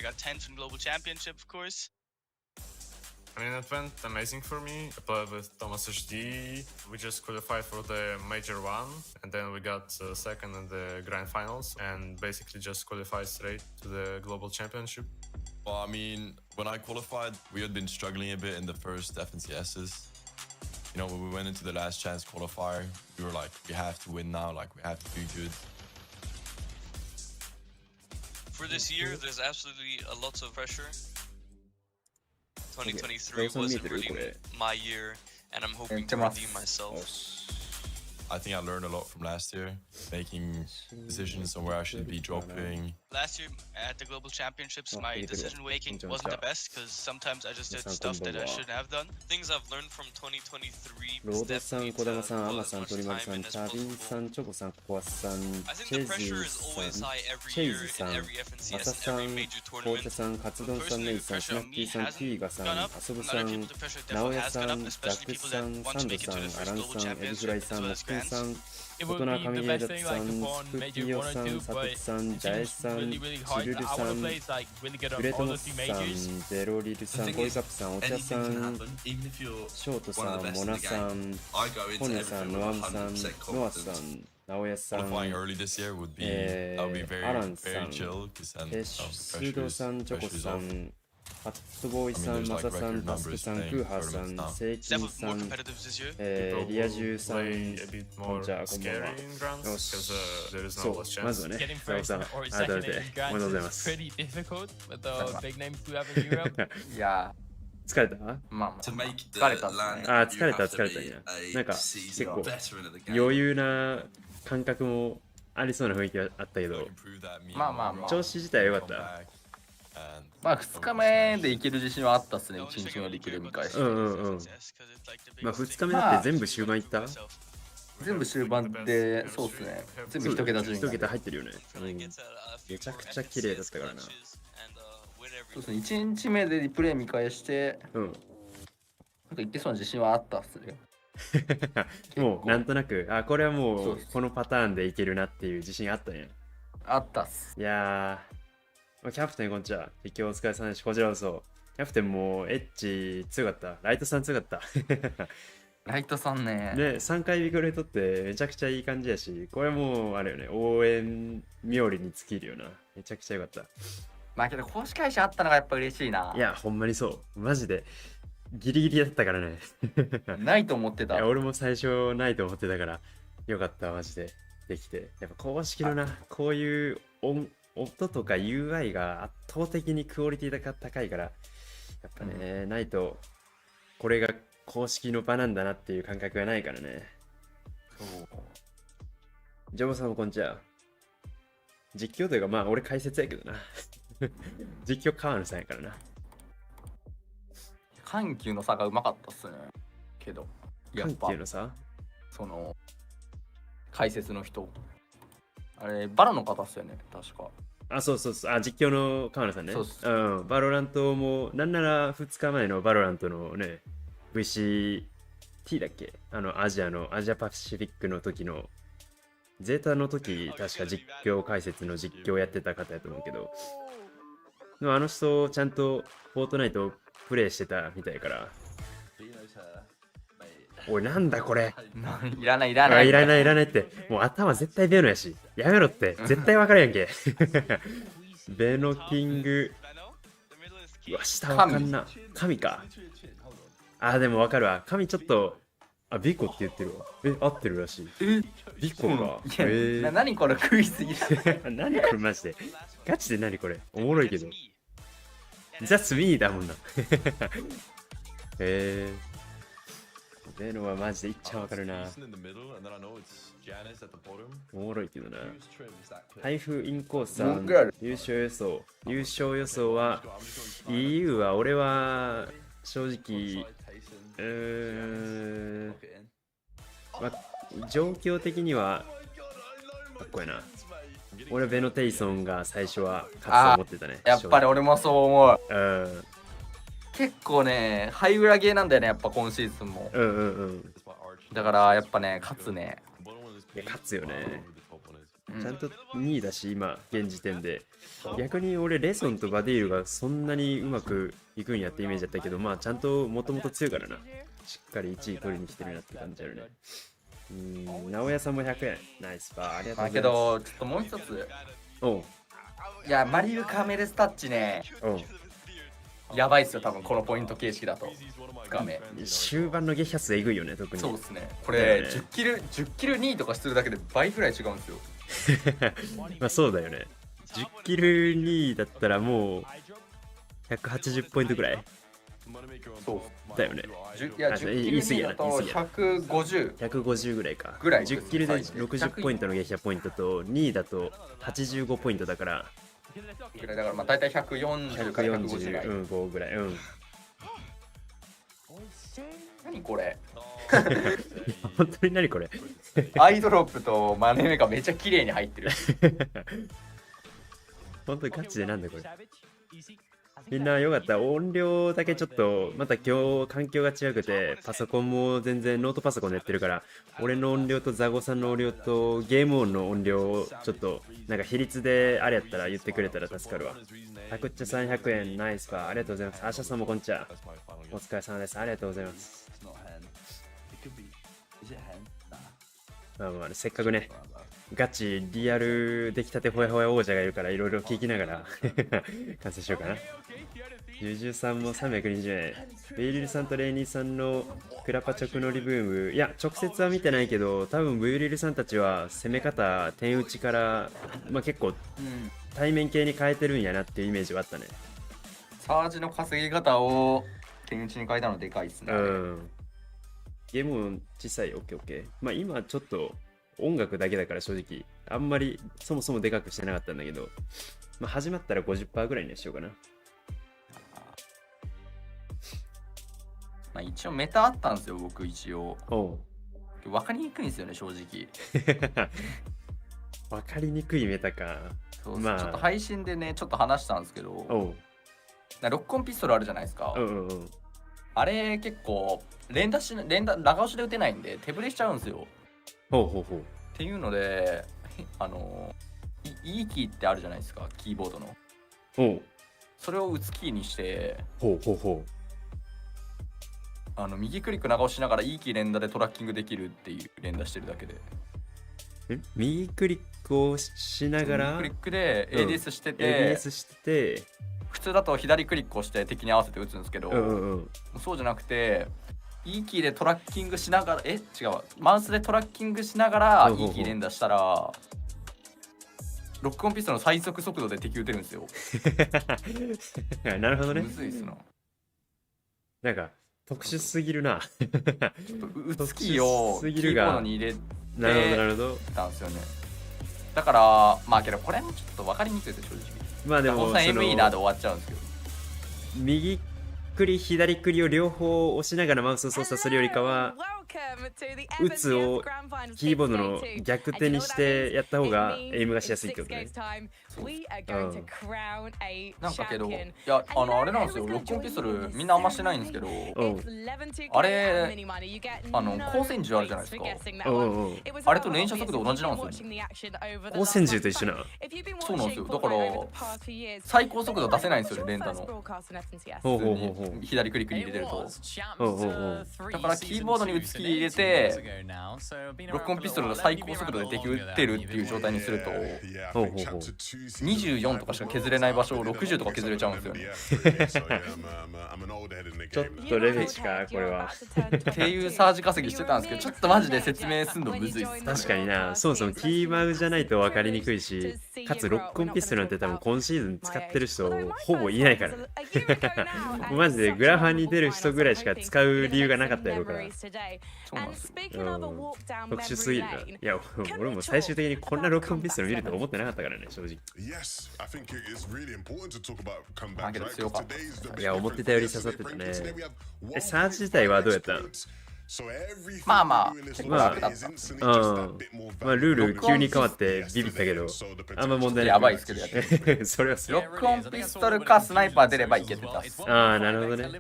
I got 10th in global championship, of course. I mean, it went amazing for me. I played with Thomas HD. We just qualified for the major one, and then we got second in the grand finals, and basically just qualified straight to the global championship. Well, I mean, when I qualified, we had been struggling a bit in the first FNCSs. You know, when we went into the last chance qualifier, we were like, we have to win now, like we have to do good. For this year, there's absolutely a lot of pressure. 2023 wasn't really my year, and I'm hoping to redeem myself. I think I learned a lot from last year, making decisions on where I should be dropping. Last year at the global championships, my decision making wasn't the best because sometimes I just did stuff that I shouldn't have done. Things I've learned from 2023 is definitely to put as much time in as possible. I think the pressure is always high every year in every FNCS, every major tournament. But personally, the pressure on me hasn't gone up. From other people, the pressure definitely has gone up, especially people that want to make it to the first global championship as well as grand. It would be the best thing like upon major 1 or 2, but it seems really, really hard. I want to play like really good on all the 3 majors. The thing is, anything can happen, even if you're one of the best in the game. I go into everything with 100% confidence. Qualifying early this year would be, that would be very, very chill, because then the pressure is off. ハットボーイさん、マサさん、タスクさん、クーハーさん、セイキンさん、リアジュウさん、こんにちは、こんばんは。よし、そう、まずはね、サオさん、改めておめでとうございます。いや、疲れた？まあ、疲れたっすね。あ、疲れたんや。なんか、結構、余裕な感覚もありそうな雰囲気があったけど、まあ、調子自体は良かった。まあ2日目でいける自信はあったっすね、1日目でいける見返して。まあ2日目だって全部終盤いった？全部終盤ってそうっすね。全部1桁順位。1桁入ってるよね。めちゃくちゃ綺麗だったからな。そうっすね、1日目でリプレイ見返して、なんかいけそうな自信はあったっすね。もうなんとなく、あ、これはもうこのパターンでいけるなっていう自信あったね。あったっす。いやー、キャプテンこんにちは。今日お疲れ様です。こちらこそ。キャプテンもエッジ強かった。ライトさん強かった。ライトさんね。ね、3回ビクレ取ってめちゃくちゃいい感じやし、これもうあれよね、応援冥利に尽きるよな。めちゃくちゃよかった。まあけど公式会社あったのがやっぱ嬉しいな。いや、ほんまにそう。マジで。ギリギリだったからね。ないと思ってた。いや、俺も最初ないと思ってたから、よかった、マジで。できて。やっぱ公式のな、こういう音とか UI が圧倒的にクオリティが高いから、やっぱね、ないと、これが公式の場なんだなっていう感覚がないからね。そう。ジョボさんもこんにちは。実況というか、まあ俺解説やけどな。実況川野さんやからな。緩急の差がうまかったっすね。けど、緩急の差？その、解説の人。あれ、バロの方っすよね、確か。あ、そうそうそう。あ、実況の川野さんね。そうそう。バロラントも、なんなら2日前のバロラントのね、VCT だっけ？アジアパシフィックの時の、ゼータの時、確か実況解説の実況やってた方やと思うけど、でもあの人、ちゃんとフォートナイトをプレイしてたみたいから。おい、なんだこれ。いらない。いらないって。もう頭絶対ベノやし。やめろって。絶対分かるやんけ。ベノキング。うわ、下わかんな。神か。あ、でも分かるわ。神ちょっと。あ、ビコって言ってるわ。合ってるらしい。ビコか。何これ食いすぎだ。何これマジで。ガチで何これ。おもろいけど。ザスミーだもんな。ベノはマジでいっちゃわかるな。おもろいけどな。台風インコースさん、優勝予想。優勝予想は、EU は俺は正直、まあ、状況的には、かっこいいな。俺はベノテイソンが最初は勝つと思ってたね。やっぱり俺もそう思う。結構ね、ハイ裏ゲーなんだよね、やっぱ今シーズンも。だからやっぱね、勝つね。いや、勝つよね。ちゃんと2位だし、今、現時点で。逆に俺、レソンとバディールがそんなにうまくいくんやってイメージだったけど、まあ、ちゃんともともと強いからな。しっかり1位取りに来てるなって感じあるね。直哉さんも100円。ナイスパー。ありがとうございます。けど、ちょっともう一つ。おう。いや、マリルカメルスタッチね。おう。やばいっすよ、多分このポイント形式だと。終盤の撃破数えぐいよね、特に。そうですね。これ、10キル2位とかするだけで倍くらい違うんですよ。まあそうだよね。10キル2位だったらもう180ポイントくらい。そうだよね。いや、10キル2位だと150。150ぐらいか。ぐらい。10キルで60ポイントの撃破ポイントと、2位だと85ポイントだから。ぐらいだからまあ大体140から150ぐらい。何これ本当に何これアイドロップとマネ目がめっちゃ綺麗に入ってる。本当にガチでなんだこれ。みんなよかった。音量だけちょっとまた今日環境が違くて、パソコンも全然ノートパソコンでやってるから、俺の音量とザゴさんの音量とゲーム音の音量をちょっとなんか比率であれやったら言ってくれたら助かるわ。タクッチャさん100円ナイスパーありがとうございます。アシャさんもこんにちは。お疲れ様です。ありがとうございます。まあせっかくねガチリアル出来たてほやほや王者がいるからいろいろ聞きながら完成しようかな。ジュジュさんも320円。ベイリルさんとレイニーさんのクラパ直乗りブーム。いや、直接は見てないけど、多分ベイリルさんたちは攻め方、点打ちから、まあ、結構対面系に変えてるんやなっていうイメージはあったね。サージの稼ぎ方を点打ちに変えたのでかいっすね。ゲームも小さい、オッケーオッケー。まあ今ちょっと音楽だけだから正直、あんまりそもそもでかくしてなかったんだけど、まあ始まったら 50% ぐらいにしようかな。まあ一応メタあったんですよ、僕一応。分かりにくいんですよね、正直。分かりにくいメタか。そう、まあ、ちょっと配信でね、ちょっと話したんですけど、ロックオンピストルあるじゃないですか。あれ結構、長押しで打てないんで、手ぶれしちゃうんですよ。っていうので、いいキーってあるじゃないですか、キーボードの。それを打つキーにして、右クリック長押しながらいいキー連打でトラッキングできるっていう連打してるだけで。右クリックをしながら右クリックで ADS してて、普通だと左クリックをして敵に合わせて打つんですけど、そうじゃなくていいキーでトラッキングしながら違うマウスでトラッキングしながらいいキー連打したらロックオンピストルの最速速度で敵撃てるんですよ。なるほどね。むずいっすな。なんか特殊すぎるな。打つキーをキーボードに入れてたんですよね。だからまあけどこれもちょっと分かりにくいです正直。まあでもME なで終わっちゃうんですけど、右クリ左クリを両方押しながらマウスを操作するよりかは打つをキーボードの逆手にしてやった方がエイムがしやすいってことね。なんかけど、いやあれなんですよ、ロックオンピストルみんなあんましてないんですけど、あれ光線銃あるじゃないですか。あれと連射速度同じなんですよ。光線銃と一緒な。そうなんですよ。だから最高速度出せないんですよね、連打の。左クリックに入れてると。だからキーボードに打つキー入れてロックオンピストルの最高速度で敵撃ってるっていう状態にすると24とかしか削れない場所を60とか削れちゃうんですよね。ちょっとレベチかこれは。っていうサージ稼ぎしてたんですけど、ちょっとマジで説明すんのむずいっす。確かにな。そもそもキーマウじゃないと分かりにくいし、かつロックオンピストルなんて多分今シーズン使ってる人ほぼいないから。マジでグラファーに出る人ぐらいしか使う理由がなかったやろうから。そうなんですよ。特殊すぎるな。いや、俺も最終的にこんなロックオンピストル見ると思ってなかったからね、正直。だけど強かった。いや、思ってたより刺さってたね。サージ自体はどうやったん？まあまあ、まあ、ルール急に変わってビビったけど、あんま問題ない。やばいっすけどやってる。それはロックオンピストルかスナイパー出ればいけてたっす。ああ、なるほどね。ど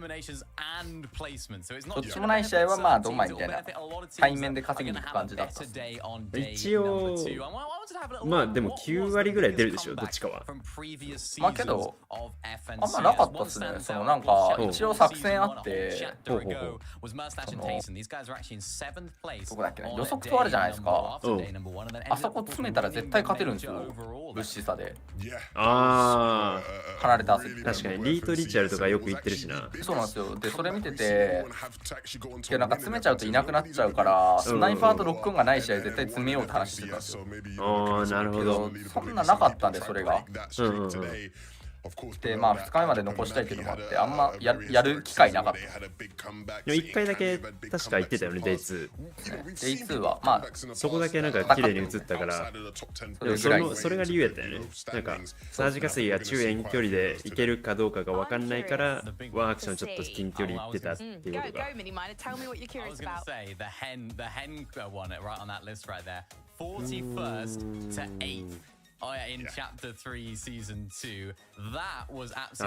っちもない試合はまあドンマイみたいな対面で稼ぎに行く感じだった。一応、まあでも9割ぐらい出るでしょ、どっちかは。まあけど、あんまなかったっすね。そのなんか、一応作戦あって、どこだっけな、予測とあるじゃないですか。あそこ詰めたら絶対勝てるんですよ、物資差で。ああ、離れた遊び。確かに、リートリチュアルとかよく言ってるしな。そうなんですよ。で、それ見てて、なんか詰めちゃうといなくなっちゃうから、スナイパーとロックオンがない試合絶対詰めようって話してたんですよ。ああ、なるほど。そんななかったんで、それが。で、まあ、2日目まで残したいっていうのもあって、あんまやる機会なかった。でも1回だけ確か言ってたよね、デイ2。デイ2は、まあ、そこだけなんか綺麗に映ったから、それが理由やったよね。なんか、サージ稼ぎが中遠距離でいけるかどうかが分かんないから、ワンアクションちょっと近距離行ってたっていうことが。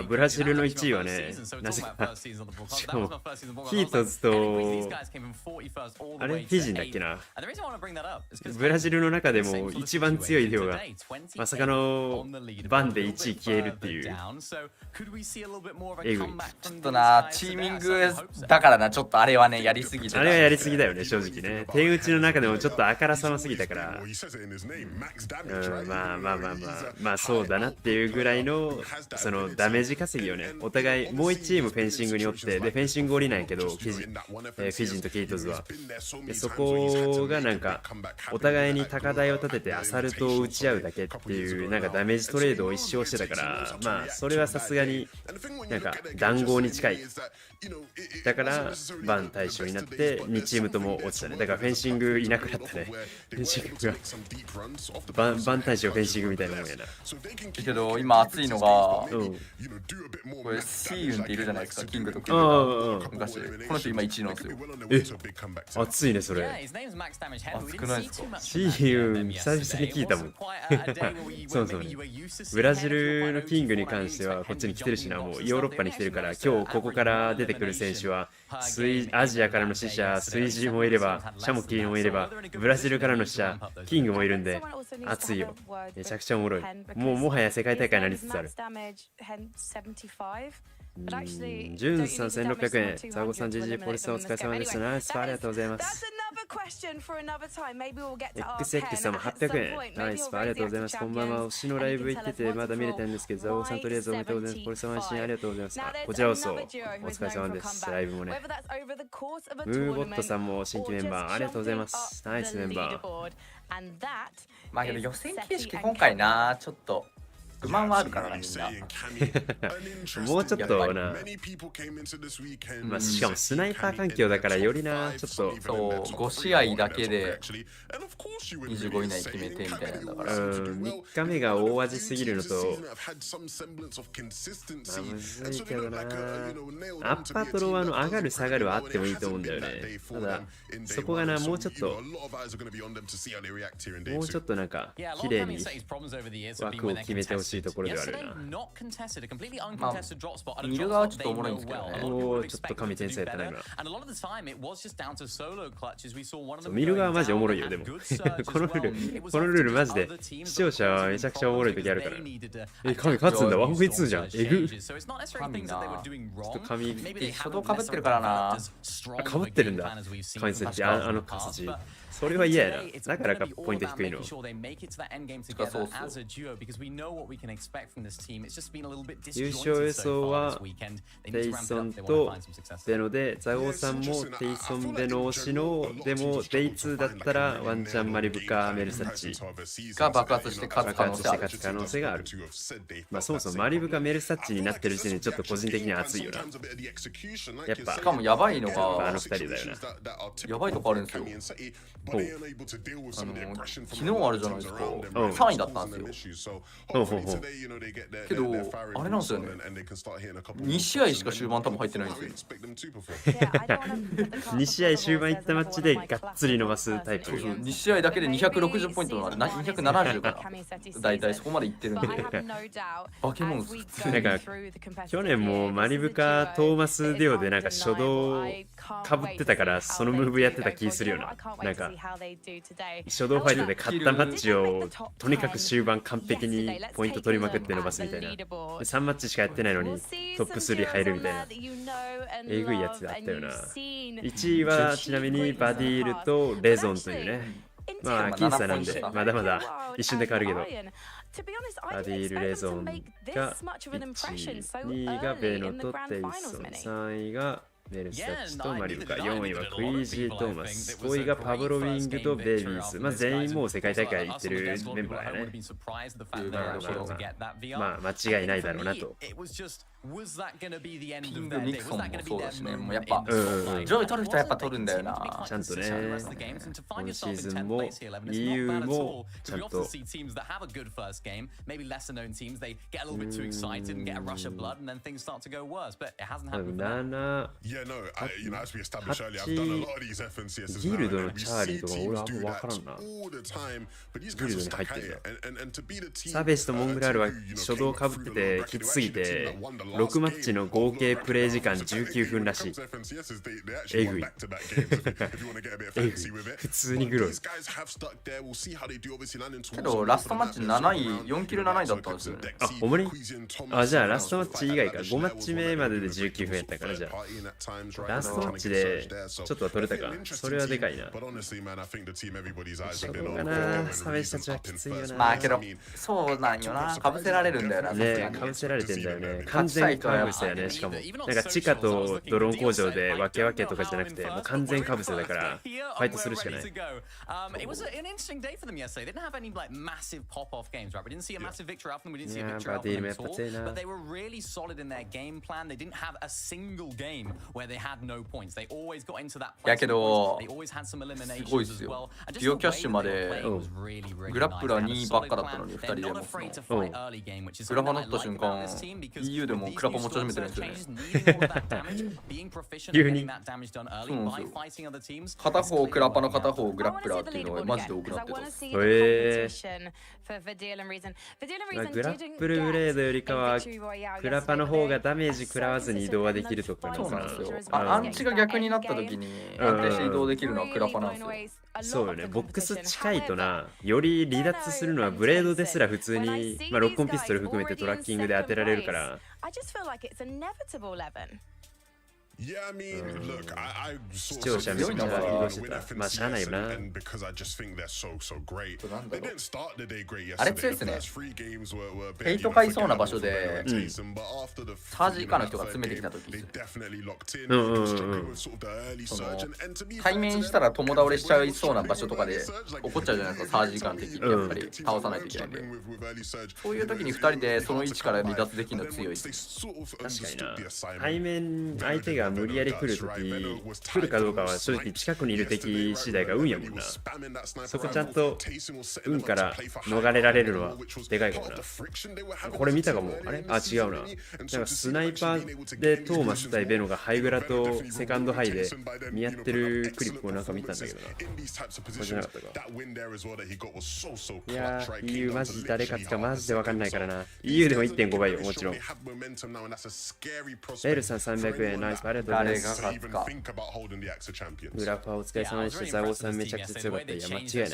ブラジルの1位はね、なぜか、しかも、ヒートズと、あれ、フィジーだっけな。ブラジルの中でも一番強い量が、まさかのバンで1位消えるっていう。えぐい。ちょっとな、チーミングだからな、ちょっとあれはね、やりすぎて。あれはやりすぎだよね、正直ね。手打ちの中でもちょっとあからさますぎたから。まあそうだなっていうぐらいのそのダメージ稼ぎをね、お互いもう1チームフェンシングにおって、でフェンシング降りないけどフィジンとケイトズはで、そこがなんかお互いに高台を立ててアサルトを打ち合うだけっていうなんかダメージトレードを一生してたから、まあそれはさすがになんか談合に近い。だからバン対象になって2チームとも落ちたね。だからフェンシングいなくなったね。フェンシングがバン対象フェンシングみたいなもんやな。けど今熱いのが、これシーユンっているじゃないですか、キングとキングが昔。この人今1位なんですよ。熱いねそれ。熱くないですか。シーユン久々に聞いたもん。そうそう、ね、ブラジルのキングに関してはこっちに来てるしな。もうヨーロッパに来てるから、今日ここから出てくる選手はアジアからの死者、水ジもいればシャモキーもいれば、ブラジルからの死者キングもいるんで熱いよ。めちゃくちゃおもろい。もはや世界大会になりつつある。ジュンさん1600円、ザゴさん GG ポリスさんお疲れ様です。ナイス、ありがとうございます。XX さんも800円、ナイス、ありがとうございます。こんばんは。推しのライブ行っててまだ見れたんですけど、ザゴさんとりあえずおめでとうございます。ポリスさん配信ありがとうございます。こちらこそお疲れ様です。ライブもね。ムーボットさんも新規メンバーありがとうございます。ナイスメンバー。まあけど予選形式今回な、ちょっと不満はあるからな、みんな。もうちょっとな、まあ、しかもスナイパー環境だからよりな、ちょっとそう5試合だけで25以内決めてみたいなんだから、3日目が大味すぎるのと、まあむずいけどな。アッパーとローは上がる下がるはあってもいいと思うんだよね。ただそこがな、もうちょっとなんか綺麗に枠を決めてほしいところではあるな。まあ、見る側はちょっとおもろいんですけどね。おー、ちょっと神転生やったな今。見る側マジおもろいよ。でもこのルールマジで視聴者はめちゃくちゃおもろい時あるから。神勝つんだ、1v2 じゃん。えぐ。神な。ちょっと神初動かぶってるからな。かぶってるんだ。神設置、あのカスチ。それは嫌やな。だからかポイント低いの。優勝予想はテイソンとベノで、ザゴーさんもテイソンベノ推しの、でもデイ2だったらワンチャンマリブかメルサッチが爆発して勝つ可能性がある。まあそもそもマリブかメルサッチになってる時点でちょっと個人的には熱いよな。やっぱしかもやばいのがあの2人だよな。やばいとこあるんですよ。昨日あるじゃないですか。3位だったんですよ。けど、あれなんですよね。2試合しか終盤多分入ってないんですよ。2試合終盤いったマッチでがっつり伸ばすタイプ。2試合だけで260ポイントまで、270かな。だいたいそこまでいってるんで。バケモンス。なんか、去年もマリブカ・トーマス・デオでなんか初動かぶってたから、そのムーブやってた気するよな。なんか、初動ファイトで勝ったマッチをとにかく終盤完璧にポイント取りまくって伸ばすみたいな。3マッチしかやってないのにトップ3入るみたいな。えぐいやつあったよな。1位はちなみにバディールとレゾンというね。まあ僅差なんでまだまだ一瞬で変わるけど。バディール・レゾンが1位、2位がベノとテイソン、3位がメルサチとマリブカ、4位はクイージー・トーマス、5位がパブロ・ウィングとベイビーズ。まあ全員もう世界大会行ってるメンバーやね。まあ間違いないだろうなと。ピング・ニクソンもそうだしね、もうやっぱ上位取る人はやっぱ取るんだよな。ちゃんとね、今シーズンも EU もちゃんとギルドのチャーリーとか俺はあんま分からんな。ギルドに入ってるんだ。サベスとモングラールは初動かぶっててきつすぎて6マッチの合計プレイ時間19分らしい。えぐい。えぐい。普通にグロい。けどラストマッチ7位、4キル7位だったんですよね。あ、ほんまに？あ、じゃあラストマッチ以外か。5マッチ目までで19分やったからじゃあ。ラストマッチでちょっとは取れたか。それはでかいな。そうかな。サベスたちはきついよな。まあけど、そうなんよな。かぶせられるんだよな。ね、かぶせられてんだよね。完全かぶせやね。しかもなんか地下とドローン工場で分け分けとかじゃなくてもう完全かぶせだからファイトするしかない。いやー、バディールもやっぱ強いな。いやけどすごいっすよ。デュオキャッシュまでグラップラー2位ばっかだったのに2人でもグラファ乗った瞬間 EU でもクラパ持ち始めてるんですよね。急に片方クラパの片方グラップラーっていうのがマジで多くなってた。グラップルブレードよりかはクラパの方がダメージ食らわずに移動はできるとか。そうなんですよ。アンチが逆になった時に安定して移動できるのはクラパなんですよ。そうよね。ボックス近いとな、より離脱するのはブレードですら普通に、まあ、ロックオンピストル含めてトラッキングで当てられるから。視聴者めっちゃ移動してた。まあしゃあないよな。あれ強いっすね。ヘイト買いそうな場所でサージ以下の人が詰めてきた時対面したら友倒れしちゃいそうな場所とかで怒っちゃうじゃないですか。サージ以下の敵ってやっぱり倒さないといけないんで、そういう時に2人でその位置から離脱できるの強いっす。確かにな。対面相手が無理やり来るとき、来るかどうかは正直近くにいる敵次第が運やもんな。そこちゃんと運から逃れられるのはでかいかもな。これ見たかも。あれ？あ、違うな。なんかスナイパーでトーマス対ベノがハイグラとセカンドハイで見合ってるクリップをなんか見たんだけどな。これじゃなかったか。いやー、EU マジ誰勝つかマジでわかんないからな。EU でも 1.5 倍よ、もちろん。エルさん300円、ナイス、ありがとうございます。グラファーお疲れ様でした。ザゴさんめちゃくちゃ強かった。いや、間違いない。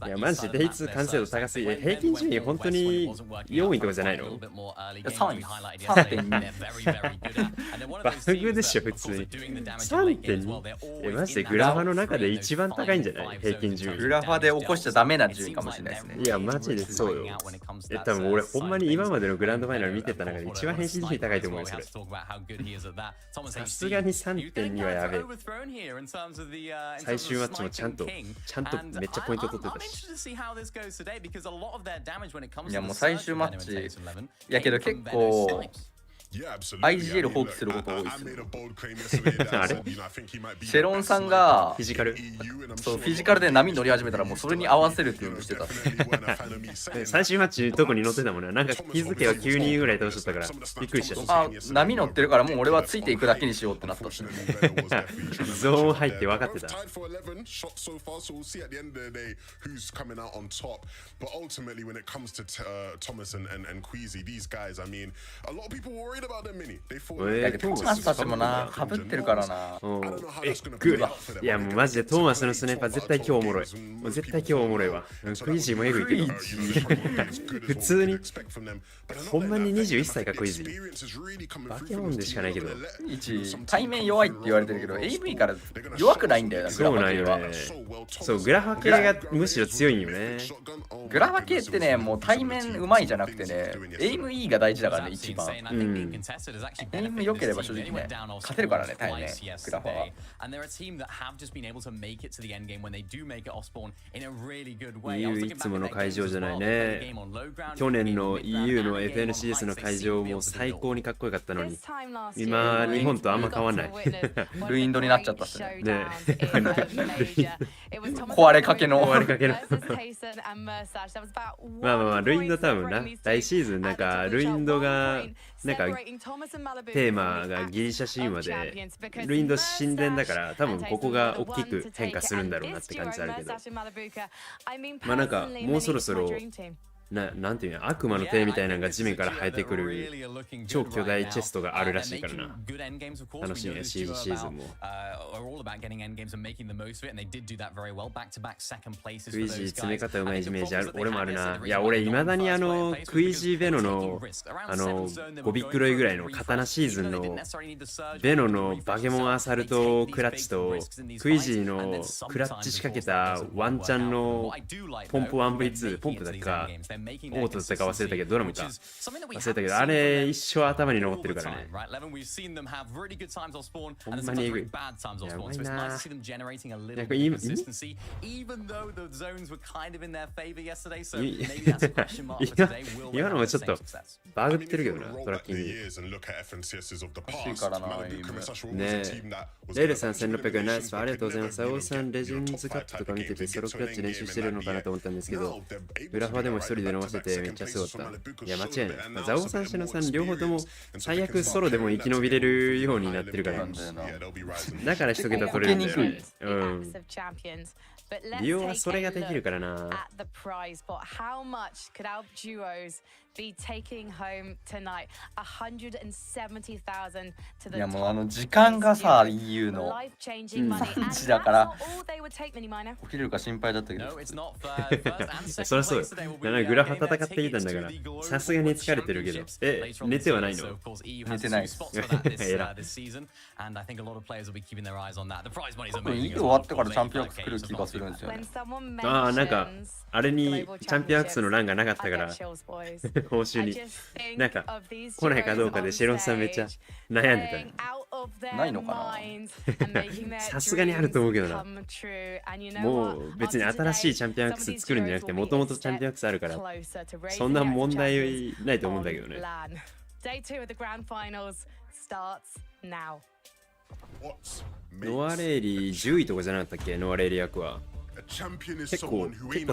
いや、マジでデイ2完成度高すぎて、平均順位本当に4位とかじゃないの？いや、3位。3.2。バグでしょ、普通に。3.2？マジでグラファーの中で一番高いんじゃない？平均順位。グラファーで起こしちゃダメな順位かもしれないですね。いや、マジでそうよ。多分俺、ほんまに今までのグランドファイナル見てた中で一番平均順位高いと思うよ、それ。さすがに 3.2 はやべえ。最終マッチもちゃんとめっちゃポイント取ってたし。いやもう最終マッチやけど結構 IGL 放棄すること多いですよ。あれシェロンさんがフィジカルそうフィジカルで波乗り始めたらもうそれに合わせるっていうのをしてた。最終マッチ特に乗ってたもんな。なんか気づけば9人ぐらい倒しとったからびっくりした。あ、波乗ってるからもう俺はついていくだけにしようってなったっすね。ゾーン入って分かってた。トーマスたちもな、かぶってるからな。いやもうマジでトーマスのスナイパー絶対今日おもろい。もう絶対今日おもろいわ。クイージーもエグいけど。普通にほんまに21歳かクイージー。バケモンでしかないけど。対面弱いって言われてるけど AV から弱くないんだよな。そうなんよね。そうグラファ系がむしろ強いんよね。グラファ系ってね、もう対面うまいじゃなくてね、エイム E が大事だからね、一番。エイム良ければ正直ね、勝てるからね、対面、グラファは。EU いつもの会場じゃないね。去年の EU の FNCS の会場も最高にかっこよかったのに、今、日本とあんま変わんない。ルインドになっちゃったっすね。ね壊れかけの。壊れかけの。まあまあまあ、ルインド多分な、来シーズンなんか、ルインドが、なんか、テーマがギリシャ神話で、ルインド神殿だから、多分ここが大きく変化するんだろうなって感じあるけど、まあなんか、もうそろそろ、なんていうの、悪魔の手みたいなのが地面から生えてくる超巨大チェストがあるらしいからな。楽しみや、シーズンも。クイジー詰め方うまいイメージある。俺もあるな。いや、俺いまだにクイジーベノの5ビックロイぐらいの刀シーズンのベノのバケモンアサルトクラッチとクイジーのクラッチ仕掛けたワンチャンのポンプワン V2、ポンプだっけかオートだったか忘れたけど、ドラムか忘れたけど、あれ一生頭に残ってるからね。ほんまにエグい。やばいな。なんか今のもちょっとバグってるけどな、トラッキング。ねえ。レイルさん1600円ナイス、ありがとうございます。ザオさんレジェンズカップとか見ててソロクラッチ練習してるのかなと思ったんですけど、グラファでも一人で飲ませてめっちゃすごかった。いや間違いない。ザオさん、シノさん両方とも最悪ソロでも生き延びれるようになってるから。だから一桁取れるんだよね。うん。リオはそれができるからな。いやもう時間がさ EU の3時だから起きれるか心配だったけどそりゃそうよ。グラファ戦ってきたんだからさすがに疲れてるけど寝てはないの？寝てないです。多分 EU 終わってからチャンピオンアクス来る気がするんですよね。ああなんかあれにチャンピオンアクスの欄がなかったから報酬になんか来ないかどうかでシェロンさんめっちゃ悩んでたね。ないのかな。さすがにあると思うけどな。もう別に新しいチャンピオンアクス作るんじゃなくてもともとチャンピオンアクスあるからそんな問題ないと思うんだけどね。ノアレーリ10位とかじゃなかったっけ？ノアレーリ役は結構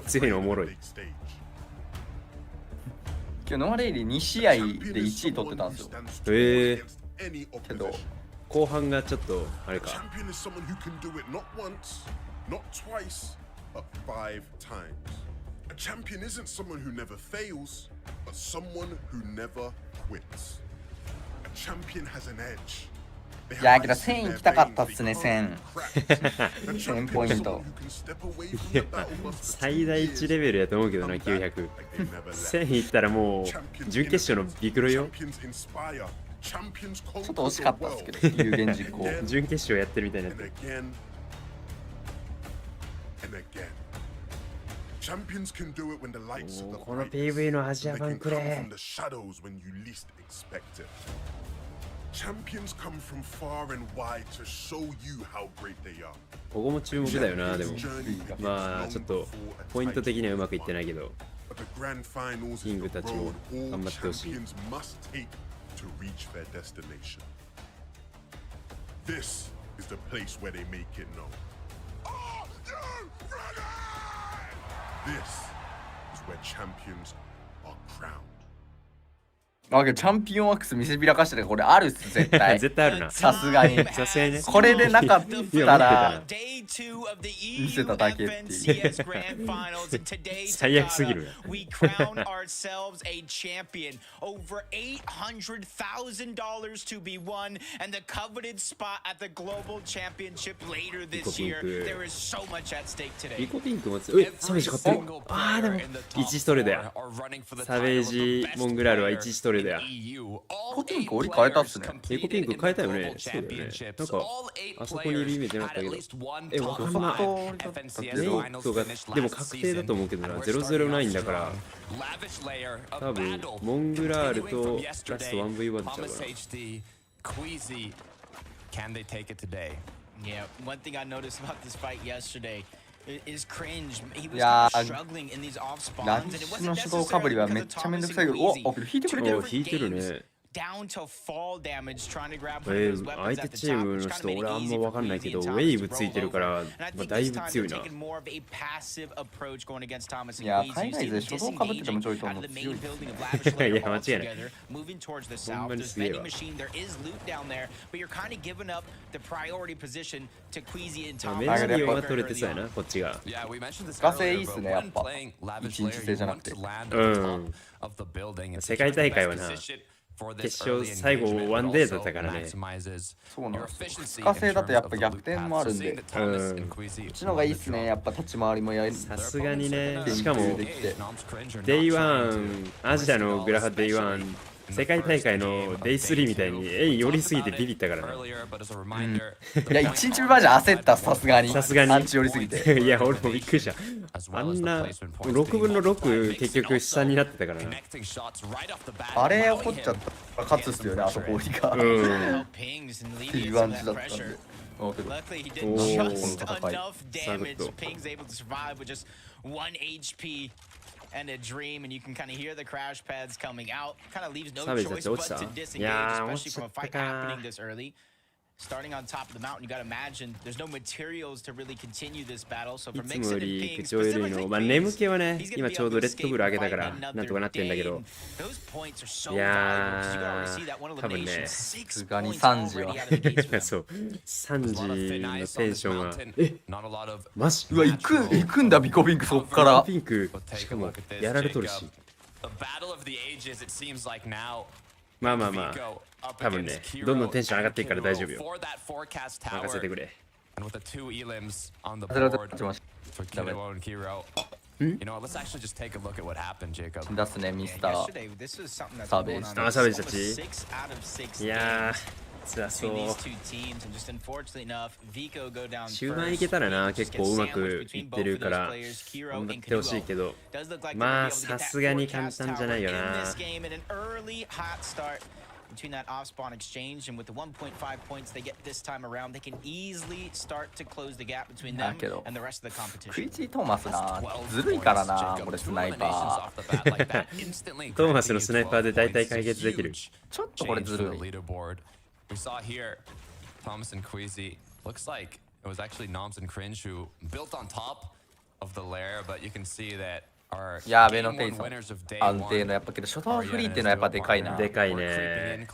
強いのおもろい。今日ノアレイリー2試合で1位取ってたんですよ。けど後半がちょっとあれか。いやけど1000行きたかったっすね。1000ポイント最大1レベルやと思うけどな。900 1000いったらもう準決勝のビクロよ。ちょっと惜しかったっすけど有言実行準決勝やってるみたいになってる。この PV のアジア版くれ。ここも注目だよな。でもまあちょっとポイント的にはうまくいってないけどキングたちも頑張ってほしい。to reach their destination. This is the place where they make it known. Are you ready? This is where champions are crowned. あ、けどチャンピオンワックス見せびらかしてるこれあるっす絶対絶対あるな。さすがにさすがにね。これでなかったら見せただけっていう。最悪すぎる。We crown ourselves a champion. Over $800,000 to be won, and the coveted spot at the global championship later this year. There is so much at stake today. リコピンクもサベージ勝ってる。ああでも1ストレートや。サベージモングラールは1ストレートや。リコピンク俺変えたっすね。リコピンク変えたよね。そうだよね。なんかあそこにいるイメージなかったけど。わかんない。レイトがでも確定だと思うけどな。009だから多分モングラールとラスト 1v1 ちゃうかな。Can they take it today? Yeah, one thing I noticed about this fight yesterday is cringe. He was kind of struggling in these off spawns, and it wasn't necessarily because of Thomas and Queasy. Down to fall damage trying to grab one of those weapons at the top, which kind of made it easy for Queasy and Thomas to roll home. And I think this time they're taking more of a passive approach going against Thomas and Queasy. You see them disengaging out of the main building of Lavish Lair altogether, moving towards the south. There's vending machine, there is loot down there, but you're kind of giving up the priority position to Queasy and Thomas. メダリオが取れてそうやな、こっちが。画性いいっすね、やっぱ。一日制じゃなくて。世界大会はな。決勝最後ワンデーだったからね。そうなんです。画性だとやっぱ逆転もあるんで、こっちの方がいいっすね。やっぱ立ち回りもやる。さすがにね。しかもデイワンアジアのグラフデイワン世界大会のデイ3みたいに寄りすぎてビビったからな。いや1日目まで焦った、さすがに。さすがにアンチ寄りすぎて。いや俺もびっくりした。あんな6分の6結局下になってたからな。あれ起こっちゃったら勝つっすよね、あそこが。っていう感じだったんで。Luckily, he did just enough damage. Ping's able to survive with just 1 HP and a dream, and you can kind of hear the crash pads coming out. Kind of leaves no choice but to disengage, especially from a fight happening this early. Starting on top of the mountain, you gotta imagine there's no materials to really continue this battle. So for Mixon and Ping specifically, まあ眠気はね、今ちょうどレッドブル上げたからなんとかなってんだけど。いやー、多分ね、さすがに3時は。そう、3時のテンションは。マジ？うわ、行くんだ、ビコピンクそっから。ピンク、しかもやられとるし。まあまあまあ、多分ね、どんどんテンション上がっていくから大丈夫よ。任せてくれ。出すね、ミスター。サーベージ。あ、サーベージたち。いやー、辛そう。終盤いけたらな、結構うまくいってるから頑張ってほしいけど、まあさすがに簡単じゃないよな。Between that off-spawn exchange and with the 1.5 points they get this time around, they can easily start to close the gap between them and the rest of the competition. クイチー・トーマスな、ずるいからな、これスナイパー。トーマスのスナイパーで大体解決できる。ちょっとこれずるい。We saw here Thomas and Queasy. Looks like it was actually Noms and Cringe who built on top of the lair, but you can see thatやべのテイソン安定のやっぱけど初動フリーっていうのはやっぱでかいな。でかいね。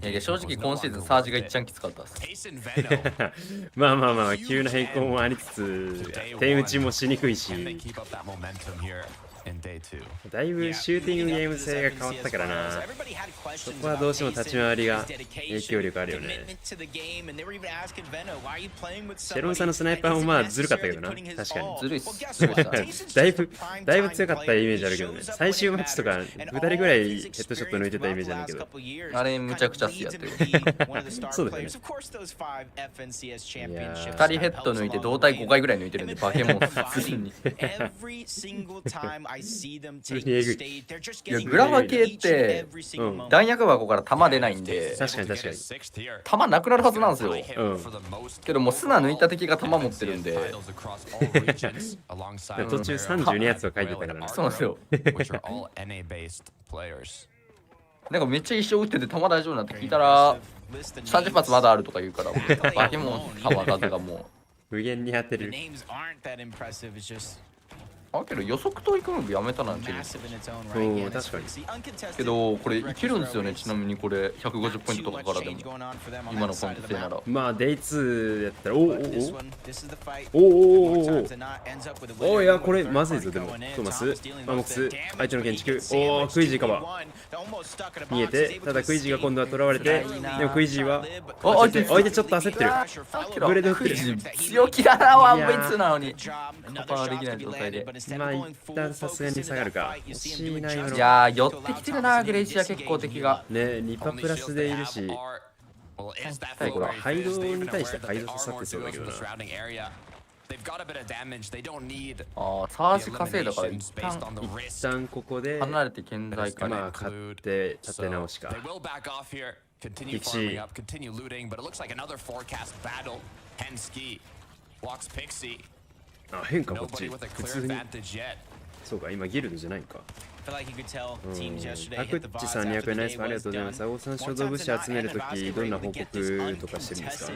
いや正直今シーズンサージが一番きつかったです。まあまあまあ急な変更もありつつ手打ちもしにくいし、だいぶシューティングゲーム性が変わったからな。そこはどうしても立ち回りが影響力あるよね。シェロンさんのスナイパーもまあずるかったけどな。確かにずるいっす。だいぶ強かったイメージあるけどね。最終マッチとか2人ぐらいヘッドショット抜いてたイメージあるけど、あれむちゃくちゃっすやってる。そうだよね。2人ヘッド抜いて胴体5回ぐらい抜いてるんでバケモン普通に。いやグラファ系って弾薬箱から弾出ないんで、確かに確かに。弾なくなるはずなんですよ。けどもう砂抜いた敵が弾持ってるんで途中32やつを書いてたからな。そうなんですよ。なんかめっちゃ一生撃ってて弾大丈夫なって聞いたら30発まだあるとか言うから、バケモン弾数がもう無限に当てる。けど予測と行くのやめたなんて。うん、確かに。けどこれいけるんですよね。ちなみにこれ150ポイントとかからでも今のポイント制なら。まあ Day2 やったらおいやこれまずいぞ。でもトーマスマモクス相手の建築クイジーカバー逃げて、ただクイジーが今度は囚われて、でもクイジーは相手ちょっと焦ってる。ブレード振ってる。強気だな。1V2 なのにカバーできない状態で。まあ一旦さすがに下がるか。いや寄ってきてるなグレイシア結構敵がね。ニパプラスでいるし、これハイドに対してハイド刺さってそうだけどな。サージ稼いだから一旦ここで離れて顕在化ね。まあ勝って立て直しか。ピクシー変化こっち普通に。そうか今ギルドじゃないか。タクッチさん200円ナイスありがとうございます。青さん所蔵物資集めるときどんな報告とかしてるんですか。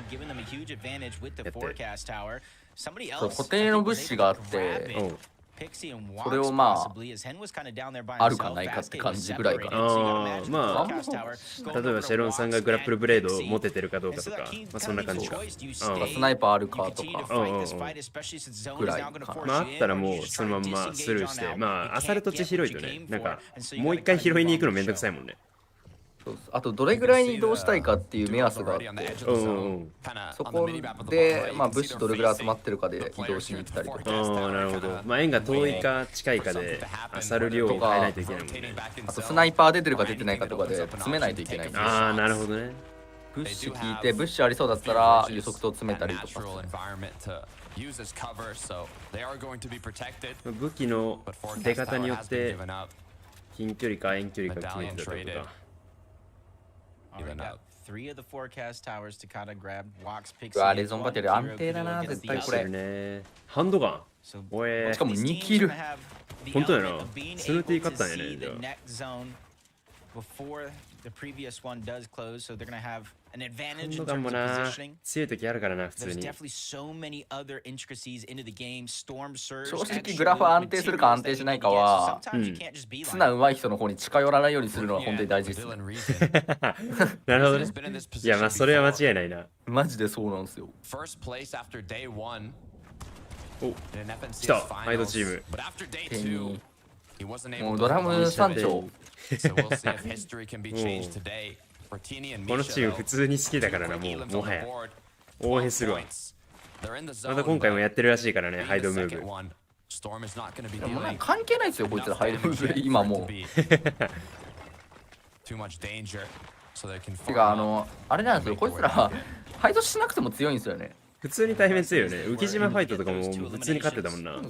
固定の物資があってそれをまああるかないかって感じぐらいかな。まあ例えばシェロンさんがグラップルブレードを持ててるかどうかとか、まあそんな感じか。スナイパーあるかとかぐらいかな。まああったらもうそのまんまスルーして、まあアサルト地広いとね、なんかもう一回拾いに行くのめんどくさいもんね。あとどれぐらいに移動したいかっていう目安があって、そこでまあ物資どれぐらい集まってるかで移動しに来たりとか。なるほど。まあ円が遠いか近いかで漁る量を変えないといけないもんね。あとスナイパー出てるか出てないかとかで詰めないといけないんで。なるほどね。物資聞いて物資ありそうだったら予測と詰めたりとか。武器の出方によって近距離か遠距離か決めてたりとか。うわレゾンバテル安定だな絶対これ。ハンドガンしかも2キル。本当やな。スヌーティー勝ったんやね。ハンドガンもな強い時あるからな普通に。正直グラフ安定するか安定しないかはツナ上手い人の方に近寄らないようにするのは本当に大事ですね。なるほどね。いやまあそれは間違いないな。マジでそうなんですよ。お来たハイドチーム。もうドラム3丁。このチーム普通に好きだからな。もはや応援するわ。また今回もやってるらしいからねハイドムーブ。もう関係ないですよこいつらハイドムーブ今もう。てかあれなんですよこいつらハイドしなくても強いんですよね。普通に対面強いよね。浮島ファイトとかも普通に勝ってたもんな。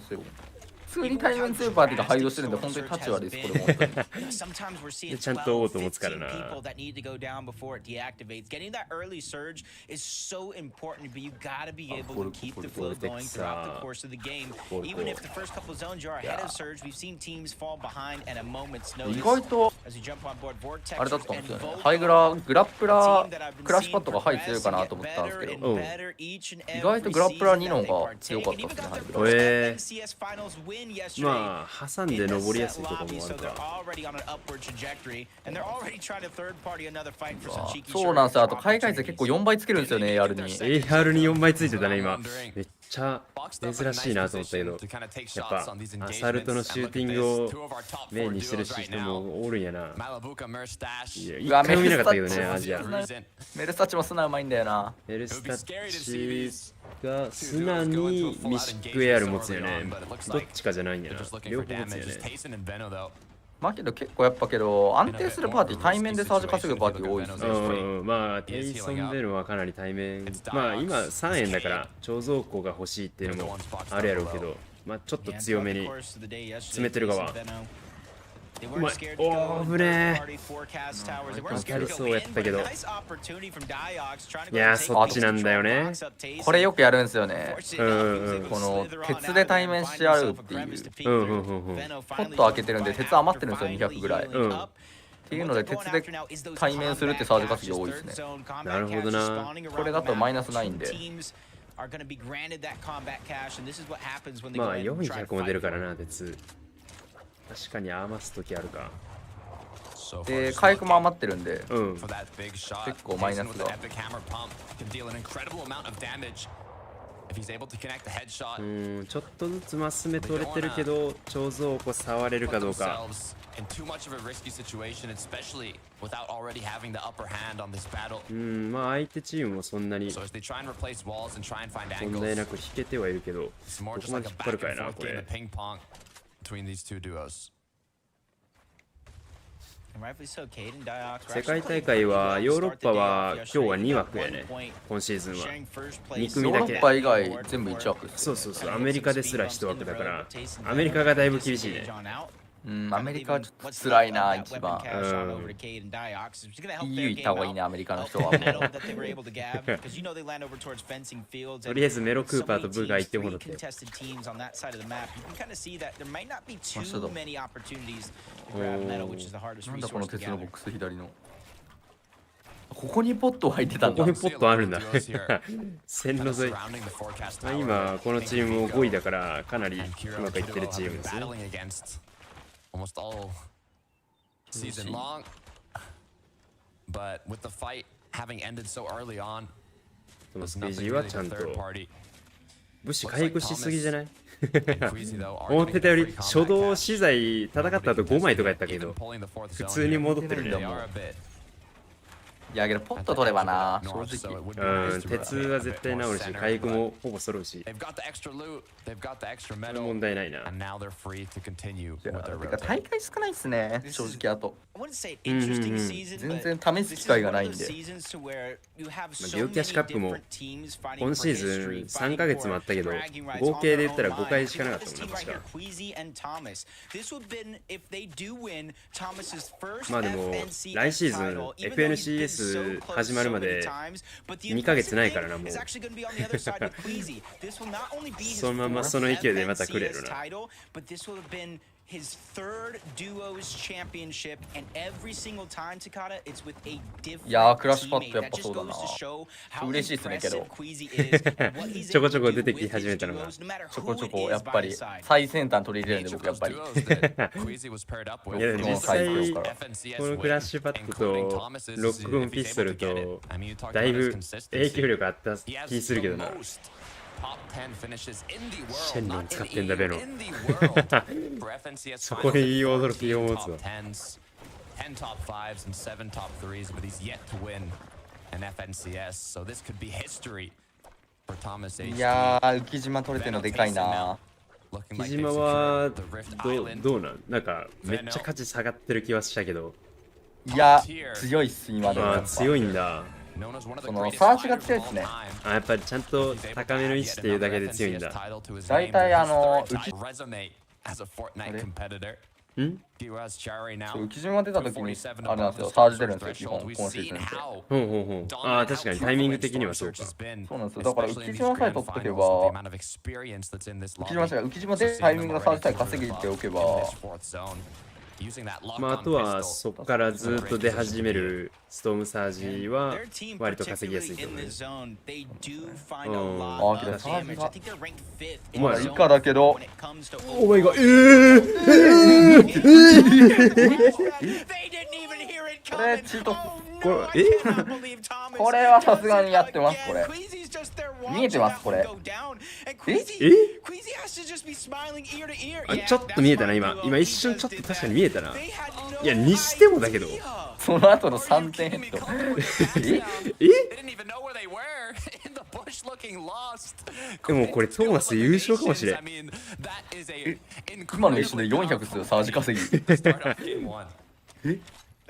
普通に対面強いパーティーが配慮してるんで本当に立ち悪いですこれも本当に。ちゃんとオート持つからな。意外とあれだったんですよね。ハイグラグラップラクラッシュパッドがハイ強いかなと思ったんですけど、意外とグラップラ2の方が強かったですねハイグラ。まあ挟んで登りやすいところもあるか。そうなんですよ。あと海外勢結構4倍つけるんですよね AR に。AR に4倍ついてたね今。めっちゃ珍しいなと思ったけど、やっぱアサルトのシューティングをメインにしてる人もおるんやな。いや一回も見なかったけどねアジア。メルスタッチも砂うまいんだよな。メルスタッチが砂にミシックエアル持つよね。どっちかじゃないんやな。両方持つよね。まあけど結構やっぱけど安定するパーティー対面でサージ稼ぐパーティー多いですね。まあテイソンベルはかなり対面。まあ今3円だから貯蔵庫が欲しいっていうのもあるやろうけど、まあちょっと強めに詰めてる側。うまい。おー、危ねえ。当たりそうやったけど。いやー、そっちなんだよね。これよくやるんですよね。この鉄で対面し合うっていう。ポット開けてるんで鉄余ってるんですよ、200ぐらい。っていうので鉄で対面するってサージ稼ぎ多いですね。なるほどな。これだとマイナスないんで。まあ400も出るからな、鉄。確かに余す時あるか。で、回復も余ってるんで、結構マイナスが。ちょっとずつマス目取れてるけど、貯蔵庫触れるかどうか。まあ相手チームもそんなに問題なく引けてはいるけど、どこまで引っ張るかやな、これ。世界大会はヨーロッパは今日は2枠やね、今シーズンは。2組だけ。ヨーロッパ以外全部1枠。そうそうそう、アメリカですら1枠だから、アメリカがだいぶ厳しいね。アメリカはちょっと辛いな、一番。EU 行った方がいいね、アメリカの人は。とりあえずメロクーパーとブーが行ってもらって。なんだこの鉄のボックス左の。ここにポット入ってたんだ。ここにポットあるんだ。線路沿い。今、このチームも5位だから、かなりうまくいってるチームですね。Almost all season long, but with the fight having ended so early on, このステージはちゃんと物資回復しすぎじゃない？思ってたより初動資材戦った後5枚とかやったけど普通に戻ってるんだもん。いやけどポット取ればな、正直。鉄は絶対治るし回復もほぼ揃うし問題ないな。大会少ないっすね、正直。あと全然試す機会がないんで。ゲオキャッシュカップも今シーズン3ヶ月もあったけど合計で言ったら5回しかなかったもんな、確か。まあでも来シーズン FNCS始まるまで2ヶ月ないからな、もう。そのままその勢いでまた来れるな。いやー、クラッシュパッドやっぱそうだな。嬉しいっすねけど。ちょこちょこ出てき始めたのが。ちょこちょこやっぱり最先端取り入れるんで、僕やっぱり。いや実際このクラッシュパッドとロックオンピストルとだいぶ影響力あった気するけどな。シェンロン使ってんだベノ。そこに驚きを持つわ。いやー、浮島取れてるのでかいな。浮島はどうなんかめっちゃ価値下がってる気はしたけど。いや、強いっす、今でも。強いんだ。そのサーチが強いですね。やっぱりちゃんと高めの位置っていうだけで強いんだ。大体浮島出た時にあれなんですよ、サージ出るんですよ、基本今シーズンって。確かにタイミング的にはそうか。そうなんですよ。だから浮島さえ取っとけば、浮島でタイミングのサージさえ稼げておけば。まあ、あとはそこからずっと出始めるストームサージは割と稼ぎやすいと思う。けどサージがお前以下だけど、お前がこれチート、これはさすがにやってます。これ見えてます、これ。ちょっと見えたな、今一瞬ちょっと確かに見えたな。いや、にしてもだけどその後の3点ヘッドでもこれトーマス優勝かもしれん。今の一瞬で400っすよ、サージ稼ぎ。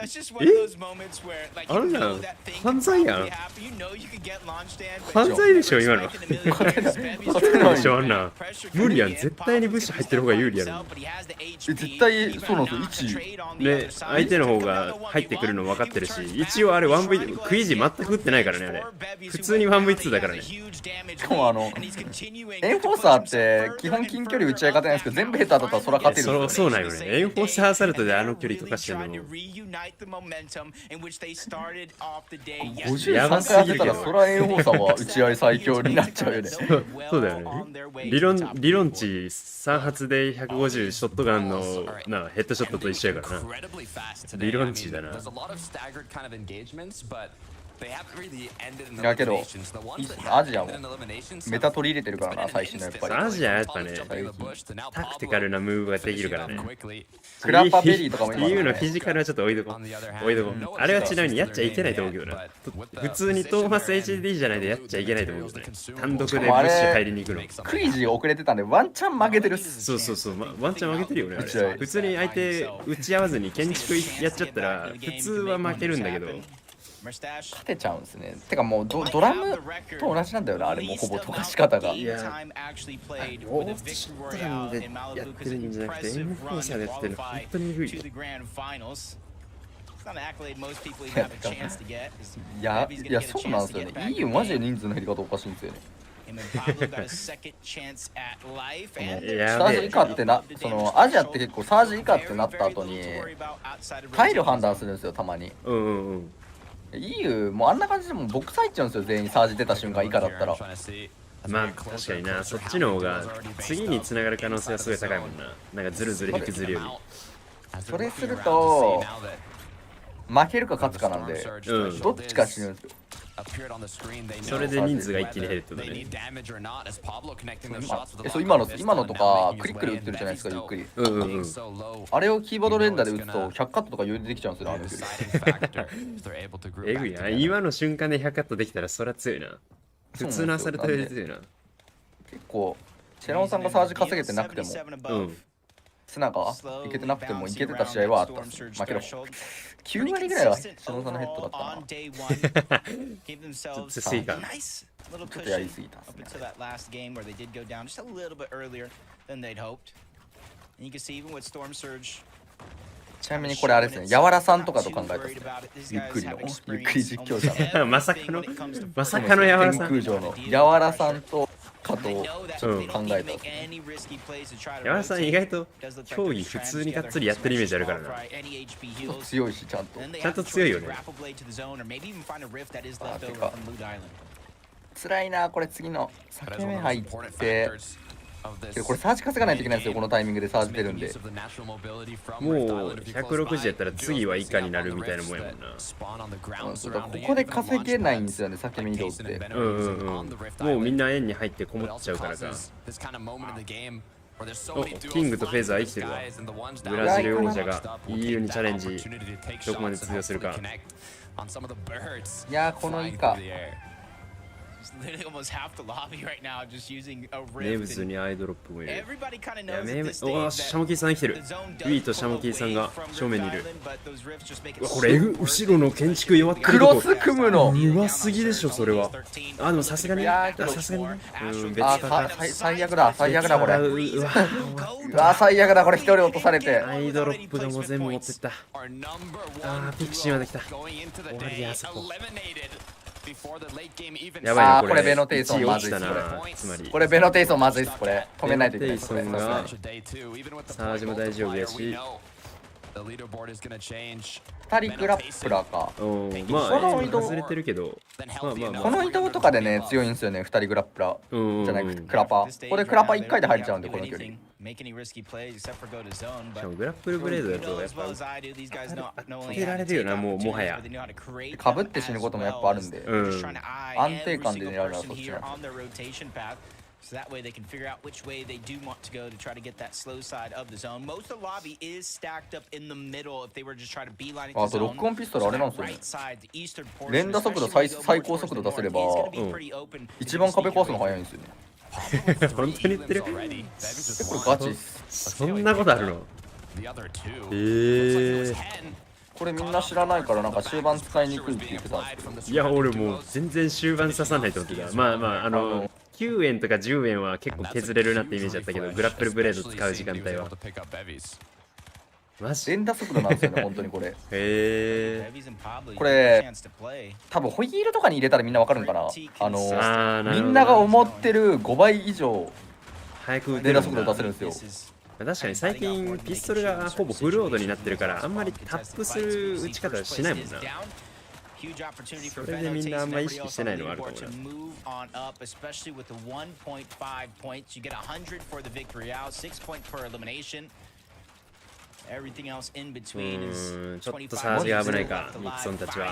あるやん。犯罪やん。犯罪でしょ、今の。でしょ、あんな。無理やん。絶対にブッシュ入ってる方が有利やろ。絶対そうなんですよ、1。で、相手の方が入ってくるの分かってるし、一応あれ 1V、クイージ全く打ってないからね、あれ。普通に 1V2 だからね。しかもエンフォーサーって基本近距離打ち合い勝てないんですけど、全部ヘッダーだったらそら勝てるんですよ。そうなんよね。エンフォーサーサルトであの距離とかしてるの。53回当てたらそらエンフォーサーは打ち合い最強になっちゃうよね。そうだよね。理論値3発で150ショットガンのヘッドショットと一緒やからな。理論値だな。いやけど、アジアもメタ取り入れてるからな、最新のやっぱり。アジアやっぱね、タクティカルなムーブができるからね。クラッパベリーとかも今、EU のフィジカルはちょっと置いとこう。あれはちなみにやっちゃいけないと思うけどな。普通にトーマス HD じゃないとやっちゃいけないと思うけどね。単独でブッシュ入りに行くの。クイジー遅れてたんでワンチャン負けてるっす。そう、ワンチャン負けてるよね、あれ。普通に相手打ち合わずに建築やっちゃったら、普通は負けるんだけど。勝てちゃうんですね。てかもうドラムと同じなんだよな、あれもうほぼ溶かし方が。いや、オープショットガンでやってるんじゃなくて、エムフォーサーでやってるの本当に緩いよ。いや、そうなんですよね。EU マジで人数の減り方おかしいんですよね。サージ以下ってそのアジアって結構サージ以下ってなった後にタイル判断するんですよ、たまに。EU もうあんな感じでもボックス入っちゃうんですよ、全員サージ出た瞬間以下だったら。まあ確かにな、そっちの方が次に繋がる可能性はすごい高いもんな。なんかズルズル引きずるより。それすると負けるか勝つかなんで、どっちか死ぬんですよ。それで人数が一気に減るってことね。今のとかクリックで打ってるじゃないですか、ゆっくり。あれをキーボード連打で打つと100カットとか余裕でできちゃうんですよ、あの距離。えぐいな。今の瞬間で100カットできたらそりゃ強いな。普通のアサルトより強いな。結構シェロンさんがサージ稼げてなくても、スナがいけてなくてもいけてた試合はあったんですよ。まあけど9割ぐらいはシェロンさんのヘッドだったな。ちょっと強いか。ちょっとやりすぎたっすね。ちなみにこれあれですね、やわらさんとかと考えたっすね。ゆっくり実況者のまさかのやわらさん。空上のやわらさんとかとちょっと考えたっすね。やわらさん意外と競技普通にがっつりやってるイメージあるからな。強いし、ちゃんと強いよね。てか辛いな、これ次の裂け目入ってけどこれサージ稼がないといけないんですよ、このタイミングでサージ出るんで。もう160やったら次は以下になるみたいなもんやもんな。ここで稼げないんですよね、裂け目移動って。もうみんな円に入ってこもっちゃうからか。お、キングとフェザー生きてるわ。ブラジル王者が EU にチャレンジ、どこまで通用するか。いやー、この以下名物にアイドロップもいる。お、シャモキーさん生きてる。ウィーとシャモキーさんが正面にいる。これ後ろの建築弱ってる。クロス組むの弱すぎでしょ、それは。あ、でもさすがに最悪だこれ。うわ、最悪だこれ、一人落とされて。アイドロップがもう全部持ってった。ピクシーまで来た。終わりや、そこ。やばいな、これ。これベノテイソンまずいっす。これベノテイソンまずいっす。これ止めないといけない。サージも大丈夫やし。2人グラップラーか。まあ外れてるけど、この移動とかでね強いんですよね、2人グラップラーじゃなくてクラパー。ここでクラパー1回で入っちゃうんで、この距離。しかもグラップルブレードだとやっぱ当てられるよな、もはや。かぶって死ぬこともやっぱあるんで、安定感で狙うのはそっちなんですよ。So that way they can figure out which way they do want to go to try to get that slow side of the zone. Most of the lobby is stacked up in the middle if they were just trying to beeline it to zone. あとロックオンピストルあれなんですよね。連打速度最高速度出せれば一番壁壊すの早いんですよね。本当に言ってる？これガチ。そんなことあるの？これみんな知らないからなんか終盤使いにくいって言ってたんですけど。いや俺もう全然終盤刺さないと思ってた。まあ9円とか10円は結構削れるなってイメージだったけど、グラップルブレード使う時間帯はマジ連打速度なんですよね本当にこれ。へえ。これ多分ホイールとかに入れたらみんなわかるんかな。みんなが思ってる5倍以上早く連打速度出せるんですよ。確かに最近ピストルがほぼフルオードになってるからあんまりタップする打ち方しないもんな。それでみんなあんま意識してないのはあるかもな。ちょっとサージが危ないか、ミキソンたちは。い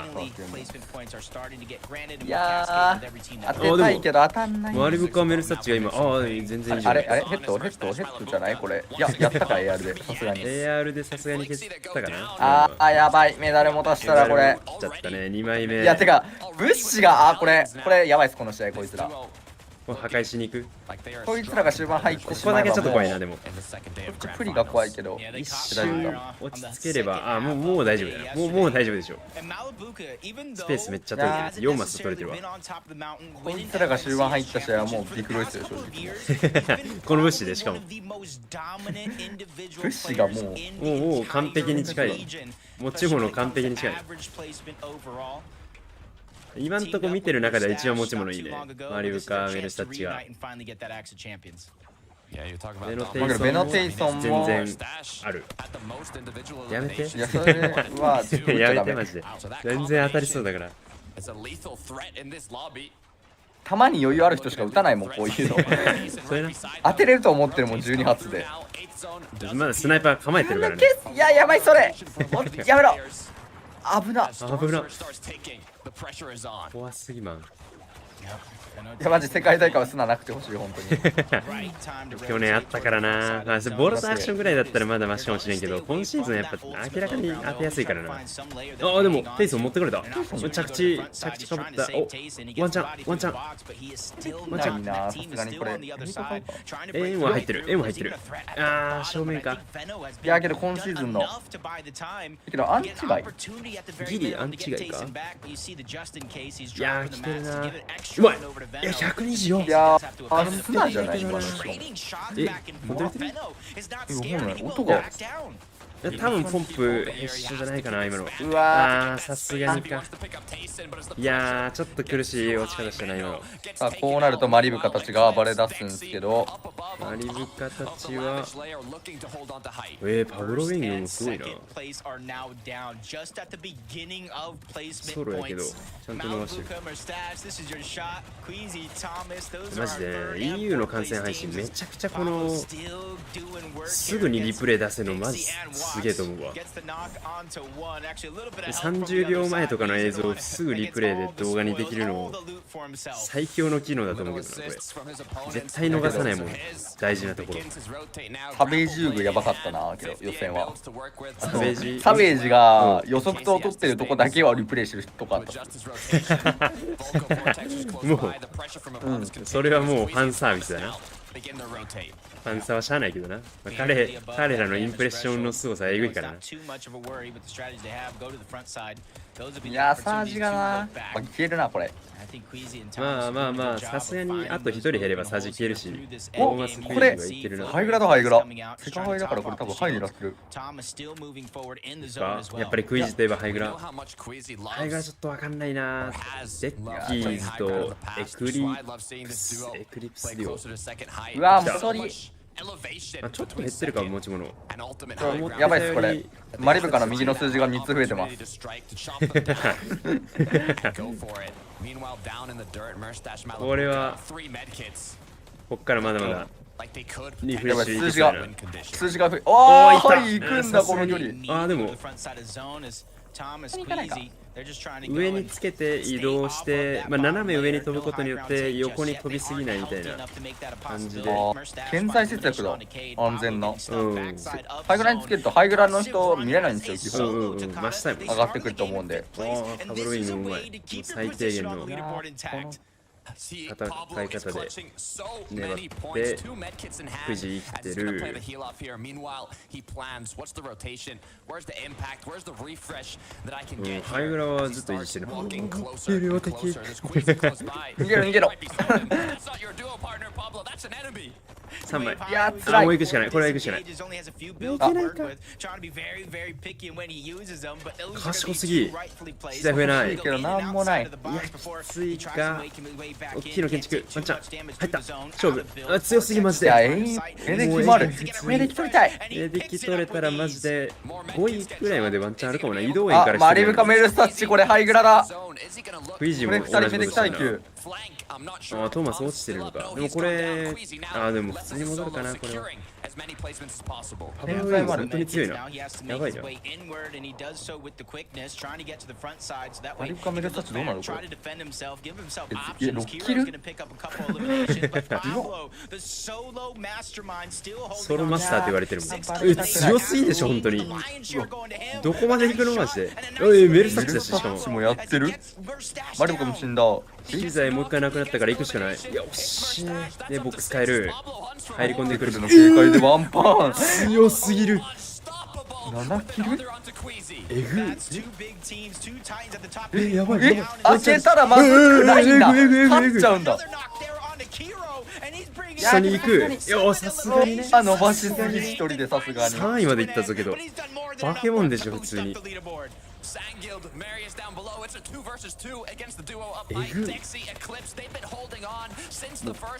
やー、当てたいけど当たんない。マリブカメルスタッチが今、全然いいじゃん。あれヘッドじゃないこれ。いや、やったか、AR で、さすがに。AR でさすがに消ったかな。やばい、メダル持たしたらこれ。ちゃったね、2枚目。いや、てか、ブッシュが、これやばいっす、この試合、こいつら。破壊しに行く。こいつらが終盤入ってしまう。ここだけちょっと怖いな、でも。プリが怖いけど、一瞬落ち着ければ、もう大丈夫だな。もう大丈夫でしょ。スペースめっちゃ取れてる。4マス取れてるわ。こいつらが終盤入った試合はもうビクロイですよ、正直。このブッシュで、しかも。ブッシュがもう完璧に近い。持ち物完璧に近い。今んとこ見てる中では一番持ち物いいね。マリブカメルスタッチが。ベノテイソンも全然ある。やめて。いや、それはやめてマジで。全然当たりそうだから。たまに余裕ある人しか打たないもん、こういうの。当てれると思ってるもん、12発で。まだスナイパー構えてるからね。いや、やばい、それやめろ。危な。怖すぎまん。いやマジ世界大会はすななくてほしい本当に。去年あったからな。まあボールとアクションぐらいだったらまだマシかもしれんけど、今シーズンやっぱ明らかに当てやすいからな。でもテイソン持ってくれた。着地かぶった。ワンチャン。いいな、さすがにこれ。円は入ってる。正面か。いやけど今シーズンのけどアンチ外ギリアンチ外か。いや来てるな。うまい。いや124。いやスナじゃない今の人。戻れてる。音が多分ポンプ必死じゃないかな今の。うわさすがにか。いやちょっと苦しい落ち方したな今の。さあこうなるとマリブカたちが暴れ出すんですけど、マリブカたちはパブロウィングもすごいな。ソロやけどちゃんと伸ばしてる。マジで EU の観戦配信めちゃくちゃこのすぐにリプレイ出せるのマジすげえと思うわ。30秒前とかの映像をすぐリプレイで動画にできるの最強の機能だと思うけどな。これ絶対逃さないもん、大事なところ。サベージ遊具やばかったなけど予選は。サベージが予測と取ってるとこだけはリプレイしてるとこあった。もう、それはもうファンサービスだな。ファンサーはしゃあないけどな。彼らのインプレッションの凄さえぐいからな。いやサージがな消えるなこれ。まあさすがにあと1人減ればサージ消えるし。これハイグラだハイグラ。世界ハイだからこれ多分ハイになってる。やっぱりクイズといえばハイグラ。ハイグラちょっとわかんないな。デッキーズとエクリプスデュオ。うわもう一人ちょっと減ってるか持ち物。やばいっすこれ。マリブカの右の数字が3つ増えてます。これはこっからまだまだリフレッシュ数字が増え。はい行くんだこの距離。でも上につけて移動して、斜め上に飛ぶことによって横に飛びすぎないみたいな感じで。顕在節約だ。安全な。ハイグラにつけるとハイグラの人見れないんですよ。基本真下に上がってくると思うんで。カブロイングうまい。最低限の。戦い方で粘ってくじ生きてる。ハイグラはずっと維持してる。いるよ敵。逃げろ逃げろ。3枚。いや辛い。もう行くしかない。これは行くしかない。賢すぎ。機材増えない。けどなんもない。いやきついか。大きいの建築。ワンチャン入った。勝負。あ強すぎマジで。いやエレキもある。エレキ取りたい。エレキ取れたらマジで5位くらいまでワンチャンあるかもな。移動園からマリブカメルスタッチこれハイグラだ。クイジこれも同じ2人目でことしてきたい級。あトーマス落ちてるのか。でもこれでも普通に戻るかなこれは。ハバウェイ本当に強いな。やばいじゃん。マリブカメルスタッチどうなのこれ。6キルソロマスターって言われてるもん。強すぎでしょ本当に。どこまで行くのマジで。メルスタッチだししかも。もうやってる。マリブカも死んだ。機材もう一回なくなったから行くしかない。よしでボックス変える。入り込んでくるの正解でワンパン。強すぎる。7キルえぐやばい。開けたらまずくないんだ。勝っちゃうんだ。下に行く。よさすがにね。伸ばしすぎ一人でさすがに。3位まで行ったぞけど。バケモンでしょ普通に。えぐ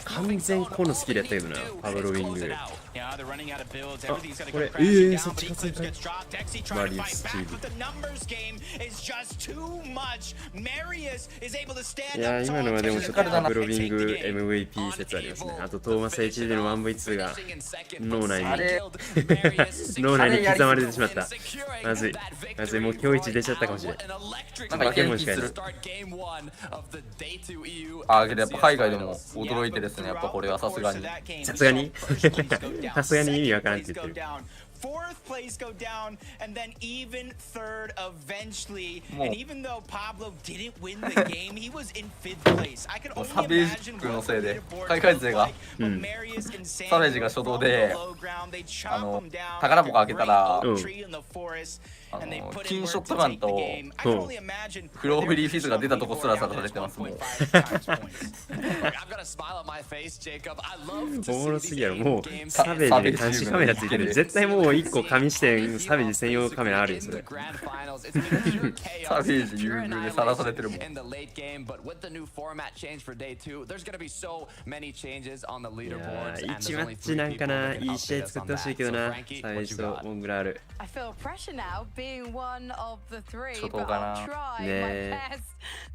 完全このスキルやったけどなパブロウィング。これそっち勝つんかい。マリウスチーム。いや今のはでもちょっとパブロウィング MVP 説ありますね。あとトーマス HD での 1v2 が脳内に刻まれてしまった。まずいもう今日一出ちゃったかもしれない。なんかいける気する。けどやっぱ海外でも驚いてですね。やっぱこれはさすがにさすがに意味わからんって言ってる。Fourth place go down and then even third eventually. And even though Pablo didn't win the game, he was in fifth place. I can only imagine のせいで海外勢がサベージが初動で宝箱開けたらキンショットガンとフローブリーフィズが出たとこすらさられてますもん。おもろすぎやろ。もうサベージで監視カメラついてる。絶対もう1個紙視点サベージ専用カメラあるよそれ。サベージ優遇でさらされてるもん。いや1マッチなんかないい試合作ってほしいけどな。サベージとモングラール。being one of the three, 初 but 動か I'll な。try my best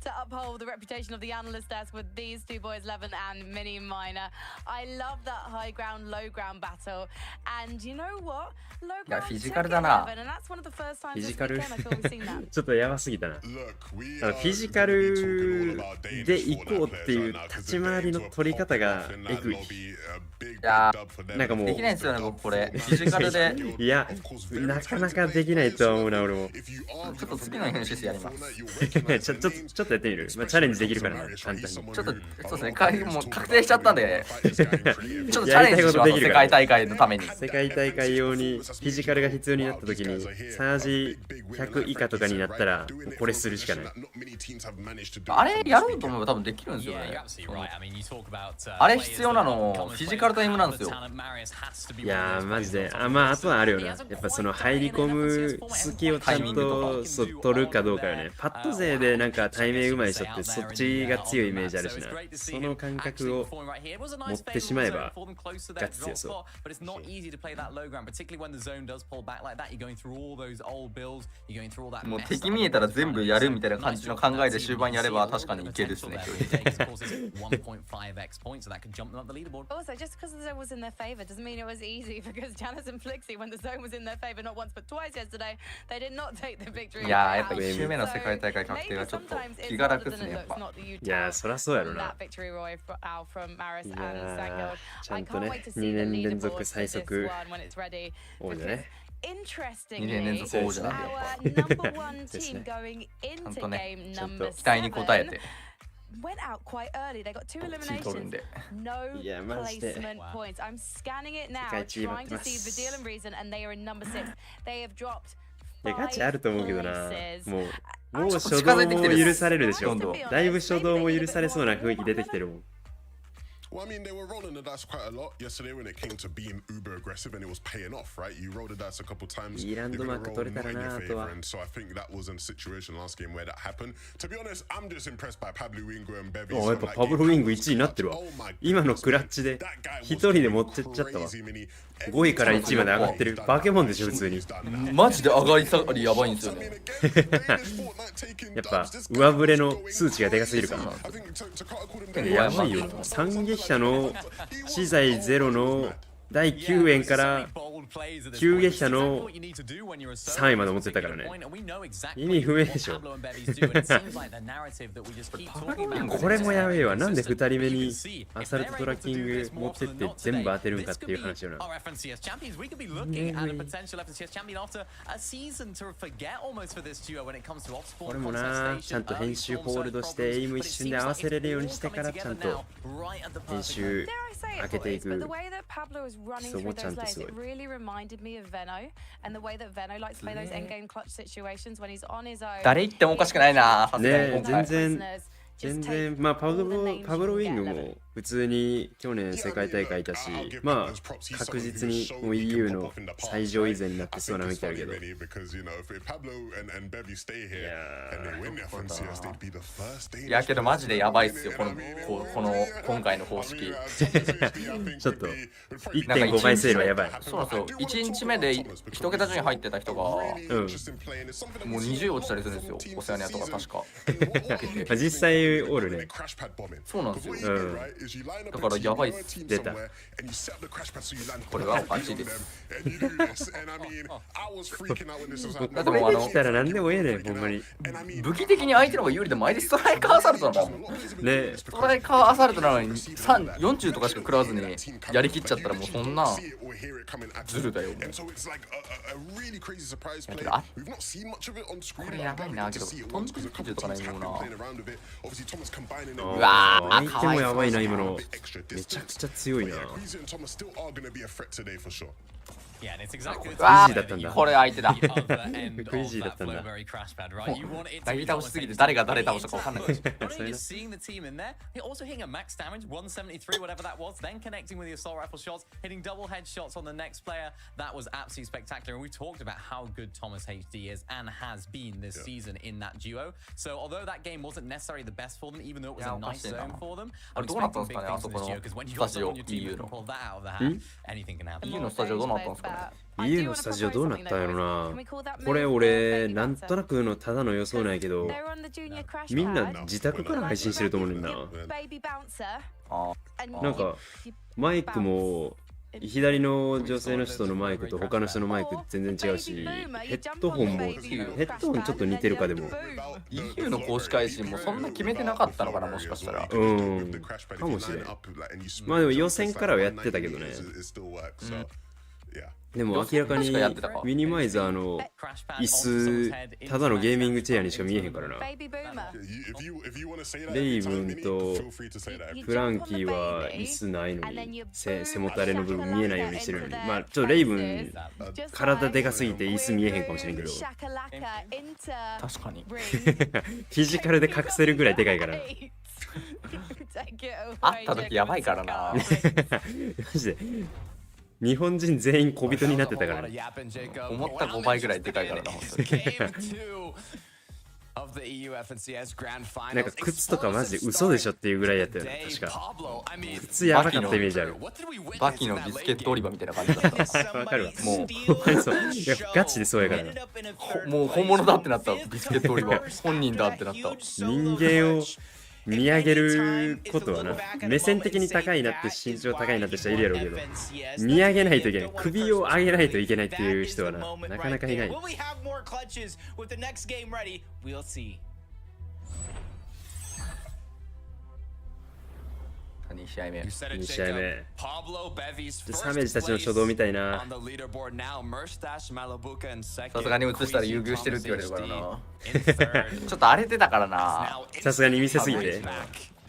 to uphold the reputation of the analyst desk with these two boys, Levin and Mini Minor. I love that high ground, low ground battle, and you know what? Low いや ground フィジ took カ it, ルだな。 Levin, and that's one of the first フ times ィ this ジカル weekend I feel we've seen that. ちょっとやばすぎたな。フィジカルで行こうっていう立ち回りの取り方がエグい。いやなんかもうできないんですよね僕これ。フィジカルでいやなかなかできないとは思うな俺も。ちょっと次の編集室やります。ちょっとやってみる。まあチャレンジできるからな簡単に。ちょっとそうですね。もう確定しちゃったんでちょっとチャレンジします。世界大会のために。世界大会用にフィジカルが必要になった時にサージ100以下とかになったらこれするしかない。あれやろうと思えば多分できるんですよね。あれ必要なのフィジカルタイムなんですよ。いやーマジでまああとはあるよな。やっぱその入り込む隙をちゃんと取るかどうかよね。パッド勢でなんか対面うまい人ってそっちが強いイメージあるしな。その感覚を持ってしまえばガチ強そう。もう敵見えたら全部やるみたいな感じの考えで終盤やれば確かにいけるですね。Also, just because the zone was in their favor doesn't mean it was easy, because Janice and Flixie, when the zone was in their favor not once but twice yesterday, they did not take the victory. いややっぱ1周目の世界大会確定はちょっと気が楽ですねやっぱ。いやそりゃそうやろな。いやちゃんとね2年連続最速王者ね。2年連続王者なんでやっぱ。ですね。ちゃんとねちょっと期待に応えて。went out quite early. They got 2 eliminations. No placement points. I'm scanning it now, trying to see the deal and reason, and they are in number 6. They have dropped ガチあると思うけどな。もう初動も許されるでしょ。だいぶ初動も許されそうな雰囲気出てきてるもん。Well, I mean, they were rolling the dice quite a lot yesterday when it came to being uber aggressive, and it was paying off, right? You rolled the dice a couple times. You're gonna roll not in your favor, and so I think that was a situation last game where that happened. To be honest, I'm just impressed by Pablo Wingo and Bevy. やっぱパブロウィング1位になってるわ。今のクラッチで1人で持ってっちゃったわ。5位から1位まで上がってる。バケモンでしょ、普通に。マジで上がり下がりやばいんですよね。やっぱ上振れの数値がでかすぎるからな。やばいよ。三撃者の資材ゼロの第9円から9撃者の3位まで持ってたからね。意味不明でしょ。これもやべえわ。なんで2人目にアサルトトラッキング持ってって全部当てるんかっていう話よな。これもな、ちゃんと編集ホールドしてエイム一瞬で合わせれるようにしてからちゃんと編集開けていく。running through those lanes, it really reminded me of Veno and the way that Veno likes to play those endgame clutch situations when he's on his own. 誰言ってもおかしくないな。ね、全然まあパブロウィングも普通に去年世界大会いたし、まあ確実にもう EU の最上位勢になってそうな雰囲気あるけど。いやけどマジでやばいっすよ、この今回の方式。ちょっと 1.5 倍セールはやばい。そうなんですよ。1日目で1桁順位入ってた人が、もう20位落ちたりするんですよ、オセアニアとか確か。実際おるね。そうなんですよ。だからやばいっす。出た。これはおかしいです。だってもう来たら何でもええねん、ほんまに。武器的に相手の方が有利でも相手ストライカーアサルトなんだもん。ね、ストライカーアサルトなのに40とかしか食らわずにやりきっちゃったらもうそんなズルだよ。だけどこれやばいな。けどトンチ90とかないもんな。うわー、相手もやばいな、今の。めちゃくちゃ強いな。クイジーだったんだ。これ相手だ。クイジーだったんだ。投げ倒しすぎて誰が誰倒したか分かんない。どうなったんですかね、あそこのスタジオ EU の。EU のスタジオどうなったんですか。家のスタジオどうなったんやろな。これ俺なんとなくのただの予想なんやけど、みんな自宅から配信してると思うねんな。なんかマイクも左の女性の人のマイクと他の人のマイク全然違うし、ヘッドホンちょっと似てるか。でも EU の公式配信もそんな決めてなかったのかな、もしかしたら。かもしれん。まあでも予選からはやってたけどね。でも明らかにミニマイザーの椅子ただのゲーミングチェアにしか見えへんからな。レイブンとフランキーは椅子ないのに背もたれの部分見えないようにしてるのに、まあちょっとレイブン体でかすぎて椅子見えへんかもしれんけど、確かにフィジカルで隠せるぐらいでかいから会った時やばいからな。マジで日本人全員小人になってたからね。思った5倍ぐらいでかいからな、本当に。なんか靴とかマジで嘘でしょっていうぐらいやったよね、確か。靴やばかったイメージある。バキのビスケット売り場みたいな感じだった。わかるわ。もうそう。いやガチでそうやからな。もう本物だってなった。ビスケット売り場本人だってなった。人間を見上げることはな、目線的に高いなって身長高いなって人はいるやろうけど、見上げないといけない、首を上げないといけないっていう人はな、なかなかいない。2試合目。 2試合目。サメージたちの初動みたいな。さすがに映したら優遇してるって言われるからな。ちょっと荒れてたからな。さすがに見せすぎて。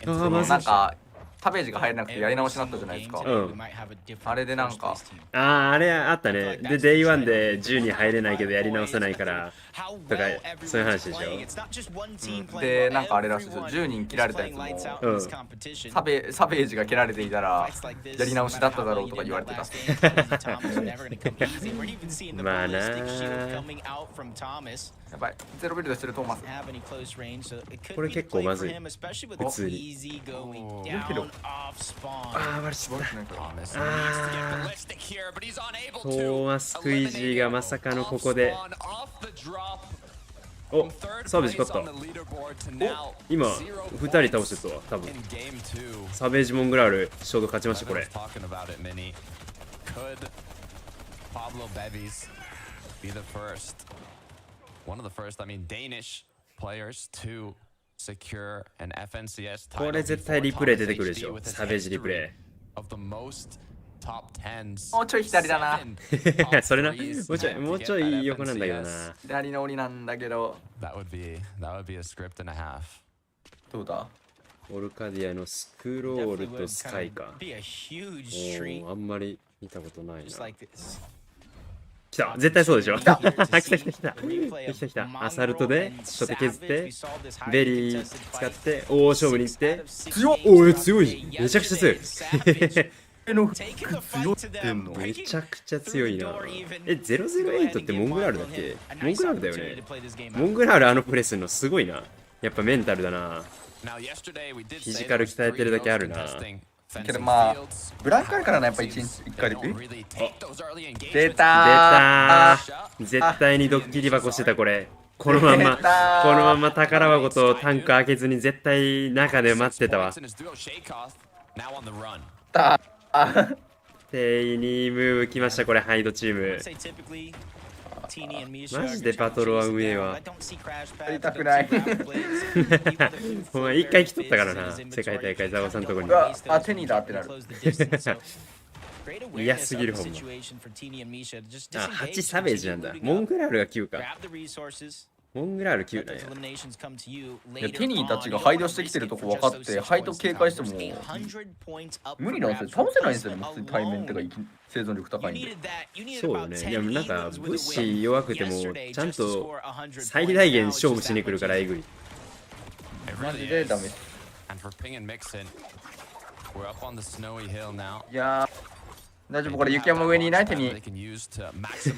なんかサベージが入れなくてやり直しになったじゃないですか。あれでなんかあれあったね。で Day1 で10に入れないけどやり直せないからとかそういう話でしょ。でなんかあれらしいですよ。10人切られたやつも、サベージが切られていたらやり直しだっただろうとか言われてた。まあな。やばい、ゼロビルドしてるトーマス。これ結構まずい。普通に。ああ、割れちゃった。トーマス・クイジーがまさかのここで。お、サーベージ勝った。お、今、2人倒してたわ、多分。サベージ・モングラール、ちょうど勝ちました、これ。これ絶対リプレイ出てくるでしょ。サベージリプレイ。もうちょい左だな。それな、もうちょい横なんだけどな。左の折なんだけど。どうだ？オルカディアのスクロールとスカイか。あんまり見たことないな。来た、絶対そうでしょ。来た来た。アサルトで初手削ってベリー使って大勝負に行って、強っ。おい、強い。めちゃくちゃ強い。めちゃくちゃ強いな。008ってモングラールだっけ？モングラールだよね。モングラールあのプレスするのすごいな。やっぱメンタルだな。フィジカル鍛えてるだけあるな。けどまあブランクあるからな、やっぱ1回で。出たー。絶対にドッキリ箱してた。これこのまんま宝箱とタンク開けずに絶対中で待ってたわ。テイニームーブ来ました。これハイドチームマジでバトルは運営はやりたくない。お前一回来とったからな、世界大会ザワさんのとこに。あ、テニーだってなる。嫌すぎるほんま。あ、8サベージなんだ。モングラールが9か。モングラール9だよ。いや、テニーたちがハイドしてきてるとこ分かってハイド警戒しても無理なんですよ。倒せないんですよね。普通に対面ってか生存力高いんで。そうよね。いやなんか物資弱くてもちゃんと最大限勝負しに来るからえぐい。マジでダメ。いやー大丈夫。これ雪山上にいない？手にク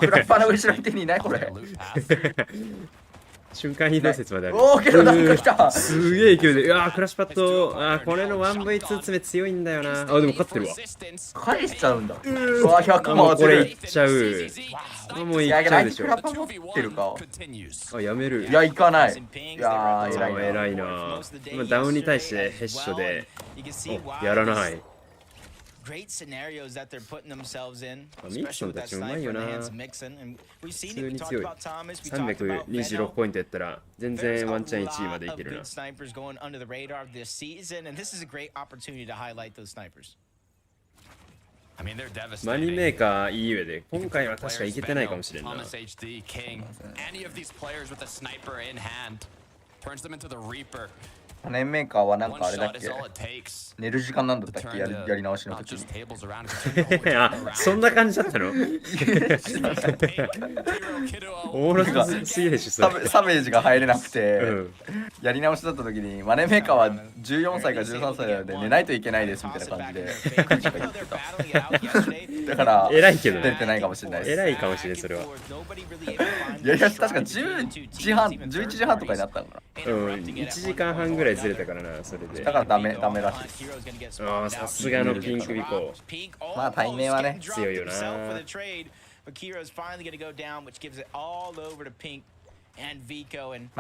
ラッパーの後ろに手にいない？これ瞬間移動説まである。おお、けどなんか来た。すげえ勢いで。クラッシュパッド。これの 1V2 詰め強いんだよな。でも勝ってるわ。返しちゃうんだ。うわ、100万これいっちゃう。もういっちゃうでしょ。クラッパー持ってるか。やめる。いや、行かない。いやー、偉いな。今ダウンに対してヘッショでやらない。ミクソンたちうまいよな。普通に強い。326ポイントやったら全然ワンチャン1位までいけるな。マニメーカーいい上で今回は確かいけてないかもしれんな。ネーメーカーはなんかあれだっけ、寝る時間なんだったっけ、やり直しの時に。あ、そんな感じだったの？オーラがすぎでしょ。サベージが入れなくて、やり直しだった時にマネーメーカーは14歳か13歳で寝ないといけないですみたいな感じでクイチが言ってた。だから偉いけど出てないかもしれないです。偉いかもしれないそれは。いや確か10時半11時半とかになったのかな。1時間半ぐらいずれたからな、それで。だからダメらしい。さすがのピンクビコ。まあ対面はね強いよな。負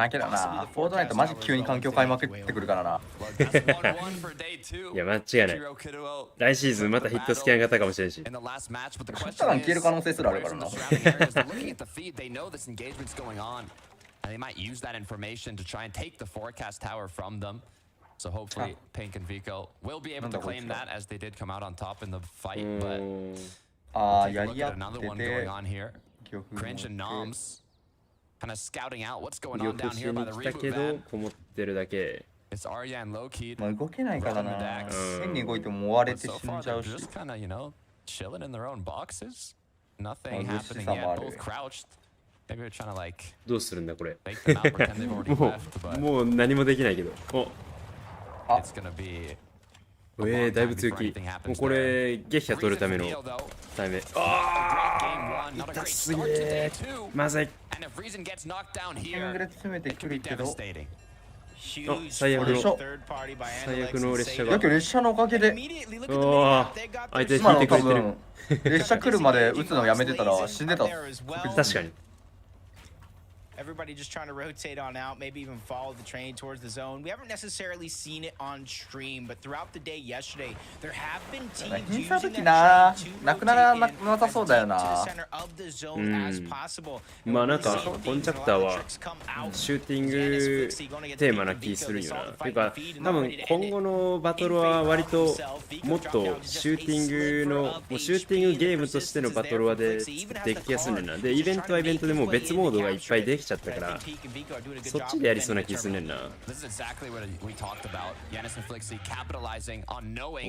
けだな。フォートナイトマジ急に環境変えまくってくるからな。いや間違いない。来シーズンまたヒットスキャン型かもしれんし。ショットガン消える可能性すらあるからな。They might use that information to try and take the forecast tower from them. So hopefully Pink and Vico will be able to claim that as they did come out on top in the fight, but take a look at another one going on here. Cringe and Noms kind of scouting out what's going on down here by the reboot van. It's Arya and Low-Key. まあ動けないからな。変に動いても追われて死んじゃうし。 Just kind of, you know, chilling in their own boxes. Nothing happening yet. Both crouched. Maybe they're trying to like. どうするんだこれ。 Take them out, pretend they've already left, but もう何もできないけど。it's gonna be. だいぶ強気。もうこれ撃破取るためのタイム。痛すぎー。まずい。攻めてくるけど。最悪の列車が。だけど列車のおかげで。相手引いてくれてる。列車来るまで撃つのやめてたら死んでた。確かに。Everybody just trying to rotate on out, maybe even follow the train towards the zone. We haven't necessarily seen it on stream, but throughout the day yesterday, there have been teams using that train to rotate in to the center of the zone as possible. まあなんかコンチャプターはシューティングテーマな気するよな。ていうか多分今後のバトルは割ともっとシューティングのもうシューティングゲームとしてのバトルはで作っていく気がするんだな。でイベントはイベントでもう別モードがいっぱいできちゃったからそっちでやりそうな気すんねんな。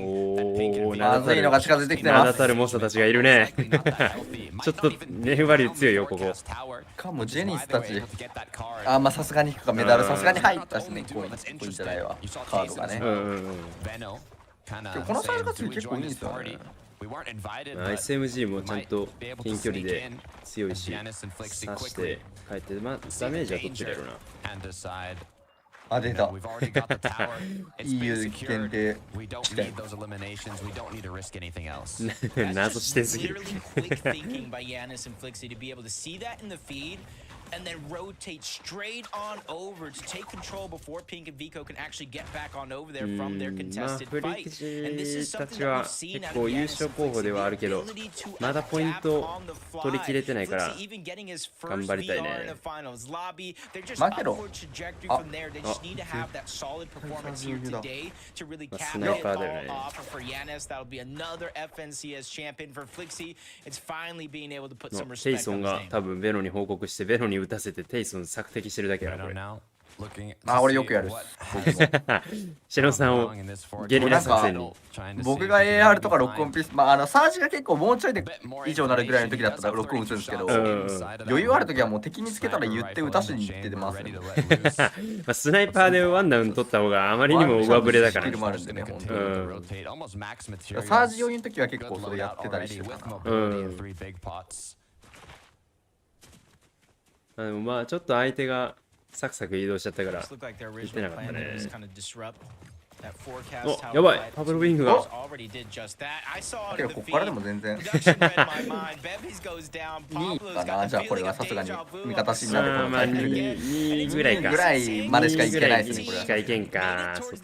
おお、まずいのが近づいてきてます。名だたる猛者たちがいるね。ちょっとネフバリュー強いよここ。かもジェニスたち。あ、まあさすがにメダルさすがに入ったしね。コインじゃないわ。カードがね。このサイズが結構いいんですよね。SMG もちゃんと近距離で強いし刺して帰って、まあダメージは取ってるやろな。あ、出た。EU 限定謎してすぎる。and then rotate straight on over to take control before Pink and Vico can actually get back on over there from their contested fight. And this is something that we've seen out of Yanis ability to adapt on the fly. Even getting his first VR in the finals lobby, they're just upward trajectory from there. They just need to have that solid performance here today to really cap it all off. For Yanis, that'll be another FNCS champion. For Flixie, it's finally being able to put some respect on his name. 多分ベノに報告してベノに打たせてテイソン索敵してるだけやなこれ。あ、俺よくやる。シノさんをゲリラ作戦に。僕が AR とかロックオンピース、まあサージが結構もうちょいで以上なるぐらいの時だったらロックオン打つんですけど、余裕ある時はもう敵につけたら言って打たしに行ってますね。スナイパーでワンダウン取った方があまりにも上振れだから。サージ余裕の時は結構それやってたりしてたな。でもまあちょっと相手がサクサク移動しちゃったから言ってなかったね。お、やばい、パブルウィングが。ここからでも全然2位かな。じゃあこれはさすがに味方しになるこのタイミングで2ぐらいか。ぐらいまでしかいけないですね。これしかいけんか。そっか。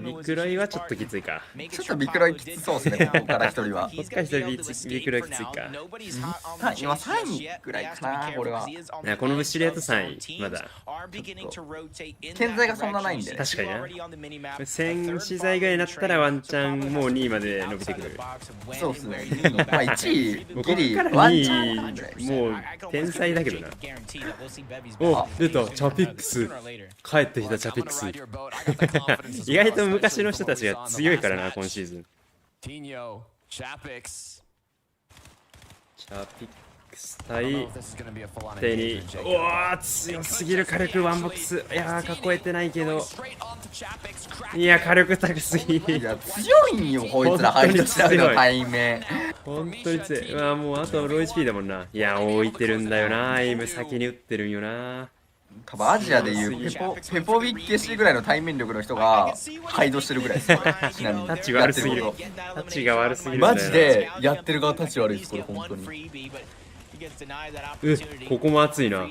ビクロイはちょっときついか。ちょっとビクロイきつそうですね。ここから一人は。こっから一人ビクロイきついか。今3位ぐらいかな。これは。この後ろやと3位まだ。健在がそんなないんで。確かにな。戦士剤ぐらいになったらワンチャンもう2位まで伸びてくる。そうっすね。まあ1位ギリワンチャンもう天才だけどな。お、出たチャピックス。帰ってきたチャピックス。意外と昔の人たちが強いからな今シーズン。チャピックス対手に、おお強すぎる火力ワンボックス。いやー囲えてないけど、いや火力高すぎ。いや強いんよこいつら。配慮しないの対面本当に強い。うわもうあとロー HP だもんな。いや置いてるんだよな。エイム先に打ってるんよな。多分アジアでいうペポビッケシぐらいの対面力の人がハイドしてるぐらいです。タッチが悪すぎる。タッチが悪すぎる。マジでやってる側タッチ悪いですこれ本当に。ここも熱いな。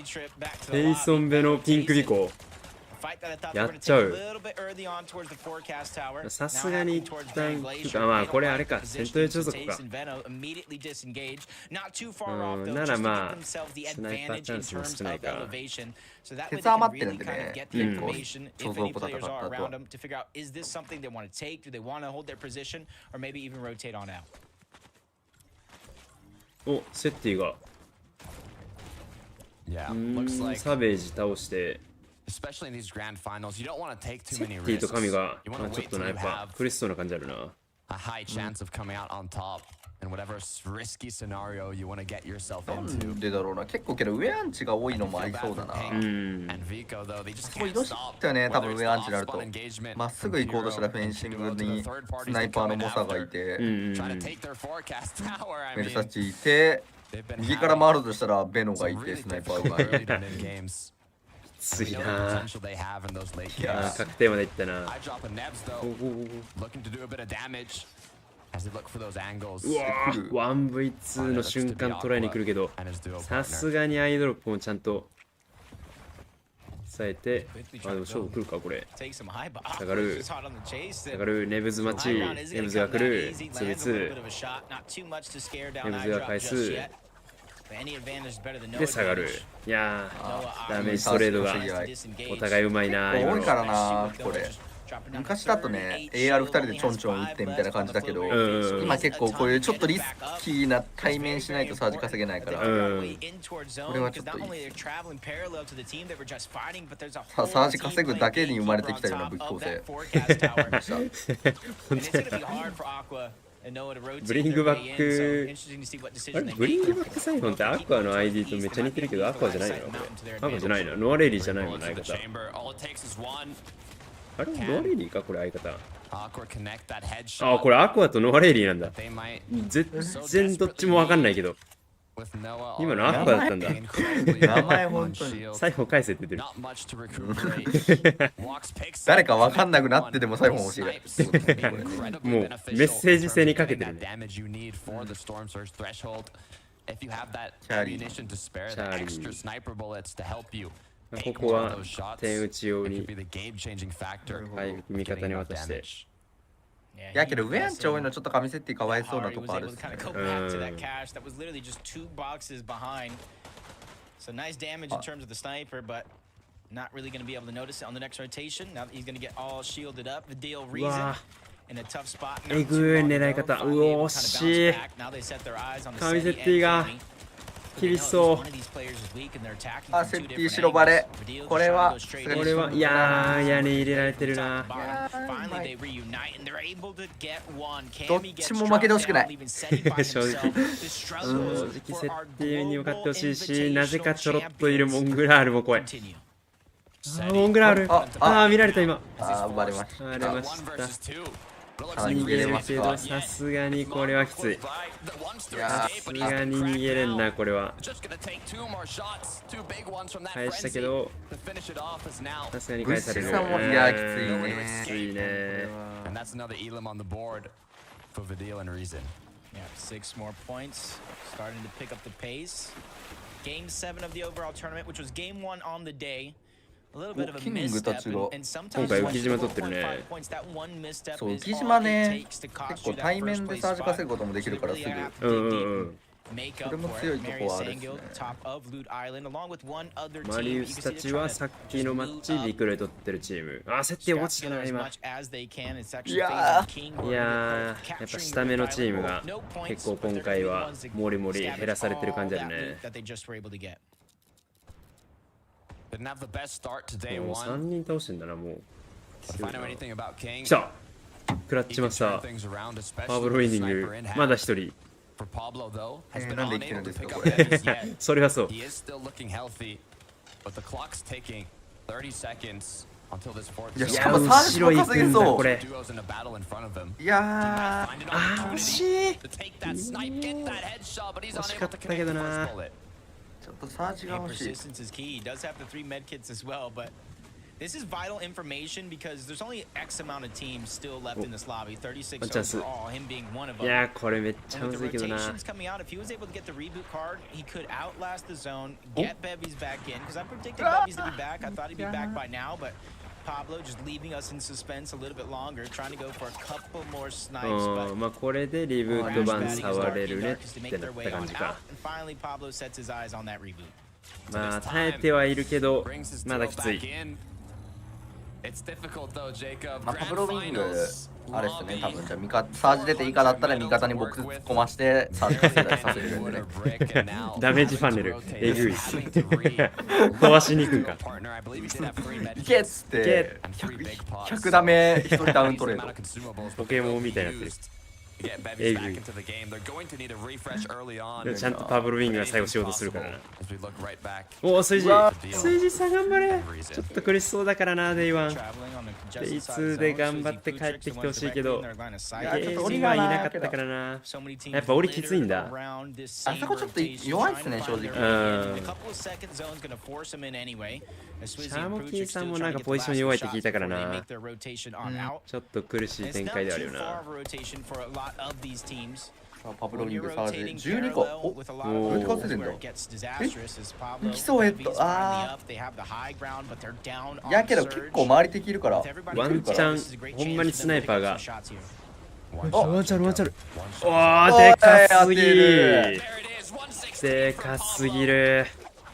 ペイソンベのピンクビコ。やっちゃう。さすがに一旦まあこれあれか、戦闘貯蔵庫か。ならまあスナイパーチャンスも少ないから。鉄余ってるんでね、結構貯蔵庫戦った後は。お、セッティがサベージ倒して、セッティと神が、まあ、ちょっとなやっぱ苦しそうな感じあるな。なんでだろうな、結構けど上アンチが多いのもありそうだな。そう移動したよね、多分上アンチになると。まっすぐ行こうとしたらフェンシングにスナイパーの猛者がいて、メルサチいて、右から回ろうとしたらベノがいて、スナイパーがいて。きついな。いや確定までいったな。うわ 1v2 の瞬間捉えに来るけど、さすがにアイドロップもちゃんと抑えて、あ、でも勝負来るかこれ。下がる下がる、ネブズ待ち、ネブズが来る、ツベツ、ネブズが返すで下がる。いやー、ダメージストレートがお互いうまいな。多いからなこれ。昔だとね AR2 人でちょんちょん打ってみたいな感じだけど、今結構こういうちょっとリスキーな対面しないとサージ稼げないから、これはちょっといい。サージ稼ぐだけに生まれてきたような武器構成。ブリングバック、あれブリングバックサイフォンってアクアの ID とめっちゃ似てるけど、アクアじゃないのこれ。アクアじゃないな、ノアレイリーじゃないもんな、相方。あれノアレイリーかこれ相方。あ、これアクアとノアレイリーなんだ。全然どっちもわかんないけど。今のアクアだったんだ。名前本当に。サイフォン返せって言ってる。誰かわかんなくなってでもサイフォン欲しい。もうメッセージ性にかけてるね。チャーリー。ここは点打ち用に味方に渡して。いやけど上アンチ多いのちょっと神設定かわいそうなとこあるっすね。えぐい狙い方。うお惜しい。神設定が厳しそう。あ、セッティ白バレ。これは、いやー、屋根入れられてるな。どっちも負けてほしくない。正直、セッティに向かってほしいし、なぜかちょろっといるモングラールも怖い。モングラール。あー、見られた今。バレました。バレました。逃げれるけど、さすがにこれはきつい。さすがに逃げれんな、これは。返したけど、さすがに返される。いや、きついね。きついね。キングたちが今回浮島取ってるね。そう、浮島ね、結構対面でサージ稼ぐこともできるからすぐ。それも強いとこはあるっすね。マリウスたちはさっきのマッチリクル取ってるチーム。あ、設定落ちたな今。いやー、やっぱ下目のチームが結構今回はモリモリ減らされてる感じあるね。もう3人倒してんだな、もう。来たクラッチマスター。パワーブローイニング。まだ1人。なんで生きてるんですか、これ。それはそう。いやしかもサージも稼げそう。これ。いやー、惜しい。惜しかったけどな。ちょっとサージが欲しい。This is vital information because there's only X amount of teams still left in this lobby. 36 overall, him being one of them. いやこれめっちゃむ With ずい the けどな。 rotations coming out, if he was able to get the reboot card, he could outlast the zone, get Bevies back in. Because I predicted Bevies to be back. I thought he'd be back by now, but Pablo just leaving us in suspense a little bit longer, trying to go for a couple more snipes. But まあこれでリブート版触れるねってなった感じか。 And finally, Pablo sets his eyes on that reboot. まあ耐えてはいるけどまだきつい。まあパブロビングあれですね、多分じゃあ味方サージ出て以下だったら味方にボックス突っ込ましてサージ稼いだりさせるんでね。ダメージファネルえぐい。壊しに行くんか。いけっつって100ダメ1人ダウントレード。ポケモンみたいになってる。えぐい。ちゃんとパブロビングが最後仕事するからな。おお、水地さん頑張れ。ちょっと苦しそうだからな、デイワン。デイ2で頑張って帰ってきてほしいけど、ゲージはいなかったからな。やっぱ檻きついんだ。あそこちょっと弱いっすね、正直。シャーモキーさんもなんかポジション弱いって聞いたからな。ちょっと苦しい展開であるよな。パブロビングサージ12個。おっ、どうやって稼いでんだ。え、基礎ヘッド。あー。いやけど結構周り敵いるから。ワンチャン、ほんまにスナイパーが。ワンチャル、ワンチャル。おー、でかすぎー。でかすぎる。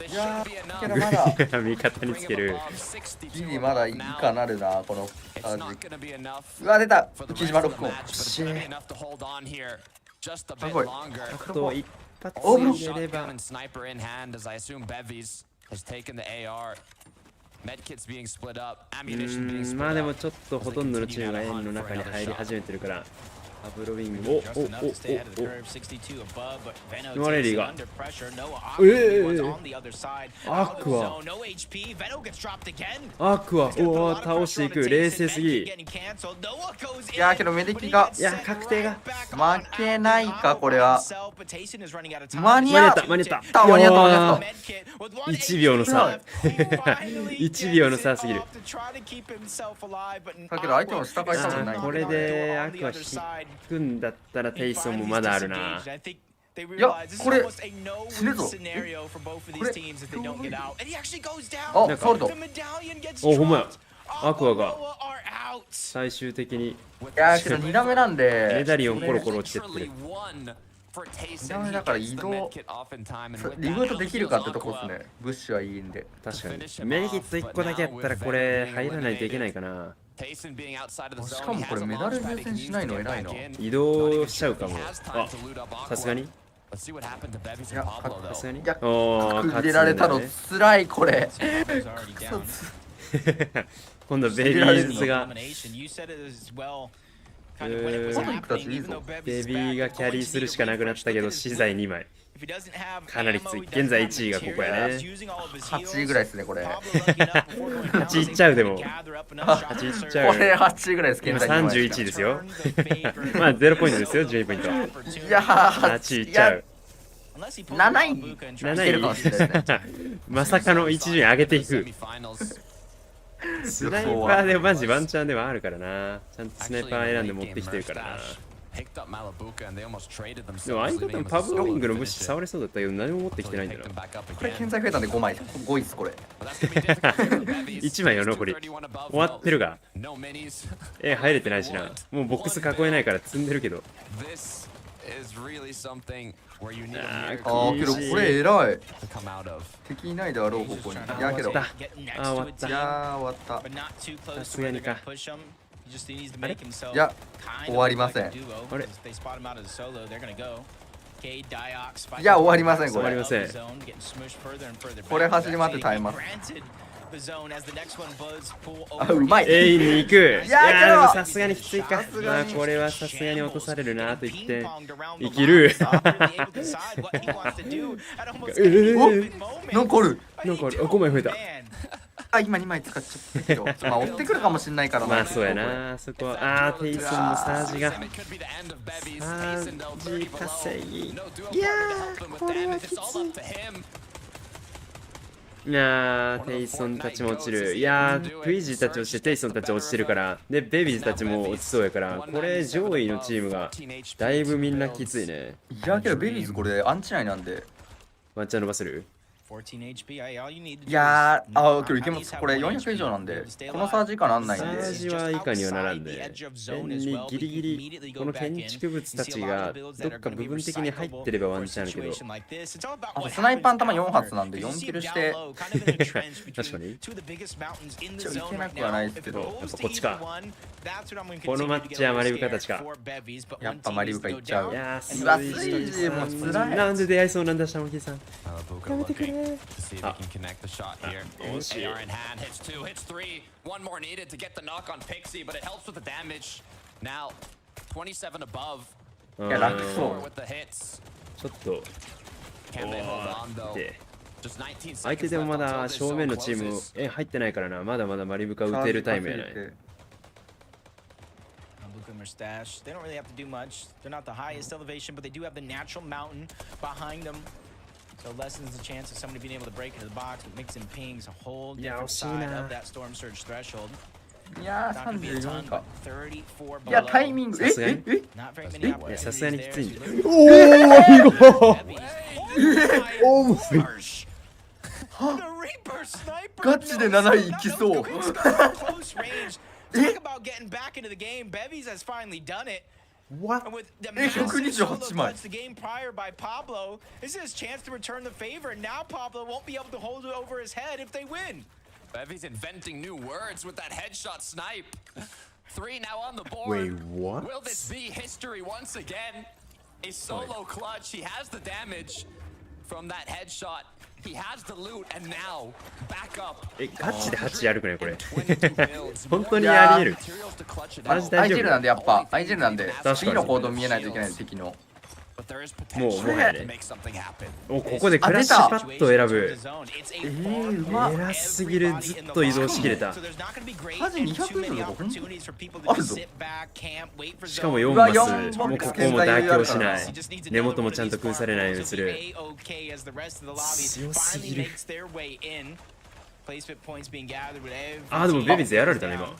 いやー、けどまだ味方につける。ギリまだいいかなるな、このサージ。うわ、出た木島ロックオン。すごい。あと一発入れれば。まあでもちょっとほとんどのチームが円の中に入り始めてるからパブロウィングノアレリーがアークはおお倒していく冷静すぎ。いやけどメディキがいや確定が負けないかこれは。間に合った間に合った間に合った間に合った。1秒の差1秒の差すぎる。だけど相手も下から多分ない。これでアークは引くんだったらテイソンもまだあるな。いやこれ死ぬぞ。これあソルト。おほんまやアクアが最終的に。いやけど2打目なんでメダリオンコロコロ落ちてってる。2打目だから移動リブートできるかってとこですね。ブッシュはいいんで。確かにメディキット1個だけやったらこれ入らないといけないかな。しかもこれメダル優先しないの偉いな。移動しちゃうかも。あさすがに。いやさすがに。角入れられたのつらいこれ。今度ベビーズがベビーがキャリーするしかなくなったけど資材2枚かなりきつい。現在1位がここやね。8位ぐらいですねこれ。8いっちゃう。でも8いっちゃう。これ8位ぐらいです。現在31位ですよ。まあ0ポイントですよ。12ポイント。いや8いっちゃう。7位まさかの一順位上げていく。スナイパーでマジワンチャンではあるからな。ちゃんとスナイパー選んで持ってきてるからな。でも相方のパブロウィングの無視触れそうだったけど何も持ってきてないんだな。これ検済増えたんで5枚5位っすこれ。1枚よ残り終わってるが入れてないしな。もうボックス囲えないから積んでるけど。あけどこれ偉い。敵いないであろうここに。いやけど終わった。いや終わった。さすがにか。いや終わりません。あれいや終わりませんこれ。終わりません。これ走り回って耐えます。あうまい。永遠に行く。いやでもさすがにきついか。まあこれはさすがに落とされるなと言って生きる。なんかある。なんかある。5枚増えた。あ今2枚使っちゃったけどまあ追ってくるかもしんないからな。まあそうやな。そこはテイソンのサージがサージ稼ぎ。いやーこれはきつい。いやー、テイソンたちも落ちる。いやー、クイジーたち落ちてテイソンたち落ちてるから、で、ベビーズたちも落ちそうやから、これ上位のチームがだいぶみんなきついね。いやけどベビーズこれアンチ内なんで。ワンチャン伸ばせる？いやー、けどいけます。これ400以上なんで、このサージ以下なんないんで。サージは以下にはならんで、にギリギリ、この建築物たちがどっか部分的に入ってればワンチャンあるけど、スナイパー弾4発なんで4キルして、確かに。いけなくはないですけど、やっぱこっちか。このマッチはマリブカたちか。やっぱマリブカいっちゃう。いやー、うわ、スイージもつらい。なんで出会いそうなんだ、シャモキーさん。やめてくれ。To see if he can connect the shot here. AR in hand, hits 2, hits 3. One more needed to get the knock on Pixie, but it helps with the damage. Now, 27 above. いや、楽そう。With the hits. ちょっと。Can they hold on though? Just 19 seconds. 相手でもまだ正面のチーム入ってないからな。まだまだマリブカ打てるタイムやない。Stash. They don't really have to do much. They're not the highest elevation, but they do have the natural mountain behind them. So lessens the chance of somebody being able to break into the box, but mixing pings a whole different side of that storm surge threshold. いやー、34か。いや、タイミング、さすがにいや、さすがにきついんじゃん。おー、おー、ガチで7位いきそう。Talk about getting back into the game. Bevies has finally done it. What? And with the massive solo clutch the game prior by Pablo, this is his chance to return the favor. And now Pablo won't be able to hold it over his head if they win. Bevy's inventing new words with that headshot snipe. 3 now on the board. Wait, what? Will this be history once again? A solo clutch. He has the damage from that headshot. He has the loot and now back up. ガチで8やるくないこれ。本当にありえる。マジ大丈夫なんでやっぱ。アイジェルなんで、次の行動見えないといけない敵の。もうもはやね。お、ここでクラッシュパッドを選ぶ。偉すぎる。ずっと移動しきれた。マジ200以上とかあるぞ。しかも4マス。もうここも妥協しない。根元もちゃんと崩されないようにする。強すぎる。あ、でもベビーズやられたね今。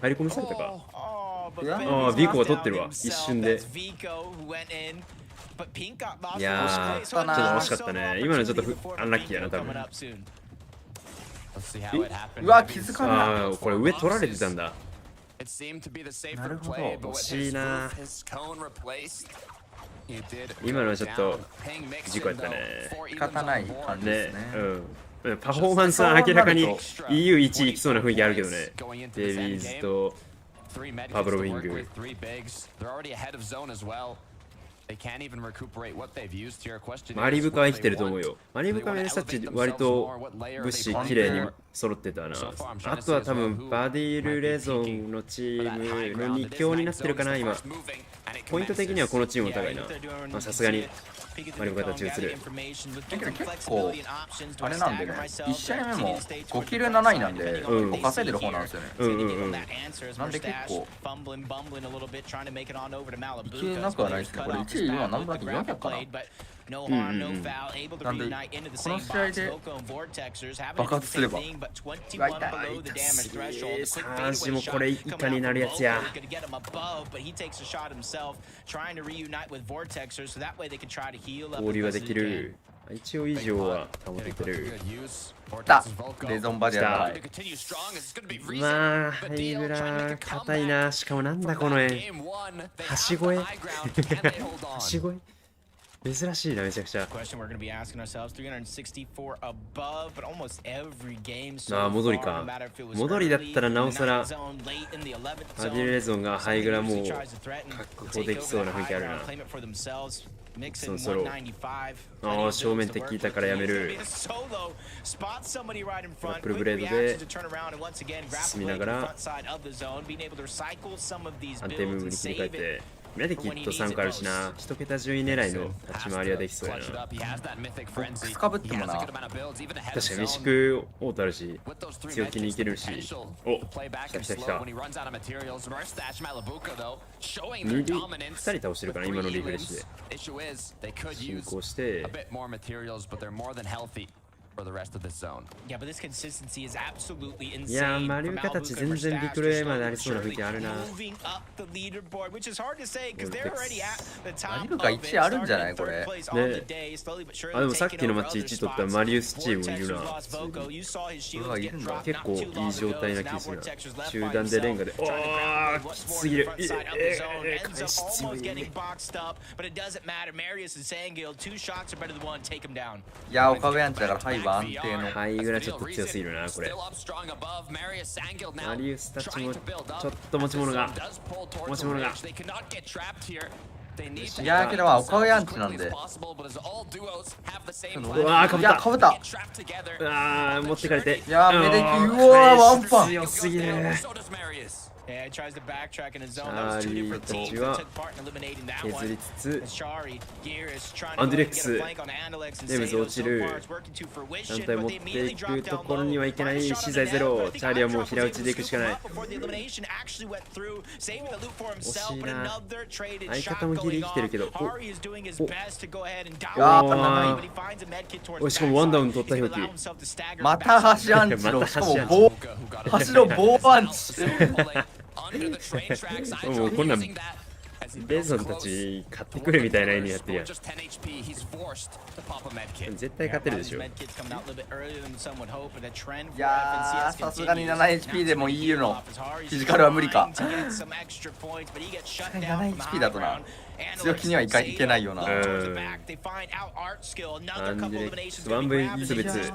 入り込みされたか。ああ、ビコが取ってるわ。一瞬で。いやー、ちょっと惜しかったね。今のちょっとアンラッキーやな、多分。うわ、気づかない。ああ、これ上取られてたんだ。なるほど、惜しいな。今のはちょっと事故やったね。仕方ない感じですね。うん。パフォーマンスは明らかに EU1 いきそうな雰囲気あるけどね。デビーズとパブロウィング。マリブカは生きてると思うよ。マリブカのエサッチ割と物資綺麗に揃ってたな。あとは多分バディールレゾンのチームの2強になってるかな今。ポイント的にはこのチームも高いな。さすがにマリブカたち映る。結構あれなんでね、1試合目も5キル7位なんで、稼いでる方なんですよね。なんで結構いけなくはないですね。これ1位今何分だっけ400かな。なんでこの試合で爆発すればサージもこれ以下になるやつや。氷はできる。一応以上は保ててる。来たレゾンバディア。まあハイグラ硬いな。しかもなんだこの絵。はしご絵はしご絵珍しいなめちゃくちゃ。ああ戻りか。戻りだったらなおさらバディレゾンがハイグラもう確保できそうな雰囲気あるな。そろそろああ正面敵いたからやめる。トラップルブレードで進みながら安定ムーブに切り替えてメディキット3個あるしな。1桁順位狙いの立ち回りはできそうやな。スカブってもな。確かにミシクオートあるし強気にいけるし。お来た来た来た。2人倒してるから今のリフレッシュで進行して for the rest of this zone. Yeah, but this consistency is absolutely insane. いやー、マリオカたち全然ビクロエまでありそうな雰囲気あるな。Moving up the leaderboard, which is hard to say because they're already at the top. マリオカ1あるんじゃないこれ。ね。あ、でもさっきのマッチ1取ったマリウスチームいるな。うわ、いるんだ。結構いい状態な気がするな。集団でレンガで。おー、きつすぎる。返し強い。いや、岡部アンチだからハイは安定の。ハイぐらいちょっと強すぎるな、これ。マリウスたちもちょっと持ち物が。いやけどまあ岡部アンチなんで。うわー、かぶった。いや、かぶった。うわー、持ってかれて。いや、メデキ、うわー、ワンパン。強すぎる。Yeah, he tries to backtrack in his zone. チャーリーたちは削りつつ、アンディレックス、ネムズ落ちる。団体持っていくところにはいけない。資材ゼロ。チャーリーはもう平打ちでいくしかない。惜しいな。相方もギリ生きてるけど。おしかもワンダウン取った表記。また橋アンチの、しかも棒、橋の棒アンチ。もうこんなんベゾンたち買ってくれみたいな絵にやってるやん。絶対勝てるでしょ。いやー、さすがに 7HP でも EU のフィジカルは無理か。7HP だとな、強気にはいけないよな。アンディレックス 1V つべつ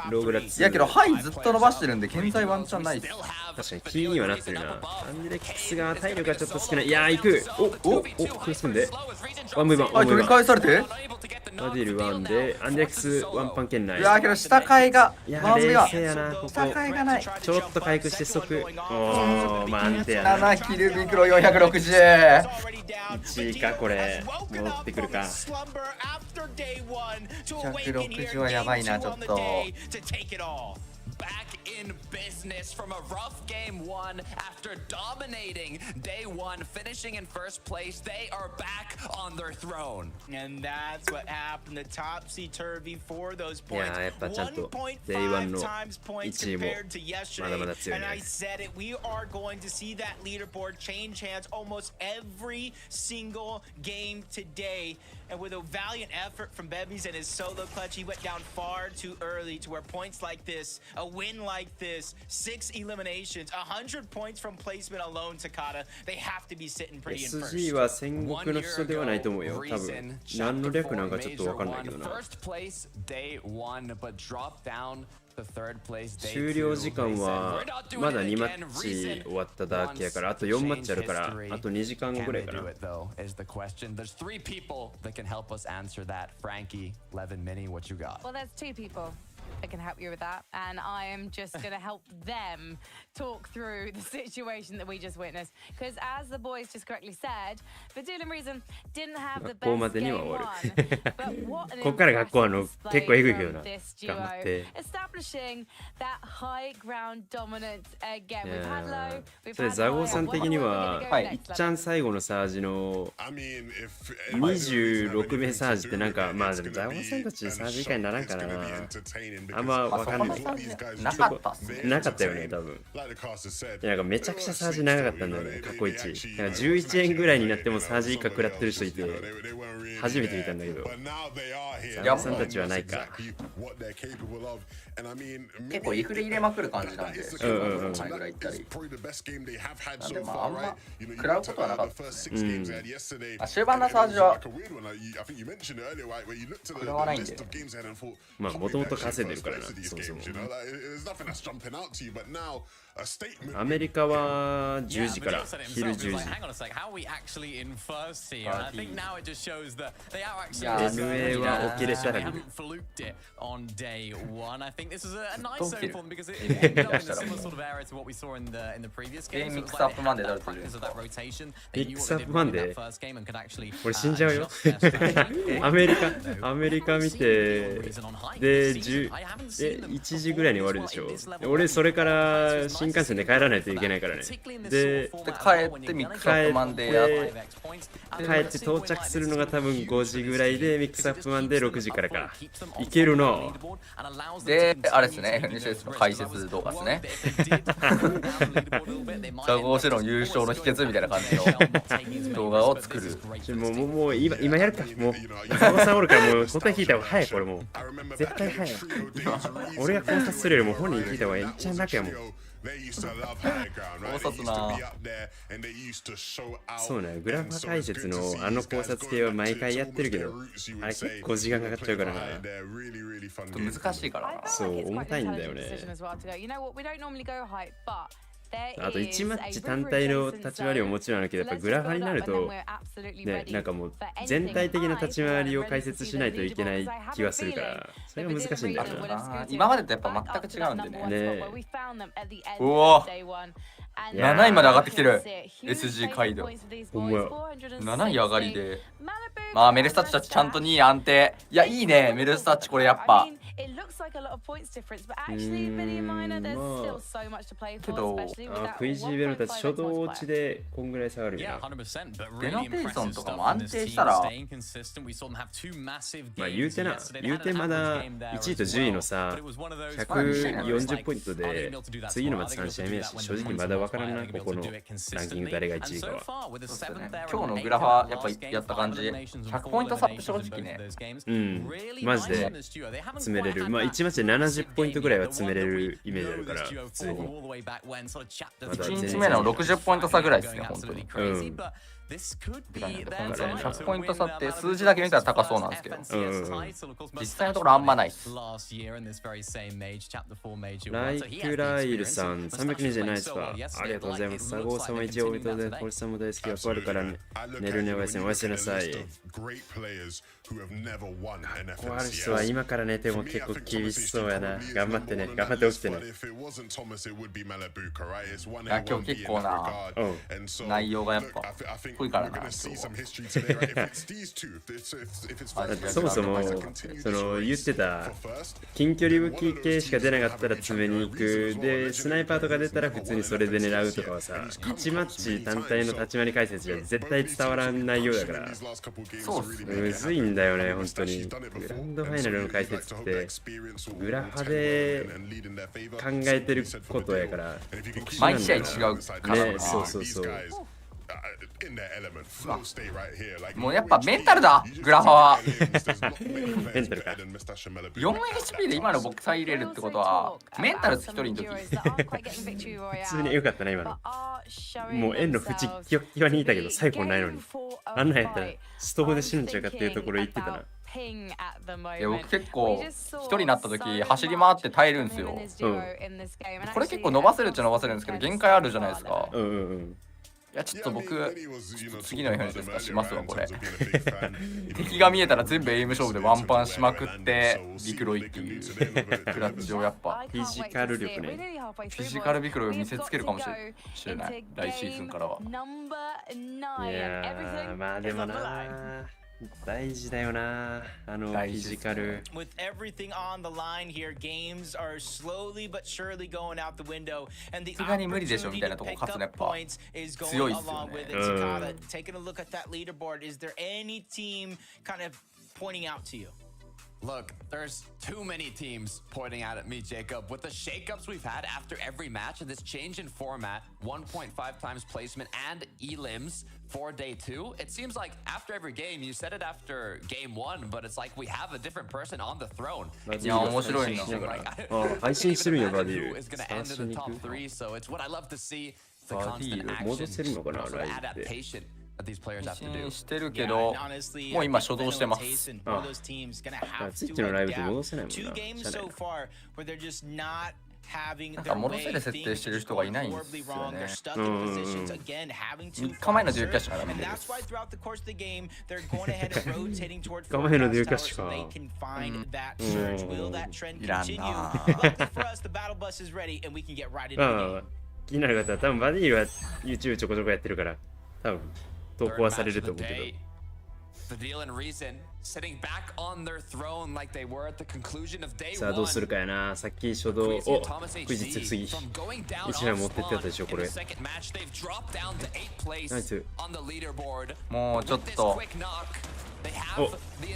ローグラッツ。いやけどハイずっと伸ばしてるんで現在ワンチャンないです。確かにキーにはなってるな。アンディレックスが体力がちょっと少ない。いやー、行く。お苦しんで 1V1。はい、取り返されてバディル1でアンディレックスワンパン圏内。いやけど下替えが、いやー、冷静やな。ここ下替えがない。ちょっと回復して即。おー、まあ安定やな。7キルビクロ460。1位か、これ戻ってくるか。160はやばいな、ちょっと。Back in business from a rough game one after dominating day one, finishing in first place. They are back on their throne. And that's what happened. The topsy-turvy for those points. やっぱちゃんと Day1 の1位もまだまだ強いね。And I said it, we are going to see that leaderboard change hands almost every single game today. And with a valiant effort from Bebies and his solo clutch, he went down far too early to where points like this, a win like this, 6 eliminations, 100 points from placement alone, Takada, they have to be sitting pretty in first. SG は戦国の人ではないと思うよ。多分何の略なんかちょっとわかんないけどな。終了時間はまだ2マッチ終わっただけやから、あと4マッチあるから、あと2時間後ぐらいかな。Well, there's two people that can help you with that, and I am just going to help them talk through the situation that we just witnessed. Because as the boys just correctly said, the Dylan reason didn't have the best game one. But what an impressive display from this duo, establishing that high ground dominance again. We've had low, we've had high. ザゴさん的にはいっちゃん最後のサージの26名サージってなんか、まあでもザゴさんたちサージ以下にならんかな。あんまわかんない。なかったっすね。なかったよね、多分。いや、なんかめちゃくちゃサージ長かったんだよね、過去一。なんか11円ぐらいになってもサージ以下食らってる人いて、初めて見たんだけど。ザボさんたちはないか。結構イフレ入れまくる感じなんで、前ぐらい行ったり。なんでまああんま食らうことはなかったですね。終盤のサージは食らわないんで。まあもともと稼いでるからな、そうそう。アメリカは10時から昼10時。NA は起きれたら見る。ミックスアップマンデーだるという。ミックスアップマンデー俺死んじゃうよ。アメリカ見て、で、1時ぐらいに終わるでしょ。俺それから新幹線で帰らないといけないからね。で、帰ってミックスアップマンでやって、帰って到着するのが多分5時ぐらいで、ミックスアップマンで6時からか。いけるな。で、あれですね、FNCS の解説動画ですね。ザゴーシェロン優勝の秘訣みたいな感じの動画を作る。もう今やるか。もう、ザゴさんおるからもう答え聞いた方が早い、これもう。絶対早い。俺が考察するよりも本人聞いた方がいい。一番楽やもん。考察な。そうね、グラファ解説のあの考察系は毎回やってるけど、あれ結構時間かかっちゃうからな。難しいからな。そう、重たいんだよね。あと1マッチ単体の立ち回りももちろんあるけど、やっぱグラファになると、ね、なんかもう全体的な立ち回りを解説しないといけない気はするから、それが難しいんだよな。今までとやっぱ全く違うんでね。ねうお7位まで上がってきてる SG 街道。7位上がりで。まあメルスタッチたちちゃんと2位安定。いやいいね、メルスタッチこれやっぱ。けど、クイジーベノたち初動落ちでこんぐらい下がるよな。ベノペイソンとかも安定したら、まあ言うてまだ1位と10位のさ、140ポイントで次のまず3試合目やし、正直まだ分からんな、ここのランキング誰が1位かは。今日のグラファーやっぱやった感じ、100ポイント差って正直ね、マジで詰めれる。まあ1マッチで70ポイントぐらいは詰めれるイメージあるから、普通に。1日目の60ポイント差ぐらいですね、本当に。100ポイント差って数字だけ見たら高そうなんですけど、実際のところあんまないっす。ライクライルさん、320ナイスか。ありがとうございます。佐合様一応おめでとうございます。堀さんも大好き。わるから寝るね、おやすみなさい。コアルスは今から寝ても結構厳しそうやな。頑張ってね、頑張って起きてね。今日結構な内容がやっぱ濃いからな。そもそもその言ってた近距離武器系しか出なかったら詰めに行くで、スナイパーとか出たら普通にそれで狙うとかはさ、1マッチ単体の立ち回り解説じゃ絶対伝わらん内容だから、むずいんだよね、本当に。グランドファイナルの解説ってグラファで考えてることやから毎試合違うからね。そうそうそう。もうやっぱメンタルだ、グラファは。メンタルか。4HP で今のボクサー入れるってことは、メンタル1人の時。普通に良かったな、今の。もう円の縁際にいたけど、最後ないのに。あんなんやったら、ストーブで死ぬんちゃうかっていうところ言ってたな。いや僕結構一人になった時走り回って耐えるんですよ。これ結構伸ばせるっちゃ伸ばせるんですけど、限界あるじゃないですか。いやちょっと僕次の話ですかしますわこれ。敵が見えたら全部エイム勝負でワンパンしまくってビクロイっていうクラッチをやっぱフィジカル力ね。フィジカルビクロイを見せつけるかもしれない、来シーズンからは。いやーまあでもな大事だよな、あのフィジカル。さすがに無理でしょみたいなとこ勝つのやっぱ強いっすよね。Look, there's too many teams pointing out at me, Jacob. With the shakeups we've had after every match and this change in format, 1.5 times placement and elims for day 2, it seems like after every game, you said it after game 1, but it's like we have a different person on the throne. いや面白いな。配信してるんやバディール。探しに行く。So it's what I love to see. The バディール戻せるのかなライブで。してるけど、もう今初動してます。ツイッチのライブで戻せないもんな。なんか戻せる設定してる人がいないんですよね。3日前のデューキャッシュがダメです。3日前のデューキャッシュか。いらんな。気になる方は多分バディールは YouTube ちょこちょこやってるから多分投稿はされると思うけど。さあどうするかやな。さっき初動をクイズ強すぎ1枚持ってってやったでしょこれ。ナイス。もうちょっとお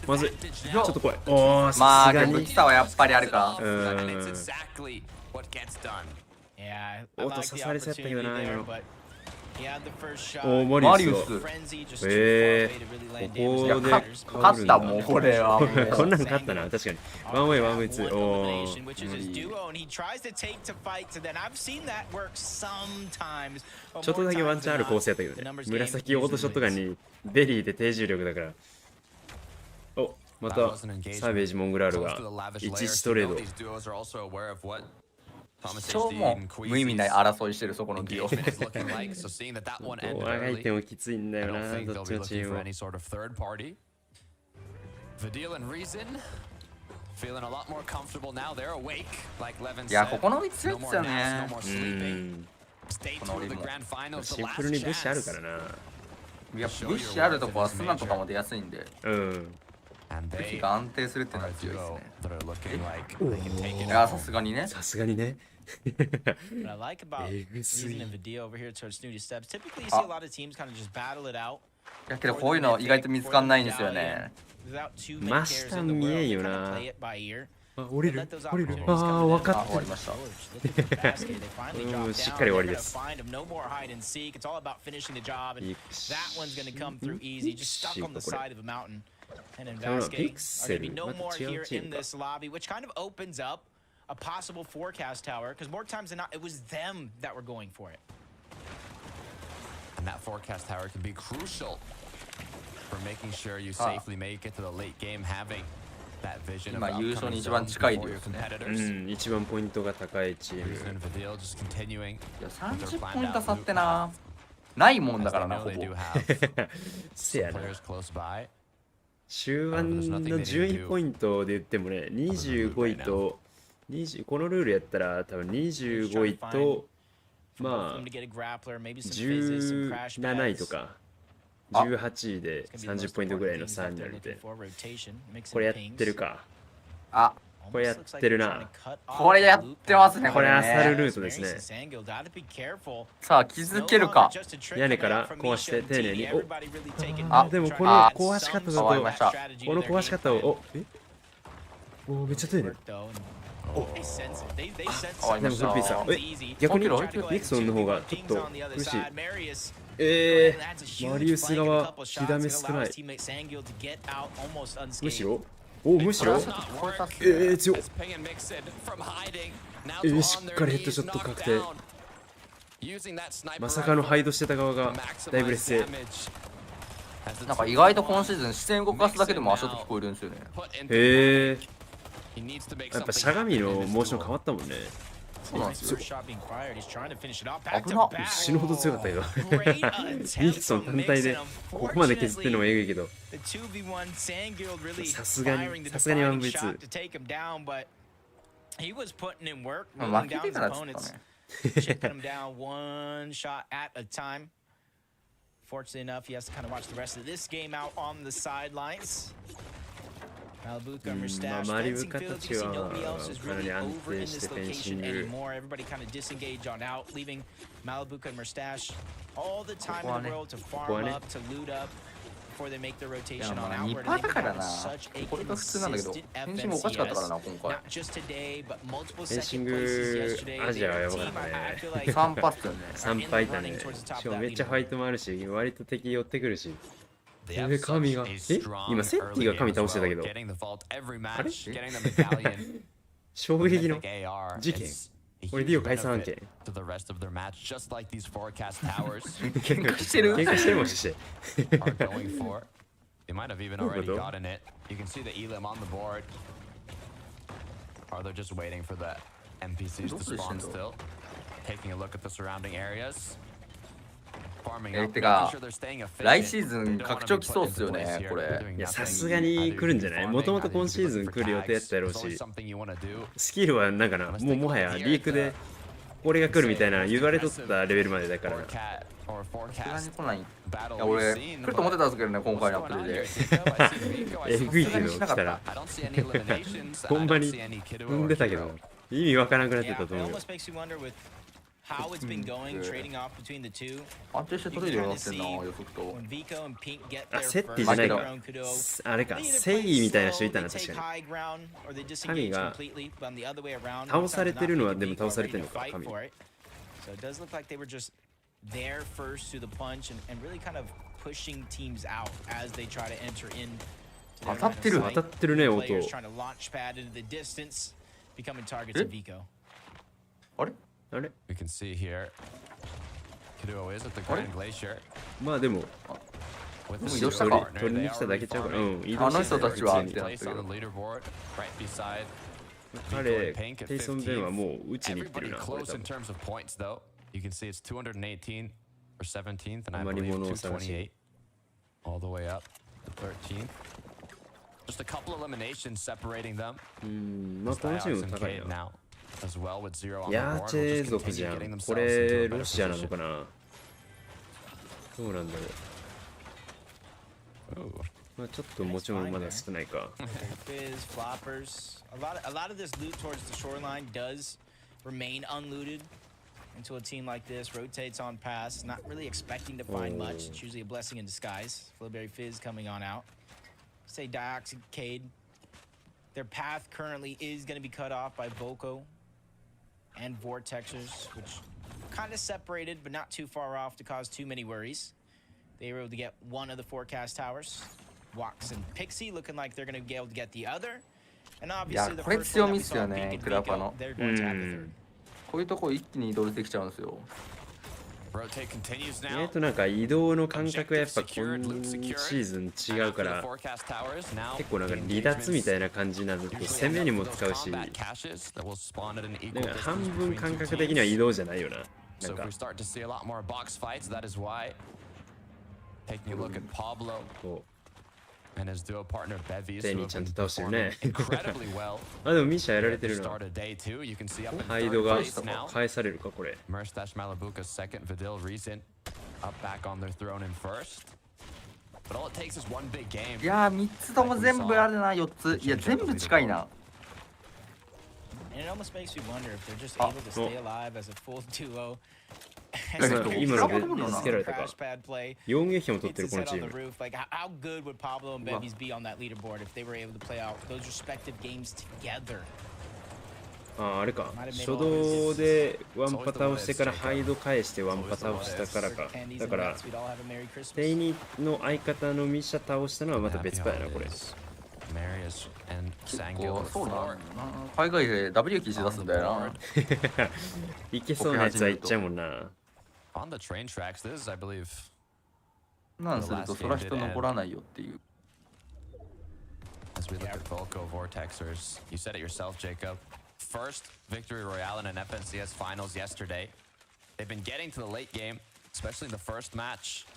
まずいちょっと怖い。おおまあさすがに逆さはやっぱりあるか。音刺されちゃったけどな今の。 おマリウス。こここで勝ったもうこれはもうこんなん勝ったな確かに。ワンウェイワンウェイツー。おーちょっとだけワンチャンある構成やったけどね。紫オートショットガンにベリーで低重力だから。おまたサーベージモングラールが11トレード。超もう無意味な争いしてるそこのディオ。あがいてもきついんだよなどっちのチームも。いやここの位置強いですよね。シンプルにブッシュあるからな。いやブッシュあるとこはスナとかも出やすいんで。ブッシュが安定するってのは強いですね。いやさすがにね。さすがにね。What I like about using a video over here towards Snooty Steps, typically you see a lot of teams kind of just battle it out. いやけどこういうの意外と見つかんないんですよね。真下見えんよな。あ、降りる降りる。ああ、分かった。終わりました。しっかり終わりです。ピクセル、また違うチームか。A possible forecast tower, because more times than not, it was them that were going for it. And that forecast tower can be crucial for making sure you safely make it to the late game, having that vision of優勝に一番近いですね。一番ポイントが高いチーム。いや30ポイント差ってな、ないもんだからなほぼ。せやな。終盤の順位ポイントで言ってもね、25位とこのルールやったら多分25位とまあ17位とか18位で30ポイントぐらいの差になるんで、これやってるか。あ、これやってるな。これやってますね。これアサルルートですね。さあ気づけるか。屋根から壊して丁寧に。あ、でもこの壊し方だとこの壊し方をおめっちゃ丁寧。でもフルピーさん、逆にニクソンの方がちょっと苦しい。マリウス側、火ダメ少ない。むしろむしろ強っ。しっかりヘッドショット確定。まさかのハイドしてた側がだいぶ劣勢。なんか意外と今シーズン視線動かすだけでも足音聞こえるんですよね。へえ。やっぱしゃがみのモーション変わったもんね。そうなんですよ。危な。死ぬほど強かったけど。ニクソン単体でここまで削ってるのもえぐいけど。さすがに 1v2。負けてからちょっとね。Fortunately enough, he has to kind of watch the rest of this game out on the sidelines. Malibuca, Mustache, fencing fields, you see nobody else is really over in this location anymore. Everybody kind of disengaged on out, leaving Malibuca and Mustache all the time in the world to farm up, to loot up before they make their rotation on outward. And they've had such a consistent FNC, not just today, but multiple second places yesterday. Their team, I feel like 3敗だね。しかもめっちゃファイトもあるし、割と敵寄ってくるし。神が今セッティが神倒してたけど、あれ衝撃の事件。これディオ解散案件。喧嘩してるもしして。They might have even already gotten it. You can see the Elim on the board. Are they just waiting for the NPCs to spawn still? Taking a look at the surrounding areas. てか来シーズン拡張来そうっすよねこれ。いやさすがに来るんじゃない。もともと今シーズン来る予定やったやろうし、スキルはなんかな、もはやリークでこれが来るみたいな言われとったレベルまでだからな。何来ない？いや俺来ると思ってたんですけどね、今回のプレイで。えぐいけど来たらほんまに踏んでたけど意味わからなくなってたと思うよ。how it's been going, trading off between the two. 安定して取れるようになってんな、予測と。When Vico and Pink get あ、 their セッティじゃないか。あれか、 They either セイみたいな人いた play な、 slow, they 確 take かに。 high ground, or they disengage 神が completely, but on the other way around, 倒されてるのは Vico でも倒され are てる ready の to か、 fight 神。 for it. So it does look like they were just there first to the punch and really kind of pushing teams out as they try to enter in. 当たってる。当たってるね、音。 Players trying to launch pad into the distance, becoming targets of Vico. あれ？あれ We can see here. Kiduo is at the Grand Glacier. まあでも、移動したか。取りに来ただけちゃうから。うん、移あ動しての人たちは普通に彼、テイソン・ベンはもう打ちに行ってるな。これ多分 You can see it's 218 for 17th, and I あまり believe 物を探し 228 all the way up to 13th. Just a couple eliminations separating them. まあこのチーム高いな。 now as well with 0 on the ヤー board. チ Will ェ just 族 continue じゃ getting ん。 themselves こ into れ a better ロシアなの position. かな。どうなんだろう。 Ooh. まあちょっともちろんまだ少ないか。 Fizz, floppers. A lot of this loot towards the shoreline does remain unlooted until a team like this rotates on past, not really expecting to find much. It's usually a blessing in disguise. Flowberry Fizz coming on out. Say Dioxicade. Their path currently is going to be cut off by Volko and Vortexers, which kind of separated, but not too far off to cause too many worries. They were able to get one of the forecast towers. Wax and Pixie looking like they're going to be able to get the other. And obviously the first one that we saw, Pink and Vico, they're going to have the third. こういうとこ一気に移動できちゃうんですよ。意外となんか移動の感覚はやっぱ今シーズン違うから結構なんか離脱みたいな感じになると攻めにも使うしなんか半分感覚的には移動じゃないよな。なんかこう手にちゃんと倒してるね。あ、でもミシャやられてるな。ハイドが返されるかこれ。いやー3つとも全部あるな。4つ。いや全部近いな。 And it almost makes you wonder if they're just able to stay alive as a full duo. 今のでつけられたか。4撃も取ってるこのチーム。 Like how good would Pablo and Bevies be on that leaderboard if they were able to play out those respective games together? あ、あれか。初動でワンパタをしてからハイド返してワンパタをしたからか。だからテイニの相方のミシャ倒したのはまた別パやなこれ。そうだな。海外で W 記事出すんだよな。いけそうなやつは言っちゃうもんな。なんするとそら人残らないよっていう。 As we look at Volko Vortexers, you said it yourself, Jacob. First victory royale in an FNCS finals yesterday. They've been getting to the late game, especially in the first match,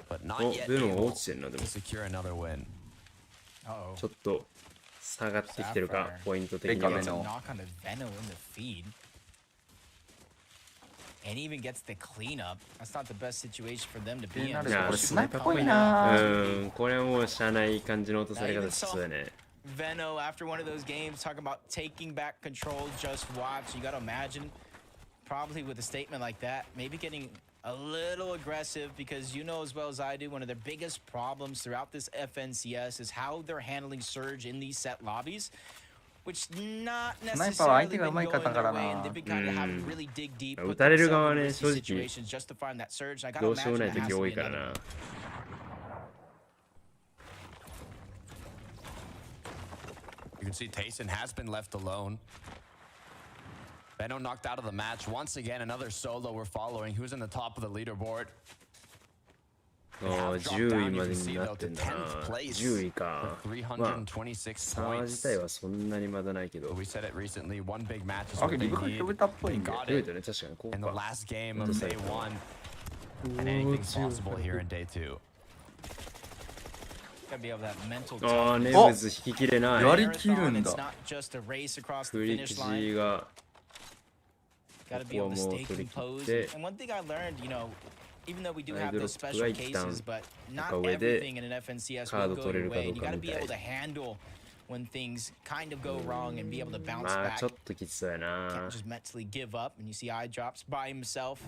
but not yet able to secure another win. ちょっと下がってきてるか、ポイント的には。 And even gets the cleanup. That's not the best situation for them to be in. いや、スナイパーっぽいな。これはもうしゃあない感じの落とされ方しそうだね。 Veno after one of those games talking about taking back control, just watch. You gotta imagine, probably with a statement like that, maybe getting a little aggressive because you know as well as I do, one of their biggest problems throughout this FNCS is how they're handling Surge in these set lobbies. Which not necessarily been going their way, and they've been kind of having to really dig deep, put themselves in risky situations just to find that surge. I gotta imagine that has to be another one. You can see Tayson has been left alone. Benno knocked out of the match. Once again, another solo we're following. Who's in the top of the leaderboard? 10位までになってんだな。10位か。まあ、差自体はそんなにまだないけど。あ、リブ飛べたっぽいんだよ。飛べたね、確かにこうか。 In the last game of day 1, and anything's possible here in day 2. ああ、ネブズ引ききれない。やりきるんだ。フリキジが Gotta be able to stay composed. And one thing I learned, you know, even though we do have those special cases, but not everything in an FNCS will go your way. And you gotta be able to handle when things kind of go wrong and be able to bounce back. Can't just mentally give up. And you see eye drops by himself,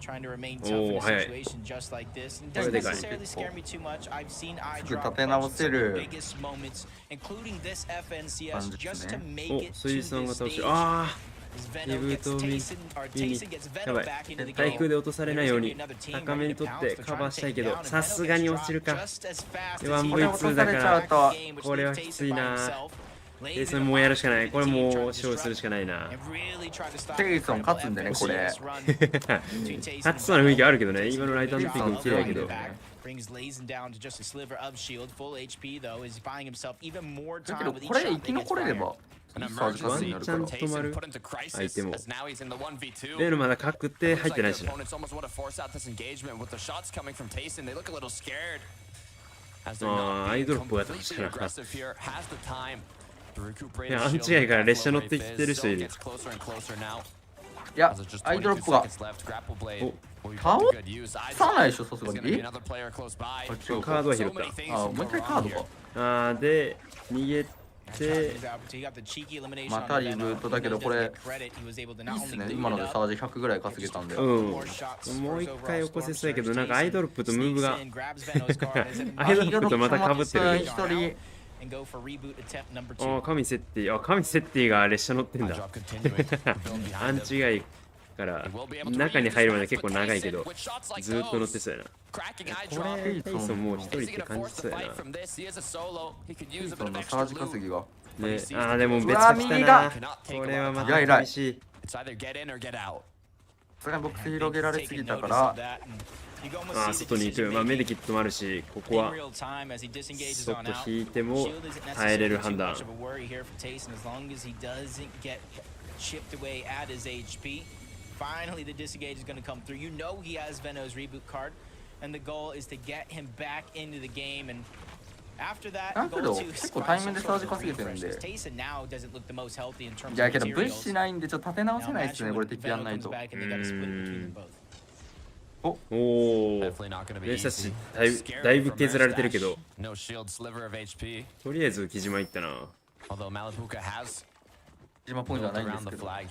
trying to remain tough in a situation just like this. And it doesn't necessarily scare me too much. I've seen eye drop from some of the biggest moments, including this FNCS, just to make it to this stage. リブートを見にやばい対空で落とされないように高めに取ってカバーしたいけどさすがに落ちるか 1V2 だからこれはきついなそれもうやるしかないこれもう勝負するしかないなテイソン勝つんだねこれ勝ちそうな雰囲気あるけどね今のライト&ピックも綺麗やけどだけどこれ生き残れればワンチャン止まる相手もレールまだ確定入ってないしなアイドロップが確かないやアンチ外から列車乗ってきてる人いるいやアイドロップが倒さないでしょさすがにカードは拾ったもう一回カードかで逃げまたリブートだけどこれいいっすね今のでサージ100ぐらい稼げたんでもう一回起こせそうやけどなんかアイドロップとムーブがアイドロップとまた被ってる一人神セッティが列車乗ってんだアンチ外から中に入るまで結構長いけどずっと乗ってそうやなこれテイソンもう一人って感じそうやなそんなサージ稼ぎがねでも別が来たなこれはまた厳しいさすがにボックス広げられすぎたから外に行くメディキットもあるしここは外引いても耐えれる判断Finally, the disengage is going to come through. You know he has Veno's reboot card, and the goal is to get him back into the game. And after that, goal 2 is Tayson now doesn't look the most healthy in terms of いやけどブッシュないんでちょっと立て直せないですねこれ敵やんないとおレサシだいぶ削られてるけどとりあえず木島いったな島ポイントはないんですけどマリ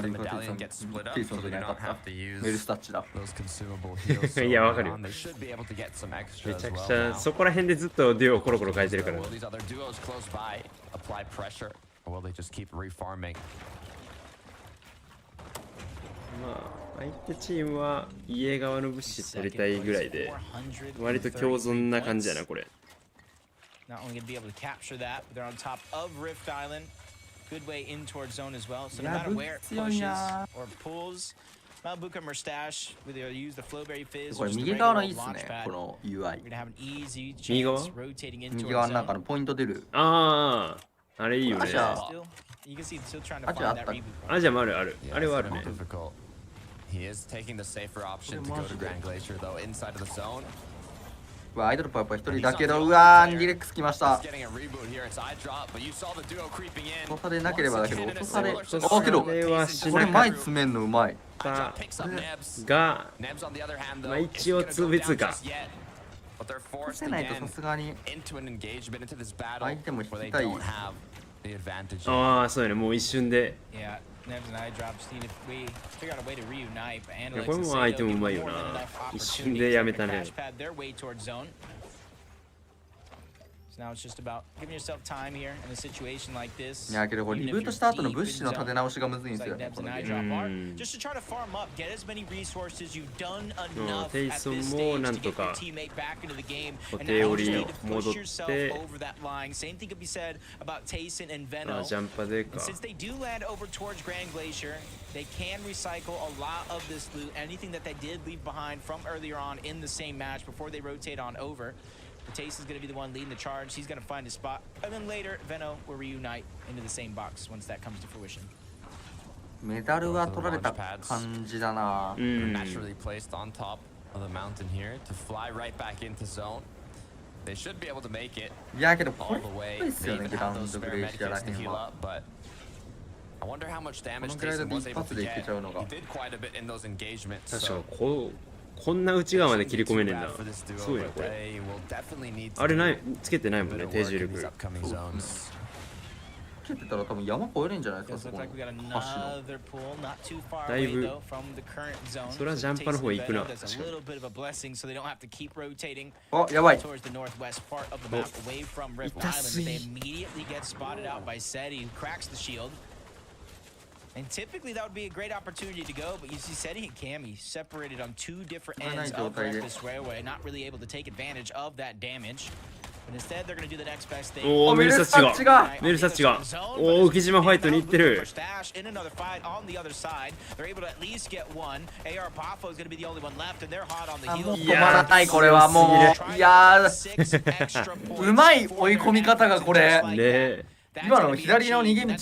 ンコティさんテイソンといなかったメルスタッチだいやわかるよめちゃくちゃそこら辺でずっとデュオをコロコロ変えてるから相手チームは家側の物資取りたいぐらいで割と共存な感じやなこれNot only going to be able to capture that, but they're on top of Rift Island. Good way in towards zone as well. So no matter where it pushes or pulls, Malbuka Mustache, whether you use the Flowberry Fizz or just the regular launchpad, you're going to have an easy chance rotating in towards zone. あれいいよね。You can see still trying to find that reboot. アジアもある。あれはあるね。He is taking the safer option to go to Grand Glacier though inside of the zone. アイドルパーやっぱ一人だけどうわーリレックス来ました落とされなければだけど落とされけどこれ前詰めんのうまいが一応通別か落とせないとさすがに相手も引きたいそうやねもう一瞬でこれも相手もうまいよな一瞬でやめたねいやけどこれリブートした後の物資の立て直しがむずいんですよねテイソンもなんとか固定折り戻ってジャンパでかThey can recycle a lot of this loot, anything that they did leave behind from earlier on in the same match before they rotate on over. Tace is going to be the one leading the charge. He's going to find his spot. And then later, Veno will reunite into the same box once that comes to fruition. メダルは取られた感じだな。Naturally placed on top of the mountain here to fly right back into zone. いやけどこれですよね、グランドグレイシアらへんは。このぐらいで一発でいけちゃうのが。確かにこんな内側まで切り込めねえな。すごいなこれ。あれないつけてないもんね、低重力。つけてたら多分山越えるんじゃないですか、そこの橋の。だいぶそれはジャンパの方行くな。確かに。あ、やばい。痛すぎ。And typically that would be a great opportunity to go, but you see Seti and Cammy separated on two different ends of this railway, not really able to take advantage of that damage. But instead they're going to do the next best thing. おお、メルサッチがメルサッチがおお、浮島ファイトに行ってる。In another fight on the other side, they're able to at least get one. AR Pafo is going to be the only one left, and they're hot on the heels. 止まらない、これはもう。いやー、うまい追い込み方がこれ。ね。今の左の逃げ道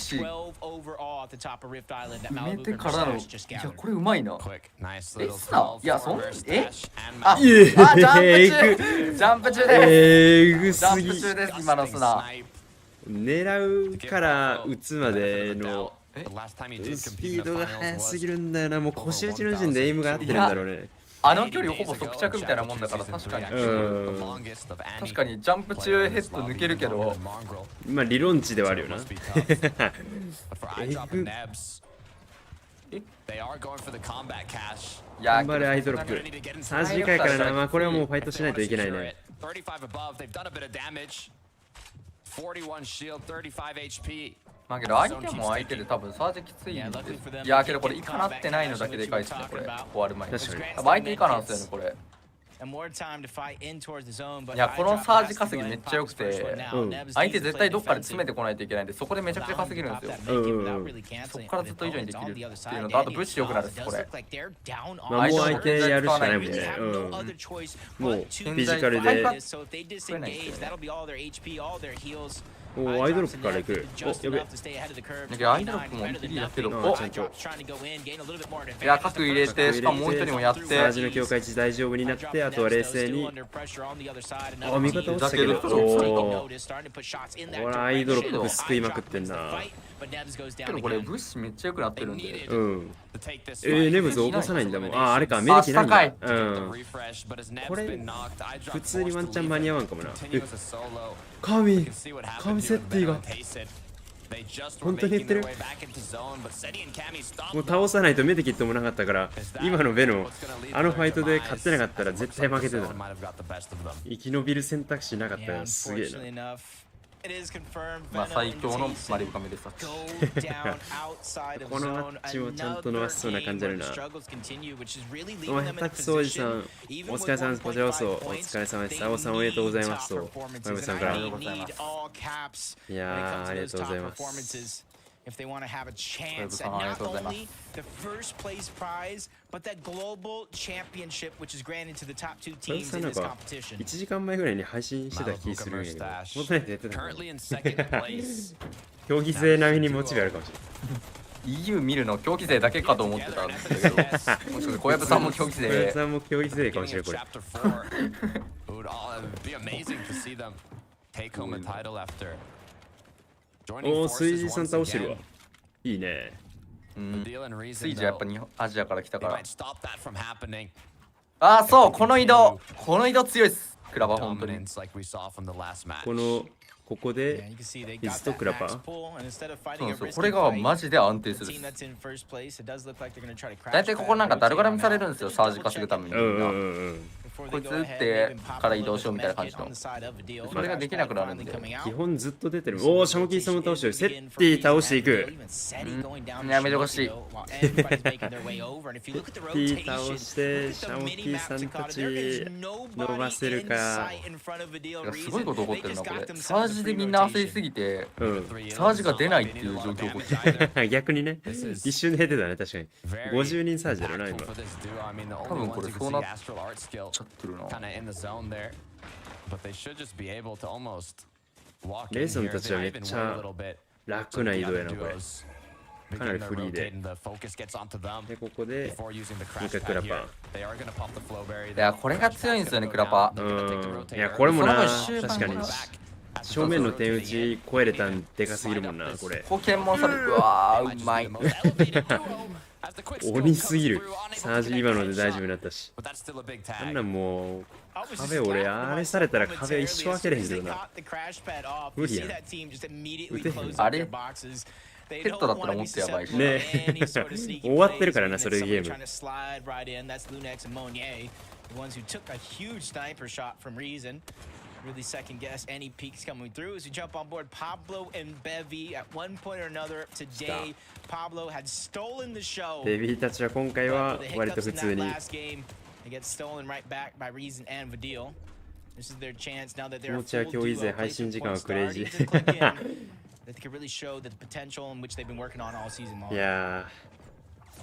埋めてからの、いやこれうまいな。スナ、いやそんあ、ジャンプ中ですジャンプ中です、今のスナ。狙うから打つまでのスピードが速すぎるんだよな。もう腰打ちの時点でエイムが合ってるんだろうね。あの距離ほぼ即着みたいなもんだから、確かに確かにジャンプ中ヘッド抜けるけど、まあ理論値ではあるよな。頑張れアイドロップ。3時間からな。まあこれはもうファイトしないといけないね。まあけど相手も相手で多分サージきついんで。いやけどこれイカなってないのだけでかいっすね、これ終わる前に。確かに多分相手イカなんすよね、これ。いやこのサージ稼ぎめっちゃ良くて、相手絶対どっかで詰めてこないといけないんで、そこでめちゃくちゃ稼げるんですよ。そこからずっと以上にできるっていうのと、あとブッシュ良くなるっす、これ。まあもう相手やるしかないもんね。もうフィジカルで。おお、アイドロップから行く。お、やべ。アイドロップもいいだけど、お、いや角入れて、しかももう一人もやって、サージの境界値大丈夫になって、あとは冷静に。あ、味方落ちたけど、おお、ほらアイドロップ救いまくってんな。けどこれブッシュめっちゃ良くなってるんで。ネムズ起こさないんだもん。あ、あれか、メデキないんだ。これ普通にワンチャン間に合わんかもな。神セッティが本当に言ってる。もう倒さないとメデキットもなかったから、今のベのあのファイトで勝ってなかったら絶対負けてた。生き延びる選択肢なかったらすげえな。まあ最強のマリオカメでさ。このマッチもちゃんと伸ばしそうな感じあるな。お前、下手くそおじさん、お疲れ様です。こちらこそお疲れ様です。青さんおめでとうございますと、まゆめさんから。いやー、ありがとうございます。If they want to have a chance at not only the first place prize, but that global championship, which is granted to the top two teams in this competition. 1時間前ぐらいに配信してた気するんやけど、もっとないとやってたから。競技勢並みにモチベあるかもしれない。EU 見るの競技勢だけかと思ってたんですけど、もしかして小籔さんも競技勢。小籔さんも競技勢かもしれない、これ。おお、スイージーさん倒してるわ。いいね。スイージーやっぱアジアから来たから。ああ、そう、この移動強いっす。クラバ本当に。ここでイズとクラパー。そう、これがマジで安定する。大体ここなんかダルガラムされるんですよ、サージ稼ぐために。こいつ打ってから移動しようみたいな感じの。それができなくなるんで。基本ずっと出てる。おお、シャモキーさんも倒してる。セッティ倒していく。やめてほしい。セッティ倒してシャモキーさんたち伸ばせるか。すごいこと起こってるな、これ。サージでみんな焦りすぎて、サージが出ないっていう状況起こってる。逆にね、一瞬で出てたね、確かに。50人サージだろな、今。多分これそうなっちゃってるな。レイソンたちはめっちゃ楽な移動やな、これ。かなりフリーで。で、ここで、もう一回クラパー。いや、これが強いんですよね、クラパー。いや、これもな、確かに。正面の点打ち超えれたんでかすぎるもんな、これ。ここ検問される。うわー、うまい。鬼すぎる。サージ今ので大丈夫になったし。あんなんもう、壁俺、あれされたら壁一生開けれへんけどな。無理やん。打てへん。あれペットだったらもっとやばいし。ね終わってるからな、それゲーム。Really second guess any peaks coming through as we jump on board Pablo and Bevy at one point or another today. Pablo had stolen the show. ベビーたちは今回は割と普通に。They get stolen right back by Reason and Vadil. This is their chance now that they're 気持ちは今日以前配信時間はクレイジー。That they could really show the potential in which they've been working on all season long. いやー、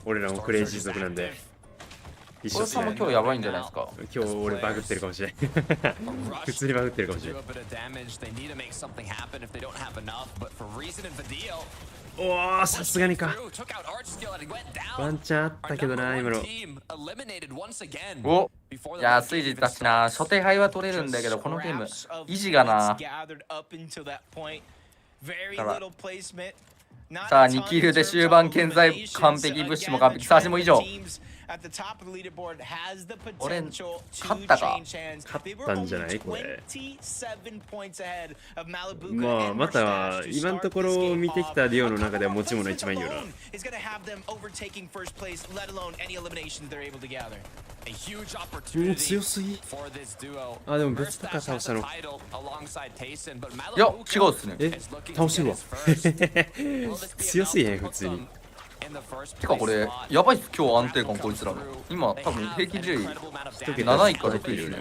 俺らもクレイジー族なんで。一緒さんも今日やばいんじゃないですか。今日俺バグってるかもしれん。普通にバグってるかもしれん。おー、さすがにか。ワンチャンあったけどな、今の。おいや、スイジたちな、初手敗は取れるんだけど、このゲーム、維持がな。さあ、2キルで終盤現在完璧、ブッシュも完璧、サージも以上。俺、勝ったか。勝ったんじゃないこれ。まあ、また、今のところ見てきたデュオの中では持ち物一番いいよな。強すぎ。あ、でも別とか倒したの。いや、違うっすね。え、倒してるわ。強すぎへん、普通に。てかこれ、やばいっす、今日安定感こいつらの。今、多分平均順位7位か6位ですね。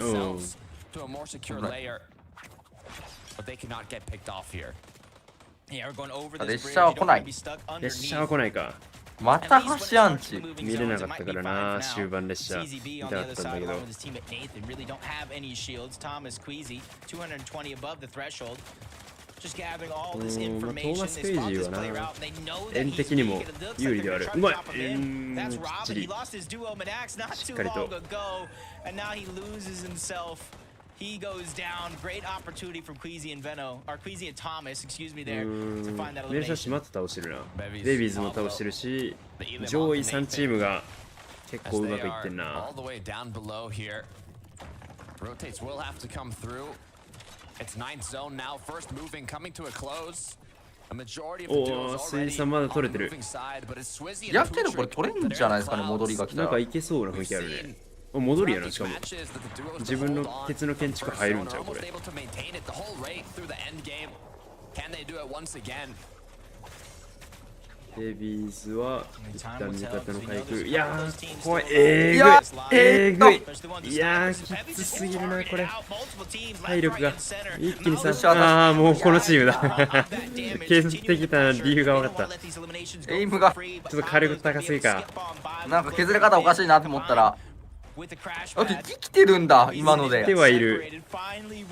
列車は来ない。列車は来ないか。また橋アンチ見れなかったからな、終盤列車見たかったんだけど。トーマス・クイジーはな、円的にも有利ではある。うまい。きっちり。しっかりと。He goes down. Great opportunity from Queasy and Veno, or Queasy and Thomas, excuse me, there to find that elimination. メルシャシマット倒してるな。ベビーズも倒してるし、上位3チームが結構うまくいってんな。Rotates will have to come through. It's ninth zone now. First moving coming to a close. A majority of the duels already on the moving side, but it's Swizzy. やけどこれ取れんじゃないですかね、戻りが来たら。なんかいけそうな雰囲気あるね。戻りやな、しかも自分の鉄の建築入るんちゃうこれ。デビーズは一旦味方の回復。いやー怖い。えぐい。いやーきつすぎるなこれ。体力が一気にさ、ああもうこのチームだ。削ってきた理由が分かった。エイムがちょっと火力高すぎか。なんか削れ方おかしいなと思ったら、生きてるんだ今ので。生きてはいる。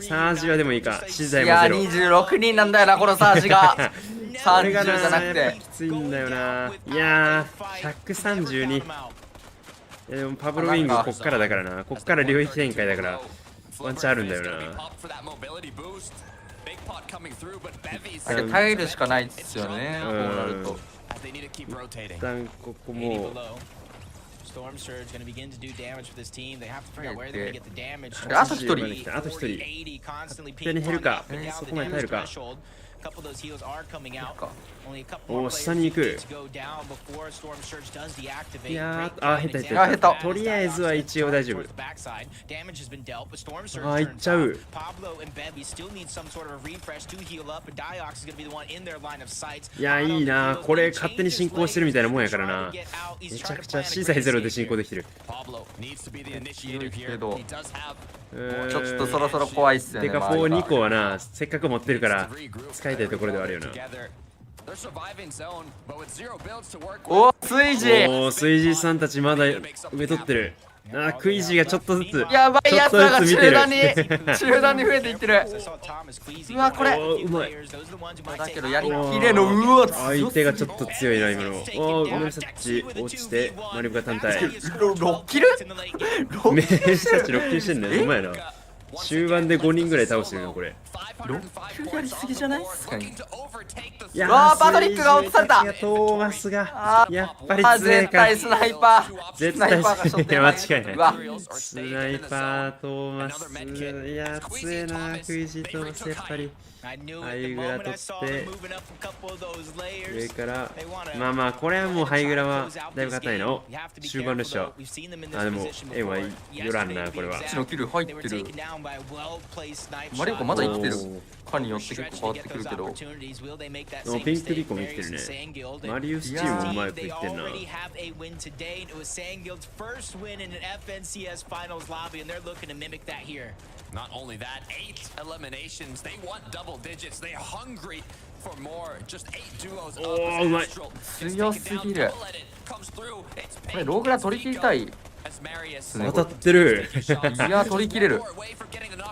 サージはでもいいか。資材もゼロ。いや26人なんだよなこのサージが。30じゃなくてきついんだよな。いやー132。でもパブロウィングこっからだからな。こっから領域展開だからワンチャンあるんだよな。耐えるしかないですよね。こうなると一旦ここもStorm Surge going to begin to do damage for this team. They have to figure out where they're going to get the damage. あと1人。あと1人。勝手に減るか。そこまで耐えるか。おお、下に行く。いやー、あ、下手下手。とりあえずは一応大丈夫。あ、いっちゃう。いや、いいな。これ勝手に進行してるみたいなもんやからな。めちゃくちゃ資材ゼロで進行できてる。けどちょっとそろそろ怖いっすよね。てか4、2個はな、せっかく持ってるから使いたいところではあるよな。お、スイジー。お、スイジーさんたちまだ上取ってる。あ、クイジーがちょっとずつやばいやつらが中段に増えていってる。うわ、これうまい。だけどやりきれの、うわ、相手がちょっと強いな今の。おお、ゴメルサッチ落ちてマリブが単体。6キルメルサッチ6キルしてんね。うまいな。終盤で5人ぐらい倒してるなこれ。6キルやりすぎじゃないですか。いやー、パトリックが落とされた。トーマスがやっぱり強いか。絶対スナイパー。絶対間違いない。スナイパートーマス、いや強いなクイジートーマスやっぱり。ハイグラ取って上からまあまあこれはもうハイグラはだいぶ硬いの。終盤でしょ。あでも絵はよらんなこれは。こっちのキル入ってる。マリオコまだ生きてるかによって結構変わってくるけど。ピンクリコも生きてるね。マリウスチームもうまくいってんな。Not only that, 8 eliminations. They want double digits. They're hungry for more. Just 8 duos up. おお、うまい。強すぎる。これローグラ取り切りたい。当たってる。いや、取り切れる。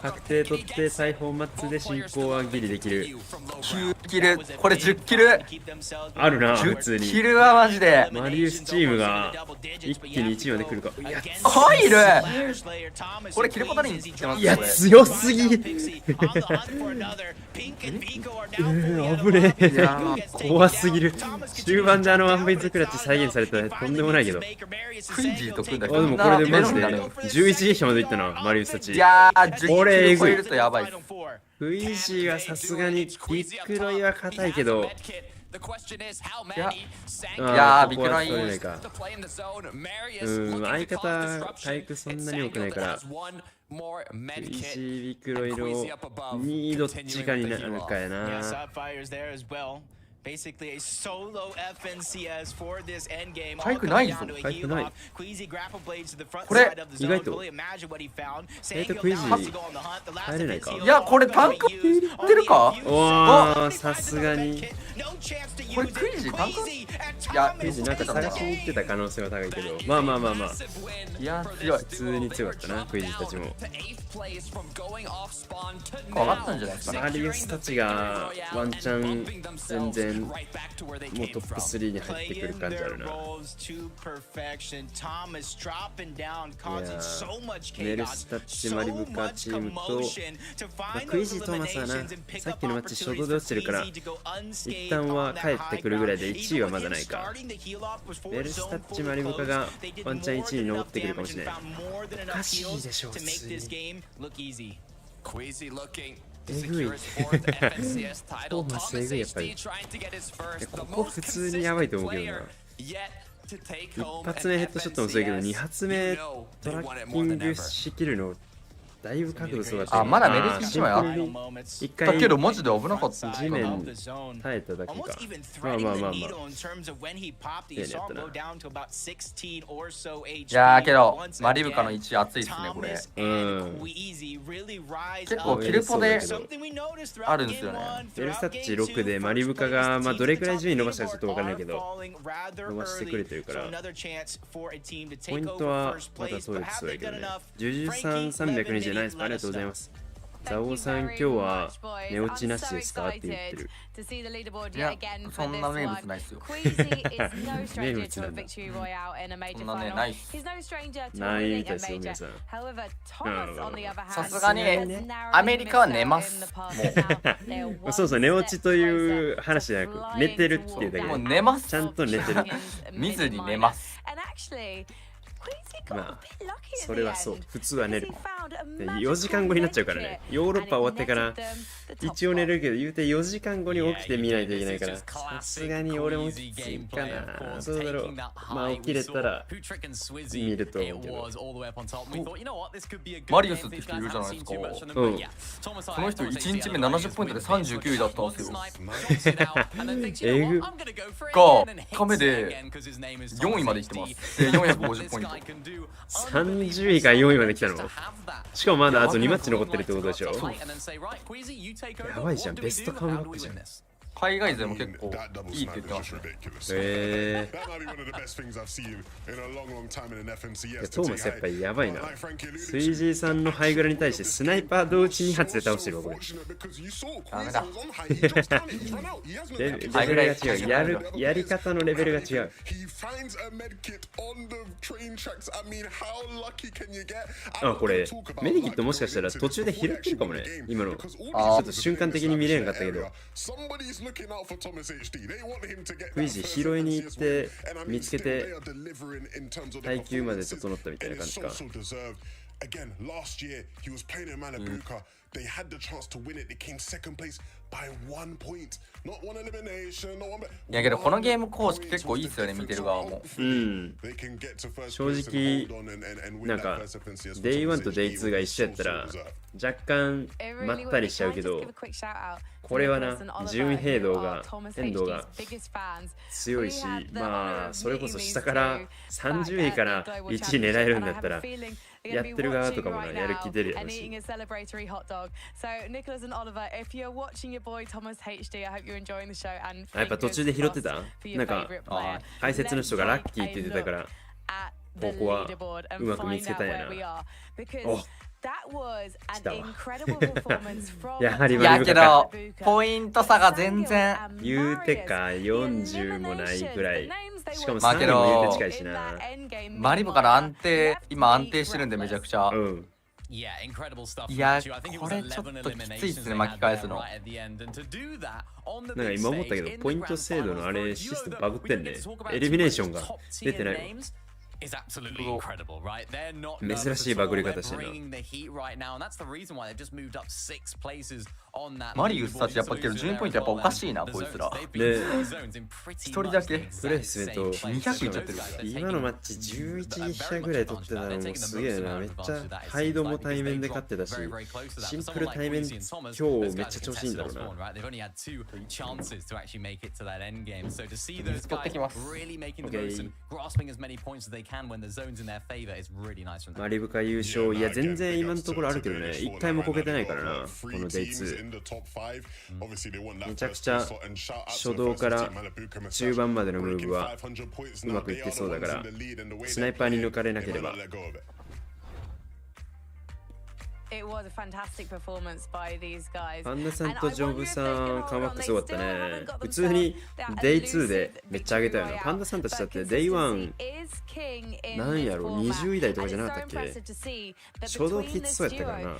確定取って裁縫マッツで進行はギリできる。9キル、これ10キルあるな、普通に。10キルはマジで。マリウスチームが一気に1位まで来るか。入る。これキルパタリン来てます。いや、強すぎ。危ねえ。怖すぎる。終盤でワンベイズクラッチ再現されたらとんでもないけど。クイジーと組んだけど。でもこれでマジで11撃破までいったな、マリウスたち。いやー、10キル超えるとやばい。クイジーはさすがにビックロイは硬いけど。いやー、ビックロイ。相方回復そんなに多くないから。クイジー、ビックロイの2どっちかになるかやな。回復ないぞ。回復ない。これ意外とクイジー入れないか。いや、これタンクって言ってるか。わあ、さすがに。これクイジータンク。いや、クイジーなんか探しに行ってた可能性は高いけど、まあまあまあまあ。いや、強い。普通に強かったな、クイジーたちも。分かったんじゃないですかね。マリウスたちがワンチャン全然もうトップ3に入ってくる感じあるな。いやメルスタッチマリブカチームと、クイジートーマスはな、さっきのマッチ初動で落ちてるから一旦は帰ってくるぐらいで1位はまだないか。メルスタッチマリブカがワンチャン1位に登ってくるかもしれない。おかしいでしょ普通に。えぐい。トーマスえぐいやっぱり。ここ普通にやばいと思うけどな。一発目ヘッドショットもそうやけど2発目トラッキングしきるのだいぶ角度すごかった。あ、まだメルスチームや。一回だけどマジで危なかった。地面耐えただけか。まあまあまあまあ。いやーけどマリブカの位置熱いっすねこれ。結構キルポであるんですよね。ベルスタッチ6でマリブカがまあどれくらい順位伸ばしたかちょっと分かんないけど伸ばしてくれてるからポイントはまだそうですそうやけどね。ジュジュさん320ナイスありがとうございます。ザオさん今日は寝落ちなしですかって言ってる。いや、そんな名物ないっすよ。名物なんだ。そんなね、ないっす。ないみたいですよ皆さん。さすがにアメリカは寝ます。もうそうそう寝落ちという話じゃなく寝てるっていうだけで。もう寝ます。ちゃんと寝てる。見ずに寝ます。まあそれはそう普通は寝る。4時間後になっちゃうからね。ヨーロッパ終わってから一応寝るけど言うて4時間後に起きて見ないといけないからさすがに俺もきついかな。そうだろう。まあ起きれたら見ると思うけど。マリウスって人いるじゃないですか。うん。その人1日目70ポイントで39位だったんですよ。えぐ。がためで4位まで行ってます。で450ポイント。30位から4位まで来たの。しかもまだあと2マッチ残ってるってことでしょ。やばいじゃんベストカムバックじゃん。海外勢も結構いいって言ってますね。トーマスやっぱりやばいな。スイジーさんのハイグラに対してスナイパー同打ち2発で倒してるわ、これ。ダメだ。レベルが違う。やり方のレベルが違う。あ、これ、メディキットもしかしたら途中で拾ってるかもね。今の。ちょっと瞬間的に見れなかったけど。クイジ拾いに行って見つけて耐久まで整ったみたいな感じか。Again, last year he was playing in Manabuka. They had the chance to win it. They came second place by 1 point. Not one elimination, not one. いやけどこのゲーム公式結構いいっすよね、見てる側も。うん。正直なんか Day1 と Day2 が一緒やったら若干まったりしちゃうけど、これはな、順位変動が強いし、まあそれこそ下から30位から1位狙えるんだったらやってる側とかもな、やる気出るやろし。やっぱ途中で拾ってた？なんか解説の人がラッキーって言ってたからここはうまく見つけたんやな。お、来たわ。やはりいやけどポイント差が全然言うてか40もないぐらい。しかも3位も言うて近いしな。マリブから今安定してるんでめちゃくちゃ。いやこれちょっときついっすね、巻き返すの。なんか今思ったけどポイント制度のあれシステムバグってんね。エリミネーションが出てないわ。珍しいバグり方してるな。マリウスたちやっぱけど順位ポイントやっぱおかしいな、こいつら。で、一人だけプレイスメント200いっちゃってる。今のマッチ11社ぐらい取ってたのもすげえな。めっちゃハイドも対面で勝ってたし、シンプル対面今日めっちゃ調子いいんだろうな。使ってきます。マリブカ優勝、いや全然今のところあるけどね、一回もこけてないからな、この Day2。めちゃくちゃ初動から中盤までのムーブはうまくいってそうだから、スナイパーに抜かれなければ。パンダさんとジョブさん、カムバックすごかったね。普通に Day2 でめっちゃ上げたよな。パンダさんたちだって Day1 なんやろ、20位台とかじゃなかったっけ。初動きつそうやったからな。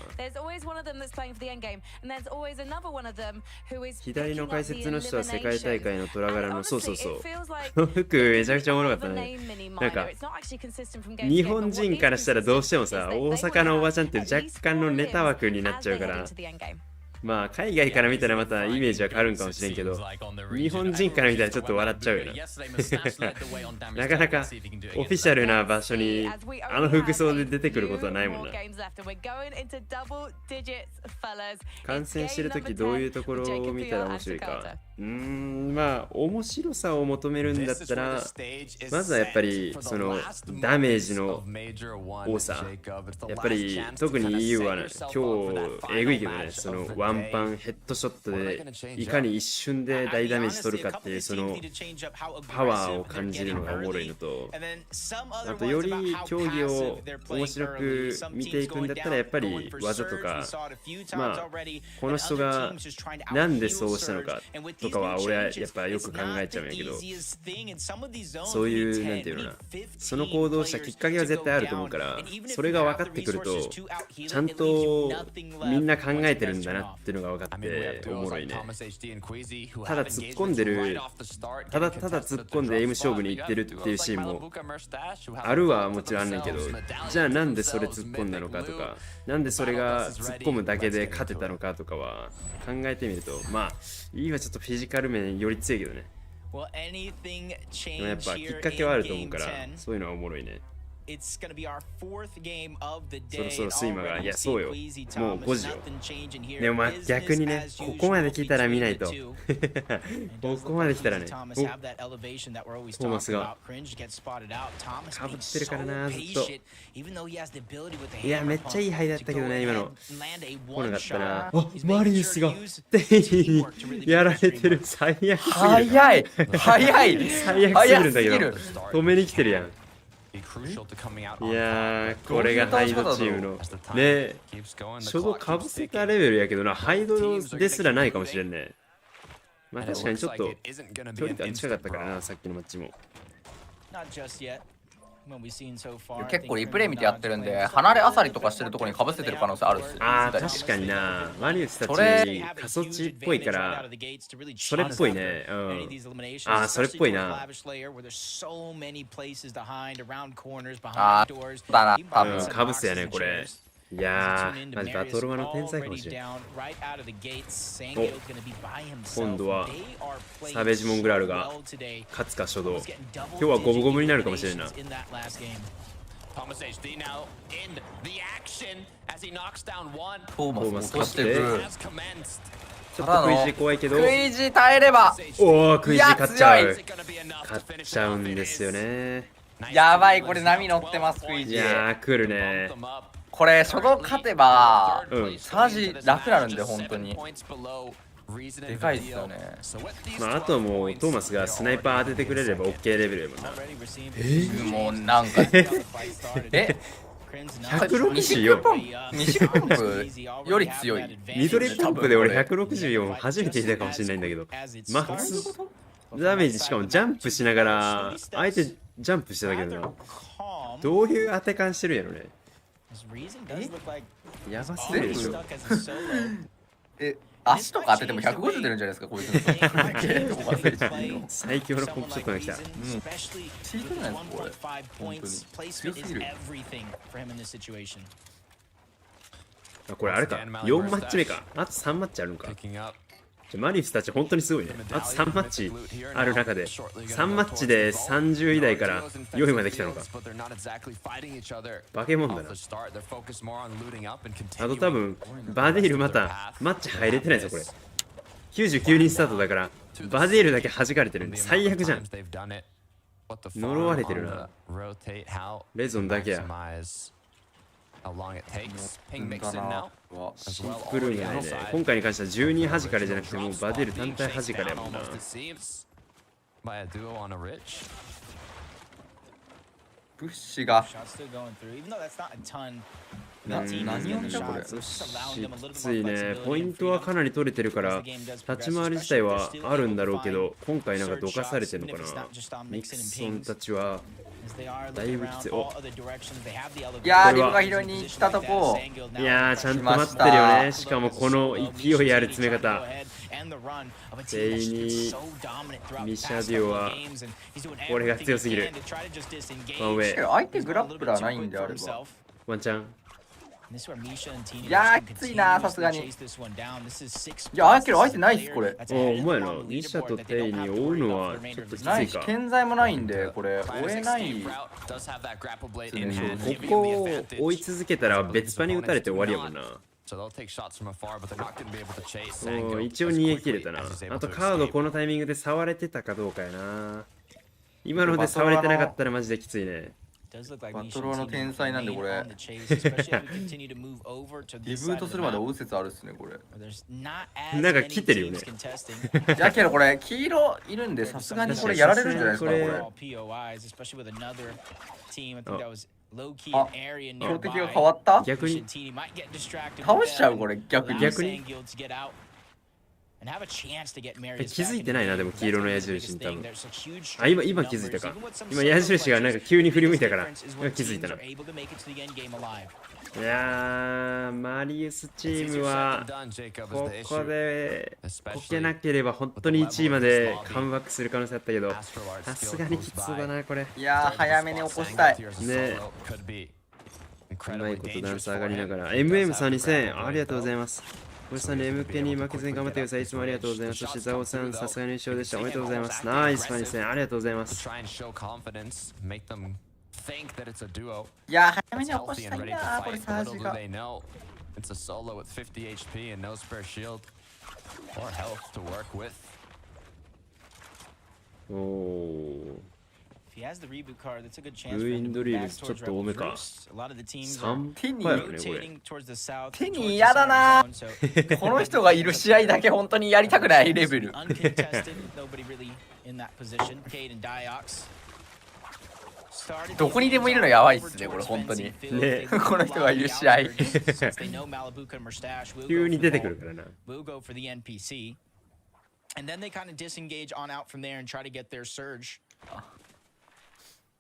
左の解説の人は世界大会の虎柄の、そう。服めちゃくちゃおもろかったね。なんか日本人からしたらどうしてもさ、大阪のおばちゃんって若干のネタ枠になっちゃうから、まあ海外から見たらまたイメージは変わるんかもしれんけど、日本人から見たらちょっと笑っちゃうよな。なかなかオフィシャルな場所にあの服装で出てくることはないもんな。観戦してるときどういうところを見たら面白いか。まあ面白さを求めるんだったら、まずはやっぱりそのダメージの多さ。やっぱり特に EU は今日えぐいけどね、そのワンパンヘッドショットでいかに一瞬で大ダメージ取るかっていうそのパワーを感じるのがおもろいのと、あとより競技を面白く見ていくんだったらやっぱり技とか、まあこの人がなんでそうしたのかとかは俺はやっぱよく考えちゃうんやけど、そういうなんていうのな、その行動したきっかけは絶対あると思うから、それが分かってくるとちゃんとみんな考えてるんだなっていうのが分かっておもろいね。ただ突っ込んでる、ただ突っ込んでエイム勝負に行ってるっていうシーンもあるはもちろんあんねんけど、じゃあなんでそれ突っ込んだのかとか、なんでそれが突っ込むだけで勝てたのかとかは考えてみると、まあいいはちょっとフィジカル面より強いけどね。でもやっぱきっかけはあると思うから、そういうのはおもろいね。そろそろ睡魔が、いや、そうよ。もう5時よ。でもまあ逆にね、ここまで来たら見ないと。ここまで来たらね、トーマスがかぶってるからな、ずっと。いや、めっちゃいいハイだったけどね、今の。来なかったな。あ、マリウスがテイにやられてる。最悪すぎる。早い早い最悪すぎるんだけど、止めに来てるやん。いやー、これがハイドチームのね、初動かぶせたレベルやけどな、ハイドですらないかもしれんね。まあ確かにちょっと距離感近かったからな、さっきのマッチも。結構リプレイ見てやってるんで、離れあさりとかしてるところにかぶせてる可能性あるっす。あー、確かにな。マリウスたち過疎地っぽいから、それっぽいね。うん。あー、それっぽいな。あー、だな、多分。かぶせやね、これ。いやー、マジバトルマの天才かもしれん。お、今度はサベージモングラールが勝つか初動。今日は五分五分になるかもしれんな。トーマス勝って、ちょっとクイジ怖いけど、クイジ耐えれば、おお、クイジ勝っちゃう。勝っちゃうんですよね。やばい、これ波乗ってます、クイジ。いやー、来るね。これ初動勝てば、サージ楽なんで本当にでかいですよね。まああとはもうトーマスがスナイパー当ててくれれば OK レベルやもんな。もうなんか164西ポンプより強い。ミドルポンプで俺164初めて見たかもしれないんだけど、マックスダメージしかもジャンプしながら相手ジャンプしてたけどな。どういう当て感してるんやろね。やばすぎるでしょ。足とか当てても150出るんじゃないですか、こいつ。最強のポンプショットが来た。チートじゃないですか、これ。本当に強すぎる。これあれか、4マッチ目か。あと3マッチあるんか。マリウスたち本当にすごいね。あと3マッチある中で3マッチで30位台から4位まで来たのか。化け物だな。あと多分バディールまたマッチ入れてないぞこれ。99人スタートだからバディールだけ弾かれてるんで最悪じゃん。呪われてるな。レゾンだけや。シンプルやね。今回に関しては12弾かれじゃなくてもうバデル単体弾かれやもんな。プッシュが何を見たこれ。きついね。ポイントはかなり取れてるから立ち回り自体はあるんだろうけど、今回なんかどかされてるのかな。ミクソンたちはだいぶきつい。お、いやー、リブが拾いに来たとこ。いやー、ちゃんと待ってるよね。しかもこの勢いある詰め方。デイニー、ミシャディオはこれが強すぎる。ワンウェイ。相手グラップラーないんであればワンチャン。いやー、きついな、さすがに。いや、けど相手ないっす、これ。お前な、ミシャとテイに追うのはちょっときついか。ないし、健在もないんで、これ、追えない。ここを追い続けたら別パに打たれて終わりやもんな。一応逃げ切れたな。あとカードこのタイミングで触れてたかどうかやな。今ので触れてなかったらマジできついね。バトロワの天才なんでこれリブートするまで追う説あるっすね、これ。なんか来てるよね。やけどこれ黄色いるんでさすがにこれやられるんじゃないですか、これ。あ、標的が変わった。逆に倒しちゃう、これ。逆に気づいてないな、でも黄色の矢印に多分。あ、今気づいたか。今矢印がなんか急に振り向いたから今気づいたな。いやー、マリウスチームはここでこけなければ本当に1位までカムバックする可能性あったけど、さすがにきつそうだなこれ。いやー、早めに起こしたいね。うまいことダンス上がりながら MM さん2000ありがとうございます。おじさんに MK に負けずに頑張ってください。いつもありがとうございます。そしてザオさん、さすがに優勝でした。おめでとうございます。ナイスファニー戦、ありがとうございます。いや、早めに起こしたいな、これサージが。It's a solo with 50 HP and no spare shield or health to work with. お If he has the reboot card, that's a good chance ー。 for ルイ him ン to ド move リー back ブちょっ towards と多め Rebel か。 Roost. A lot of the teams are 3手に rotating towards the south. 手に嫌だな。この人がいる試合だけ本当にやりたくないレベル。Uncontested, nobody really in that position. Cade and Diox. どこにでもいるのやばいっすね、これ本当に。ねこの人がいる試合。急に出てくるからな。We'll go for the NPC. And then they kind of disengage on out from there and try to get their surge.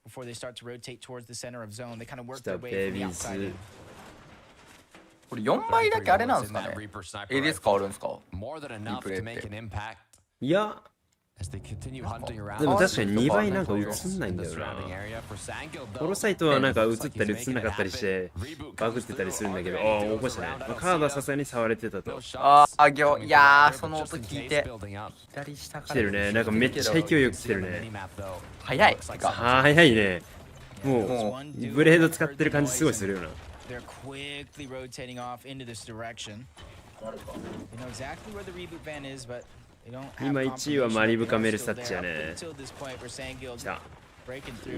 Before they start to rotate towards the center of zone, they kind of work their way from the outside in. これ4枚だけあれなんですかね。ADS 変わるんですか。 More than enough to make an impact. いや、 As they continue hunting around. でも確かに2倍なんか映んないんだよな。このサイトはなんか映ったり映んなかったりしてバグってたりするんだけど、ああ、起こしたね。カードはさすがに触れてたと。ああ、いやー、その音聞いて。左下から来てるね。なんかめっちゃ勢いよく来てるね。早い。早いね。もうブレード使ってる感じすごいするよな。They're quickly rotating off into this direction. They know exactly where the reboot van is, but今1位はマリブカメルサッチやね。来た。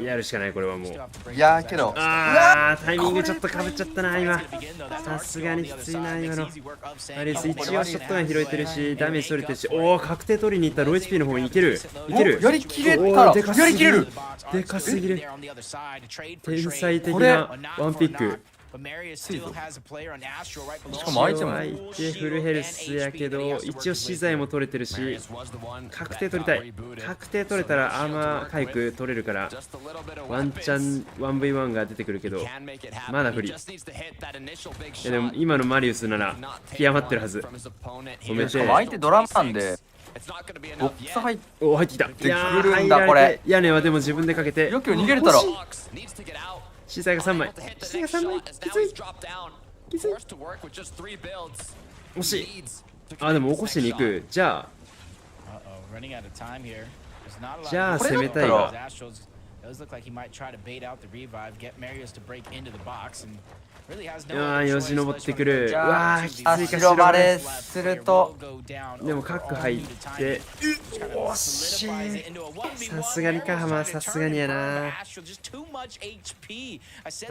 やるしかない、これはもう。いやーけど、あー、タイミングちょっとかぶっちゃったな、今。さすがにきついな、今の。アリス一応ショットガン拾えてるし、ダメージ取れてるし、おー、確定取りに行ったロー HP の方にいける。いける。やりきれたら、やりきれる。でかすぎる。天才的なワンピック。しかも相手も相手フルヘルスやけど一応資材も取れてるし確定取りたい。確定取れたらアーマー回復取れるからワンチャン 1v1 が出てくるけどまだ不利。でも今のマリウスなら極まってるはず。止めて。しかも相手ドラムなんでボックス入ってきた。くるんだこれ。屋根はでも自分でかけてよく逃げれたら資材が3枚。資材が3枚。きつい。きつい。惜しい。あ、でも起こしに行く。じゃあ攻めたいわ。よじ登ってくる。うわー、きついか。白バレするとでも角入って惜しい。さすがにか。まあさすがにやな。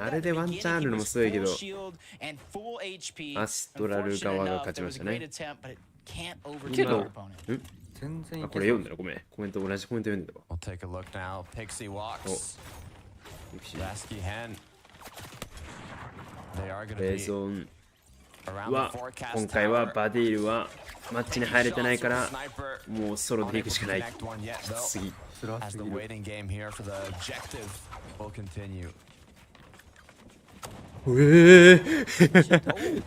あれでワンチャンあるのもすごいけどアストラル側が勝ちましたね。けど全然これ読んだらごめん。コメント同じコメント読んでたわ。レーゾンは今回はバディールはマッチに入れてないからもうソロで行くしかない。きつすぎ。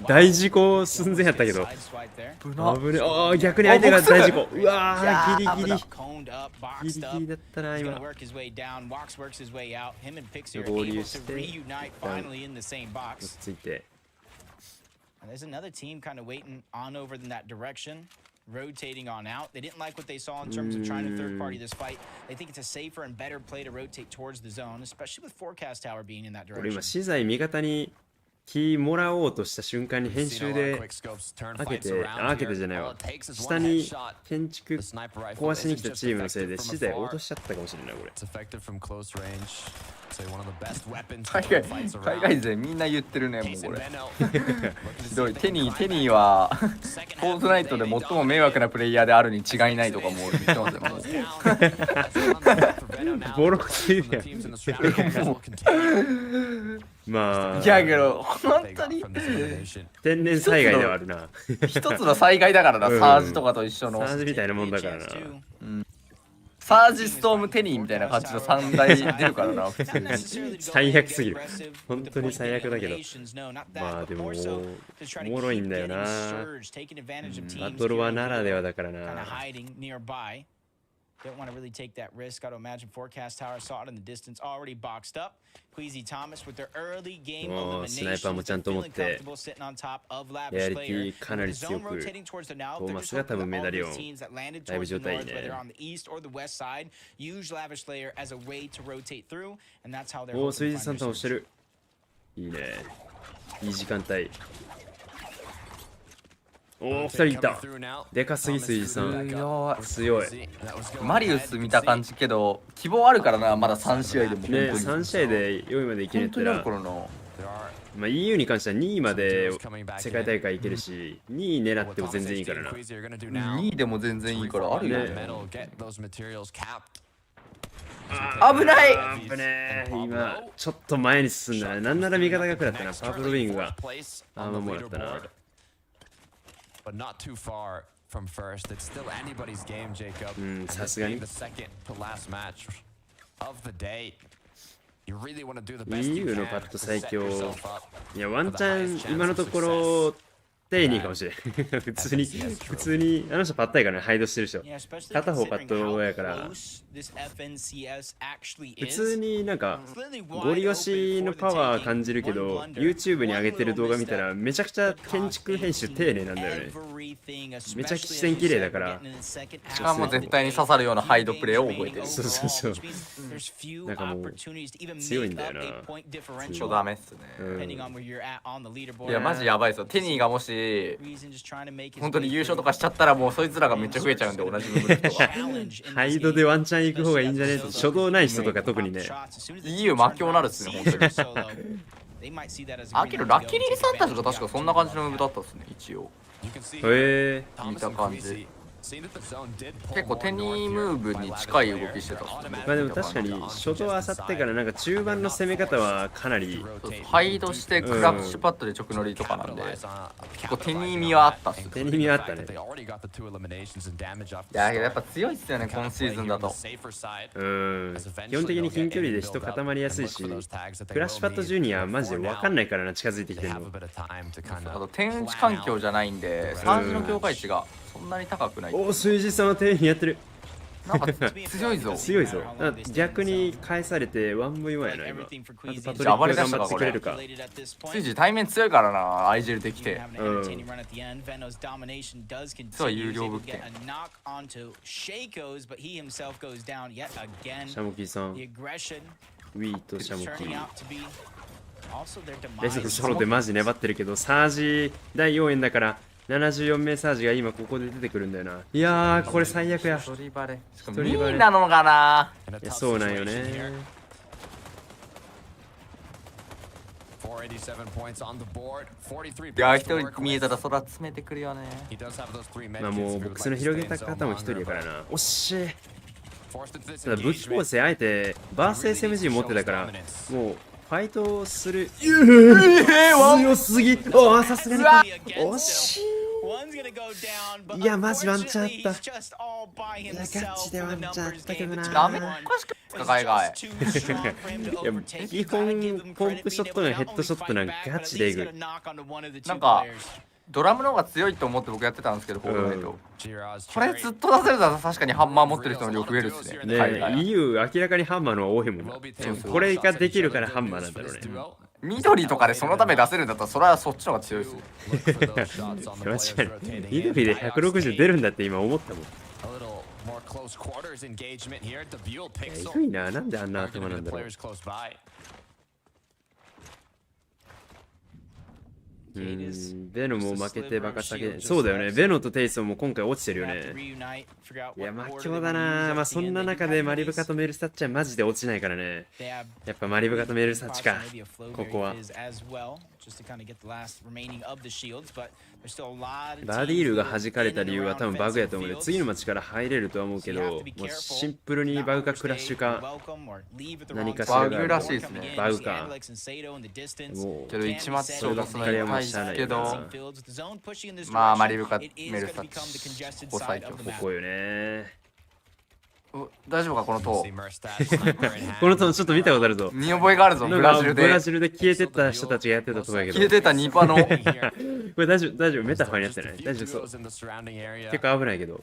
大事故寸前やったけど危ね。ああ、逆に相手が大事故。うわー、ギリギリだったな今。合流して落ち着いて。There's another team kind of waiting on over in that direction, rotating on out. They didn't like what they saw in terms of trying to third party this fight. They think it's a safer and better play to rotate towards the zone, especially with Forecast Tower being in that direction. 俺今資材味方にキーもらおうとした瞬間に編集で開けてじゃないわ。下に建築壊しに来たチームのせいで資材落としちゃったかもしれないこれ。海外勢みんな言ってるねもうこれ。ひどい。テニーはフォートナイトで最も迷惑なプレイヤーであるに違いないとかもう言ってますよ。もうボロクやまあいやけど本当に天然災害ではあるな。一つの災害だからな。サージとかと一緒のサージみたいなもんだからな。サージストームテニーみたいな感じの3台出るからな普通に。最悪すぎる。本当に最悪だけどまあでもおもろいんだよな。バトルはならではだからな。Don't want to really take that risk. Got to imagine Forecast Tower saw it in the distance, already boxed up. Queasy Thomas with their early game elimination. Feeling comfortable sitting on top of Lavish Player. The zone rotating towards the now. They're just looking at all these teams that landed towards the north, whether on the east or the west side. Use Lavish Player as a way to rotate through, and that's how they're hoping to find their solution. いいね。いい時間帯。おお、2人いた。でかすぎ水さん。強い。マリウス見た感じけど、希望あるからな、まだ3試合でも。ね、3試合で4位までいけるったら。まあ EU に関しては2位まで世界大会いけるし、2位狙っても全然いいからな。2位でも全然いいからあるよね。危ない。危ねえ。今ちょっと前に進んだね。なんなら味方が食らったな。パープルウィングがアーマーもらったな。But not too far from first. It's still anybody's game, Jacob. さすがに The second to last match of the day. You really want to do the best you EU can. のパッド最強。いや、ワンチャン今のところ手にいいかもしれん。普通にあの人パッタイからね、ハイドしてる人。片方パッドやから。普通になんかゴリ押しのパワー感じるけど YouTube に上げてる動画見たらめちゃくちゃ建築編集丁寧なんだよね。めちゃ視線綺麗だから。しかも絶対に刺さるようなハイドプレーを覚えてる。そうそうそう。なんかもう強いんだよな。ちょダメっすね。いやマジやばいですよ。テニーがもし本当に優勝とかしちゃったらもうそいつらがめっちゃ増えちゃうんで同じ部分とか。ハイドでワンチャン行く方がいいんじゃねえと初動ない人とか特にね。EU 魔境なるっすね本当に。あけどラッキーリリーさんたちが確かそんな感じのムーブだったっすね一応。へえ。見た感じ。結構テニームーブに近い動きしてた。まあでも確かに初動あさってからなんか中盤の攻め方はかなりハイドしてクラッシュパッドで直乗りとかなんで、結構テニー味はあったっす。テニー味はあったね。いややっぱ強いっすよね今シーズンだと。基本的に近距離で人固まりやすいし、クラッシュパッドジュニアはマジで分かんないからな、近づいてきてるの。あと天地環境じゃないんでサージの境界値がそんなに高くない。おお、数字さんは丁寧にやってる。なんか強いぞ。強いぞ。逆に返されて 1v1 やな今。あとパトリックが頑張ってくれるか。数字対面強いからな、アイジェルできて。実は有料物件。シャモキーさん。ウィーとシャモキー。レスクソロでマジ粘ってるけど、サージ第4円だから74名サージが今ここで出てくるんだよな。いやーこれ最悪や。一人バレ。しかも2位なのかな。いやそうなんよね。いや一人見えたら空詰めてくるよね。まあもうボックスの広げた方も一人やからな。おっしい。ただ武器構成あえてバース SMG 持ってたからもうファイトをする。強すぎ。おおさすがに惜しい。いやマジワンチャンあった。いやガチでワンチャンあったけどな。ダメおかしく海外。いや基本ポンプショットがヘッドショットなんかガチでえぐい。なんかドラムの方が強いと思って僕やってたんですけど、フォートナイトこれずっと出せるなら確かにハンマー持ってる人の量増えるっすね。EU 明らかにハンマーの方が多いもんな。これができるからハンマーなんだろうね。緑とかでそのため出せるんだったらそれはそっちの方が強いっす。間違いない。緑で160出るんだって今思ったもん。えぐいな。なんであんな頭なんだろう。ベノも負けてバカ下げ。そうだよね。ベノとテイソンも今回落ちてるよね。いや、魔境だな。まあそんな中でマリブカとメルサッチはマジで落ちないからね。やっぱマリブカとメルサッチか。ここは。バディールが弾かれた理由は多分バグやと思うので次の街から入れるとは思うけど、もうシンプルにバグかクラッシュか何かしらがある。バグらしいですね。バグか。もうけど1マッチ勝負するのに対してけど、まあマリブカメルサッチここ最強。ここよね。大丈夫かこの塔。この塔ちょっと見たことあるぞ。見覚えがあるぞ。ブラジルで消えてった人たちがやってたとこやけど。消えてたニパの。これ大丈夫メタファーになってない。大丈夫そう。結構危ないけど。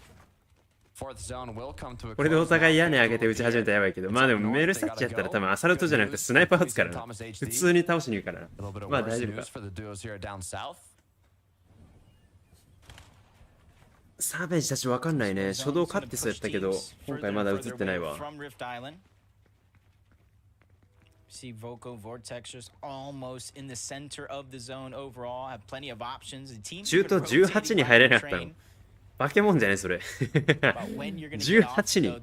これでお互い屋根上げて打ち始めたらやばいけど、まあでもメールスタッチやったら多分アサルトじゃなくてスナイパー撃つからな。普通に倒しに行くからな。まあ大丈夫か。サーベージたちわかんないね。初動勝ってそうやったけど、今回まだ映ってないわ。See Voco Vortexers almost in the center of the zone overall, have plenty of options. The team 中途18に入れなかったの。化け物じゃねそれ。18人。も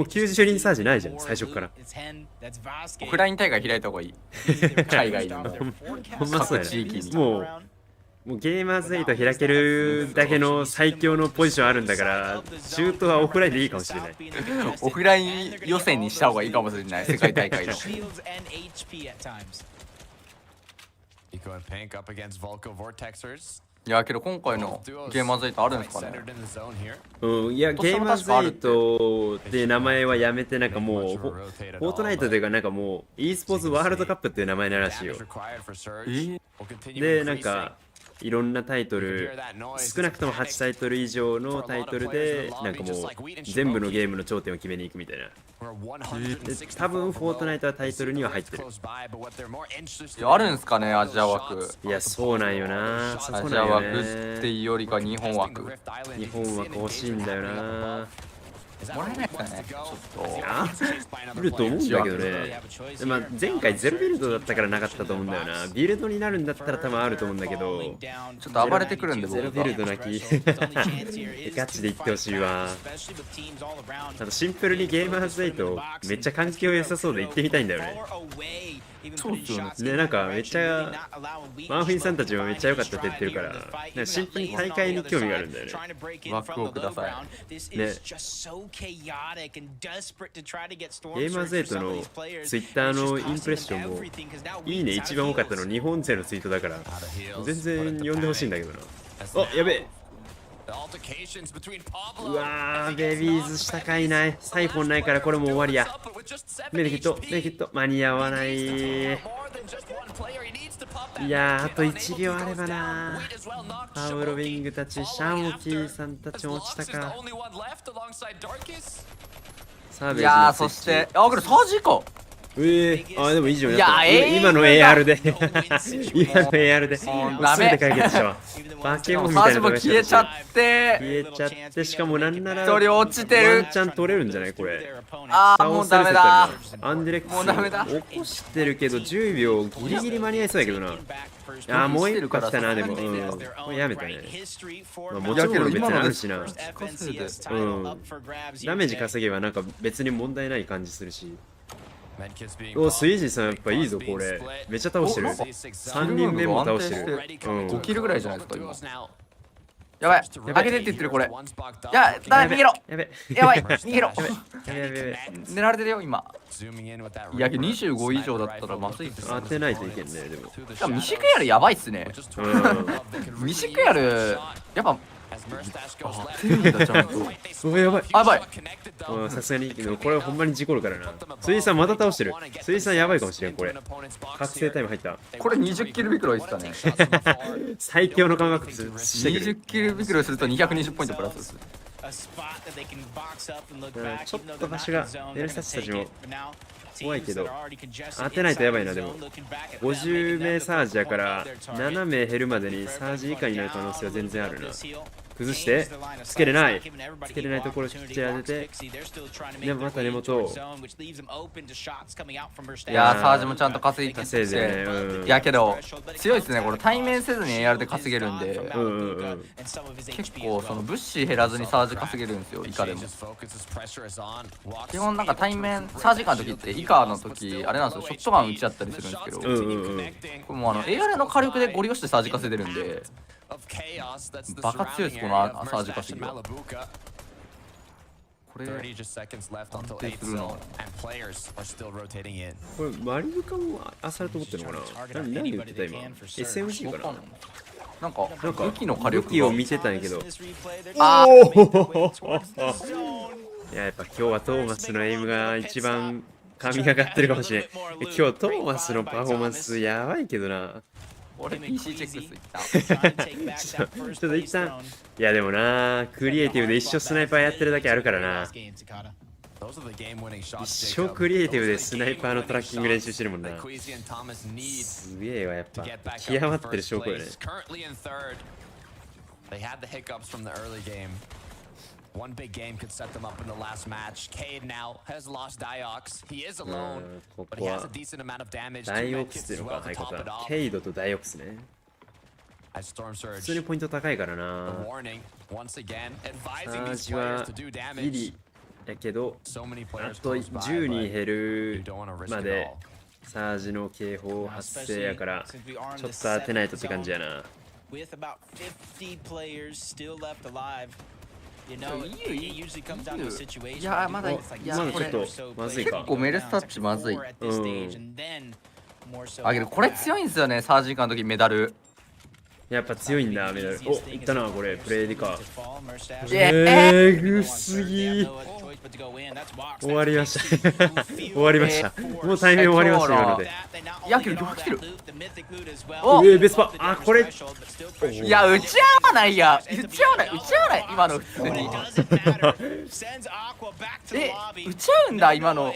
う90人サージないじゃん、最初から。オフライン大会開いた方がいい。海外の。ほんまそうやな。もうゲーマーズ8開けるだけの最強のポジションあるんだから、中途はオフラインでいいかもしれない。オフライン予選にした方がいいかもしれない、世界大会の。いやけど今回のゲーマーズ8あるんですかね。うん、いやゲーマーズ8って名前はやめて、なんかもうフォートナイトというかなんかもう e スポーツワールドカップっていう名前になるらしいよ。でなんかいろんなタイトル、少なくとも8タイトル以上のタイトルでなんかもう全部のゲームの頂点を決めに行くみたいな。で多分フォートナイトはタイトルには入ってる。いやあるんすかね、アジア枠。いやそうなんよな。アジア枠っていうよりか日本枠。日本枠欲しいんだよな。もらえないかね、ちょっと。いや来ると思うんだけどね。まあ、前回ゼロビルドだったからなかったと思うんだよな。ビルドになるんだったら多分あると思うんだけど、ちょっと暴れてくるんで僕ゼロビルドなきガチで言ってほしいわ。あとシンプルにゲーマーズ8めっちゃ環境良さそうで行ってみたいんだよね。そうっすよね。でなんかめっちゃマーフィンさんたちもめっちゃ良かったって言ってるから、なんかシンプルに大会に興味があるんだよね。枠をください。ね。ゲーマーズ8のツイッターのインプレッションもいいね一番多かったの日本勢のツイートだから、全然呼んでほしいんだけどな。あ、やべえ。うわー、ベビーズ下かいない。サイフォンないからこれも終わりや。メディキット間に合わない。いやー、あと1秒あればな。パウロビングたち、シャンオキーさんたちも落ちたか。いやー、そして、あ、これサージか。あ、でも以上になった。今の AR で今の AR で全て解決したわ。バケモンみたいなのが消えちゃってしかもなんなら一人落ちてる。ワンチャン取れるんじゃないこれ。あー、もうダメだ。アンディレックスもうダメだ。起こしてるけど10秒ギリギリ間に合いそうやけどな。あー、もう一個来たな。でもこれやめたね。もちろん別にあるしな。ダメージ稼げばなんか別に問題ない感じするし。お、スイージーさんやっぱいいぞこれ。めっちゃ倒してる。3人目も倒してる。5キルぐらいじゃないですか今。やばい、開けてって言ってるこれ。いや、だめ、逃げろ。やばい、逃げろ。狙われてるよ今。いや、25以上だったらまずいっす。当てないといけんね。でもしかもミシクヤルやばいっすね。ミシクヤルやっぱ当てるんだちゃんと。やばいやばい。さすがにこれはほんまに事故るからな。スイーさんまた倒してる。スイーさんやばいかもしれんこれ。覚醒タイム入った。これ20キルビクロイっすかね。最強の感覚してくる。20キルビクロイすると220ポイントプラスです。ちょっと場所がエルサチたちも怖いけど当てないとやばいな。でも50名サージやから7名減るまでにサージ以下になる可能性は全然あるな。崩してつけれないところきっちり当てて、でもまた根元を。いやー、サージもちゃんと稼いでて、いやけど強いですねこれ。対面せずに AR で稼げるんで、結構その物資減らずにサージ稼げるんですよ。イカでも基本なんか対面サージカーの時ってイカの時あれなんですよ、ショットガン撃ち合ったりするんですけど、これもうAR の火力でゴリ押してサージ稼いでるんでバカ強いですこのサージ稼ぎは。これ安定するな。これマリブカもアサルト持ってるのかな。何言ってた今。 SMG かな。なんか武器の火力武器を見てたんやけど。いや、やっぱ今日はトーマスのエイムが一番神がかってるかもしれん。今日トーマスのパフォーマンスやばいけどな。俺 PC チェックスいった。ちょっと一旦、いやでもな、クリエイティブで一生スナイパーやってるだけあるからな。一生クリエイティブでスナイパーのトラッキング練習してるもんな。すげえわ、やっぱ。極まってる証拠よね。One big game could set them up in the last match. Cade now has lost Diox. He is alone, but he has a decent amount of damage. ダイオックスっていうのか、相方。ケイドとダイオックスね。普通にポイント高いからな。サージはギリやけど、あと10人減るまでサージの警報発生やから、ちょっと当てないとって感じやな。いやまだいやまだちょっとまずいか。結構メルスタッチまずい。あけどこれ強いんですよね、サージカの時メダル。やっぱ強いんだメダル。お、いったなこれプレイディカ。ぐすぎ。終わりました。終わりました。もうタイミング終わりました今ので。いやけど来てる。ベスパ。あこれ。いや打ち合わないや。打ち合わない今の普通に。打ち合うんだ今の。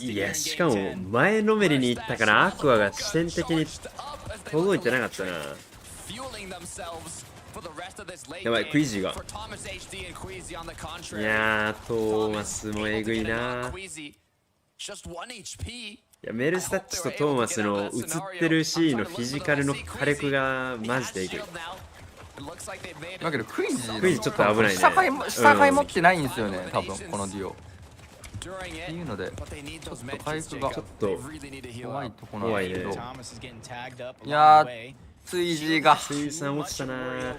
いやしかも前のめりに行ったからアクアが視点的に届いてなかったな。やばいクイジーが。いやートーマスもえぐいな。いやメルスタッチとトーマスの映ってるシーンのフィジカルの火力がマジでえぐい。だけどクイジちょっと危ないね。下回持ってないんですよね多分このデュオ。っていうのでちょっと回復がちょっと怖いとこなんですけど、ね、いやーツイジーがツイさん落ちたな。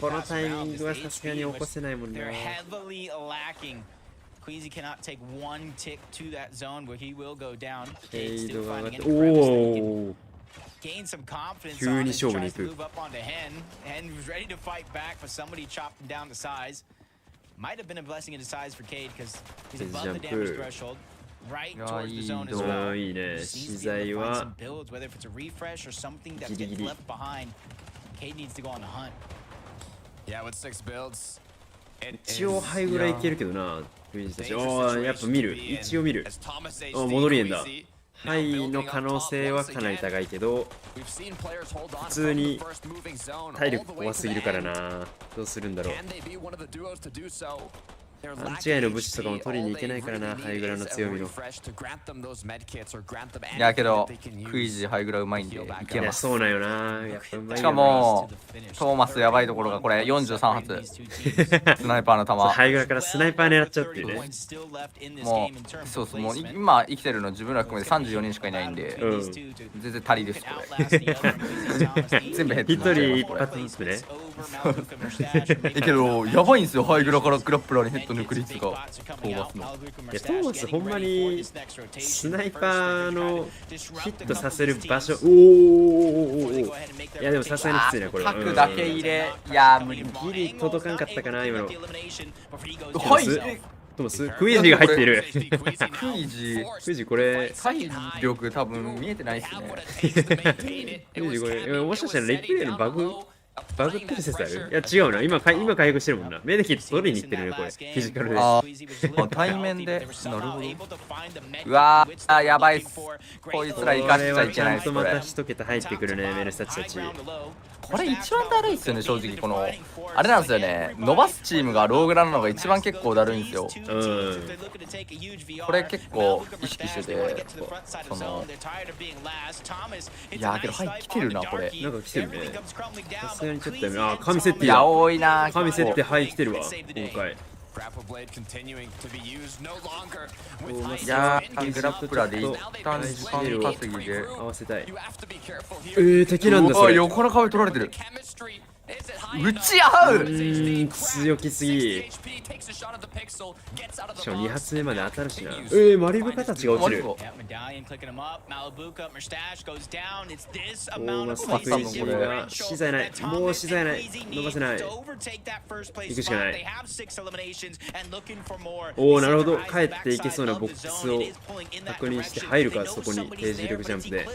このタイミングはさすがに起こせないもんね。ケイドが上がって、おお急に勝負に行く。Might have been a blessing in disguise for Cade because he's ジ above ャ the ン damage プ。 threshold, right いや towards the いい zone as 動 well. 画いいね。 Seems 資 to be able 材 to find は some builds, whether if it's a refresh or something that ギリギ gets リ。 left behind. Cade needs to go on the hunt. Yeah, with 6 builds. 一応ハイぐらいいけるけどな。クイズたち。おおやっぱ見る。一応見る。お戻りえんだ。ハイの可能性はかなり高いけど普通に体力怖すぎるからな。どうするんだろう。勘違いの物資とかも取りに行けないからな、ハイグラの強みの。いやけどクイジハイグラうまいんでいけます。そうなんよな。やっぱうまいよな。しかもトーマスやばいところがこれ43発スナイパーの弾。ハイグラからスナイパー狙っちゃうっていうね。もうそうそう、もう今生きてるの自分ら含めて34人しかいないんで、全然足りですこれ。全部ヘッド一人一発ずつね。けどやばいんですよ、ハイグラからグラップラーにヘッド抜く率がトーマスの。いやトーマスほんまにスナイパーのヒットさせる場所。おおいやでもさすがにきついなこれ。角だけ入れ、いや無理。ギリ届かんかったかな今の。はいトーマスクイジーが入っている。クイジーこれ体力多分見えてないっすね。クイジーこれもしかしたらレプレイのバグってる説ある？いや違うな。今回復してるもんな。メデキット取りに行ってるねこれ。フィジカルで。対面で。なるほど。うわーやばいっす。こいつら生かしちゃいけないっす。ちゃんとまた一桁入ってくるねメルスタッチたち。これ一番だるいっすよね正直。このあれなんですよね、伸ばすチームがローグラなのが一番結構だるいんですよ。これ結構意識してて、そのいやけどはい来てるなこれ。なんか来てるね。さすがにちょっとあ神設定だ。いや多いな。神設定はい来てるわ今回。いやグラップラーで一旦時間稼ぎで合わせたい。敵なんだそれ。横の壁取られてる。打ち合う。強気すぎ。しかも2発目まで当たるしな。マリブ形が落ちる。トーマスとクイジーが資材ない。もう資材ない。伸ばせない。行くしかない。なるほど。帰っていけそうなボックスを確認して入るか、そこに低重力ジャンプで。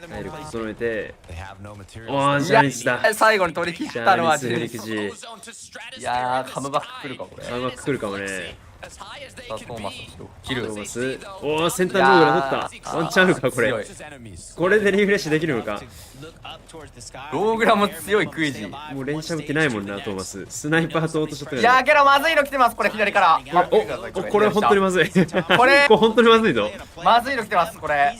体力整えて。ジャニスだ。最後に取り切ったのはジャニスフリクジ。いやー、カムバック来るかこれ。カムバック来るかもね。トーマス切る。トーマス。先端ゴーグル取った。ワンチャンあるかこれ。これでリフレッシュできるのか。ローグラも強いクイジ。もう連射打ってないもんな、トーマス。スナイパーとオートショットが。いやーけどまずいの来てます、これ左から。これ本当にまずい。これ本当にまずいぞ。まずいの来てます、これ。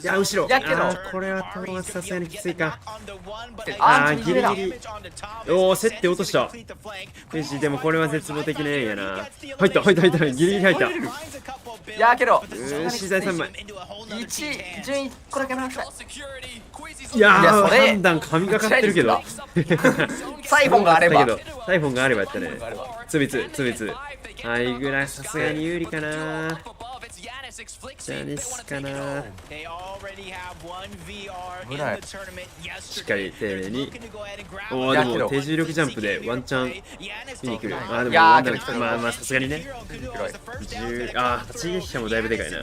いや、後ろ。やけどこれはトーマスさすがにきついか。ギリギリ。競って落とした。クイジでもこれは絶望的なエリアな。入った。ギリギリ入った。いやけど資材3枚。1順位これだけな。いやー、判断神がかってるけど。サイフォンがあれば。サイフォンがあればやったね。つびつ。ぐらいさすがに有利かな。ジャニスかな。しっかり丁寧に。でも低重力ジャンプでワンチャン見に来る。でもワンチャンまあさすがにね。8撃者もだいぶでかいな。い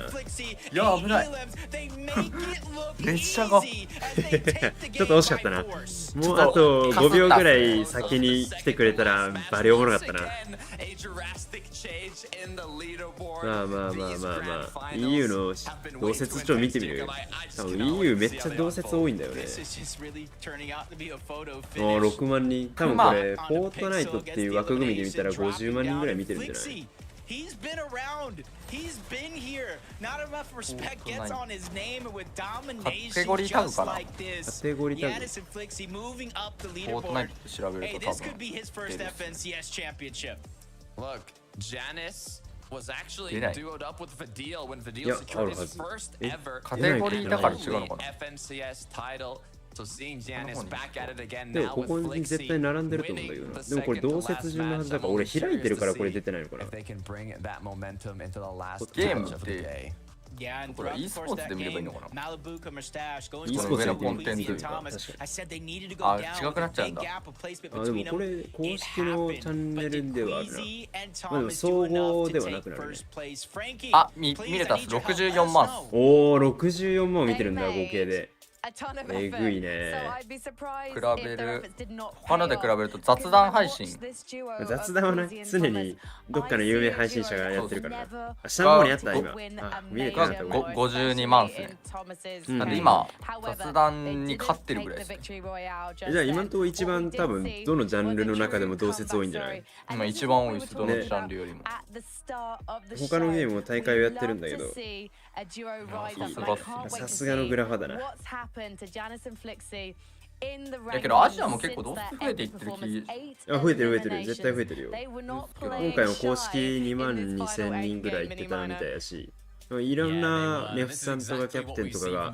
や、危ない。列車が。ちょっと惜しかったな。もうあと5秒ぐらい先に来てくれたらバリおもろかったな。まあ EU の同説帳見てみる。多分 EU めっちゃ同説多いんだよね。6万人。多分これフォートナイトっていう枠組みで見たら50万人ぐらい見てるんじゃない？カテゴリータグかな。カテゴリータグ。フォートナイトって調べると多分。Look, Janice was actually duoed up with Vidal when Vidal secured his first ever FNCS title. So seeing Janice back at it again now with Flixie. ここに絶対並んでると思うんだけどな。でもこれ同説順のはずだから俺開いてるからこれ出てないのかな。If they can bring that momentum into the last ゲーム match of the day. これ e スポーツで見ればいいのかな。 e スポーツのコンテンツというか。違くなっちゃうんだ。でもこれ公式のチャンネルではあるな。でも総合ではなくなるね。見れたっす。64万。64万見てるんだ合計で。えぐいね。他ので比べると雑談配信。雑談はね、常にどっかの有名配信者がやってるからね。下の方にあった今。見えてなかった。52万っすね。なんで今、雑談に勝ってるぐらいです。じゃあ今のところ一番多分どのジャンルの中でも同説多いんじゃない？今一番多いです、どのジャンルよりも。他のゲームも大会をやってるんだけど。さすがのグラファだな。だけどアジアも結構どうせ増えていってる気。増えてる絶対増えてるよ。今回も公式2万2000人ぐらい行ってたみたいやし、いろんなネフさんとかキャプテンとかが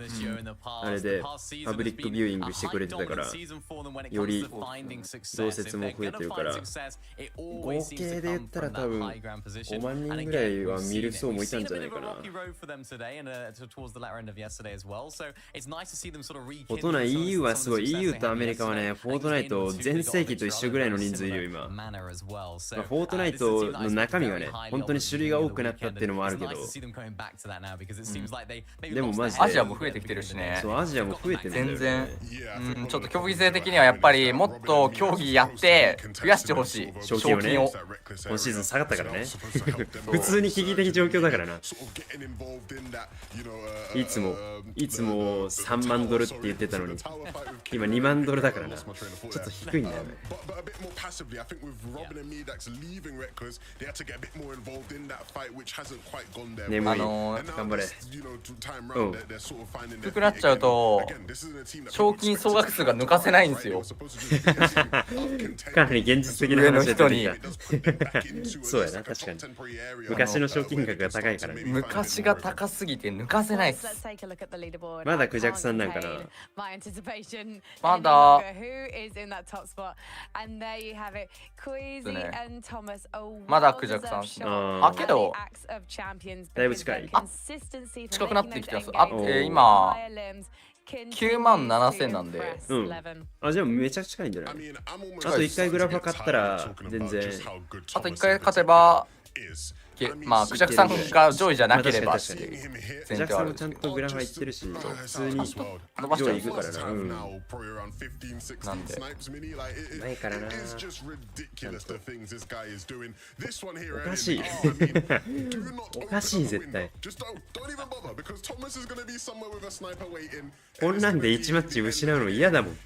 あれでパブリックビューイングしてくれてたから、より同説も増えてるから、合計で言ったら多分5万人ぐらいは見る層もいたんじゃないかな。フォートナイト EU はすごい。 EU とアメリカはね、フォートナイト全盛期と一緒ぐらいの人数いるよ今。フォートナイトの中身がね、本当に種類が多くなったっていうのもあるけど、でもマジでアジアも増えてきてるしね。そう、アジアも増えてるんだよね。全然ちょっと競技性的にはやっぱりもっと競技やって増やしてほしい。賞金をね。今シーズン下がったからね。普通に危機的状況だからな。いつも3万ドルって言ってたのに今2万ドルだからな。ちょっと低いんだよね。眠い。頑張れ。低くなっちゃうと賞金総額数が抜かせないんですよ。かなり現実的な話で出てきた。そうやな、確かに。昔の賞金額が高いからね。昔が高すぎて抜かせないっす。まだクジャクさんなんかな。まだ。まだクジャクさんっすね。あ、けどだいぶ近い。近くなってきてます。今97,000なんで。あ、じゃあめちゃくちゃ近いんじゃない？あと1回グラファ勝ったら全然。あと1回勝てば、まあクジャクさんが上位じゃなければっていうクジャクさんもちゃんとグラファ行ってるし、普通に上位行くからな。なんでないからな。おかしい。おかしい絶対。こんなんで1マッチ失うの嫌だもん。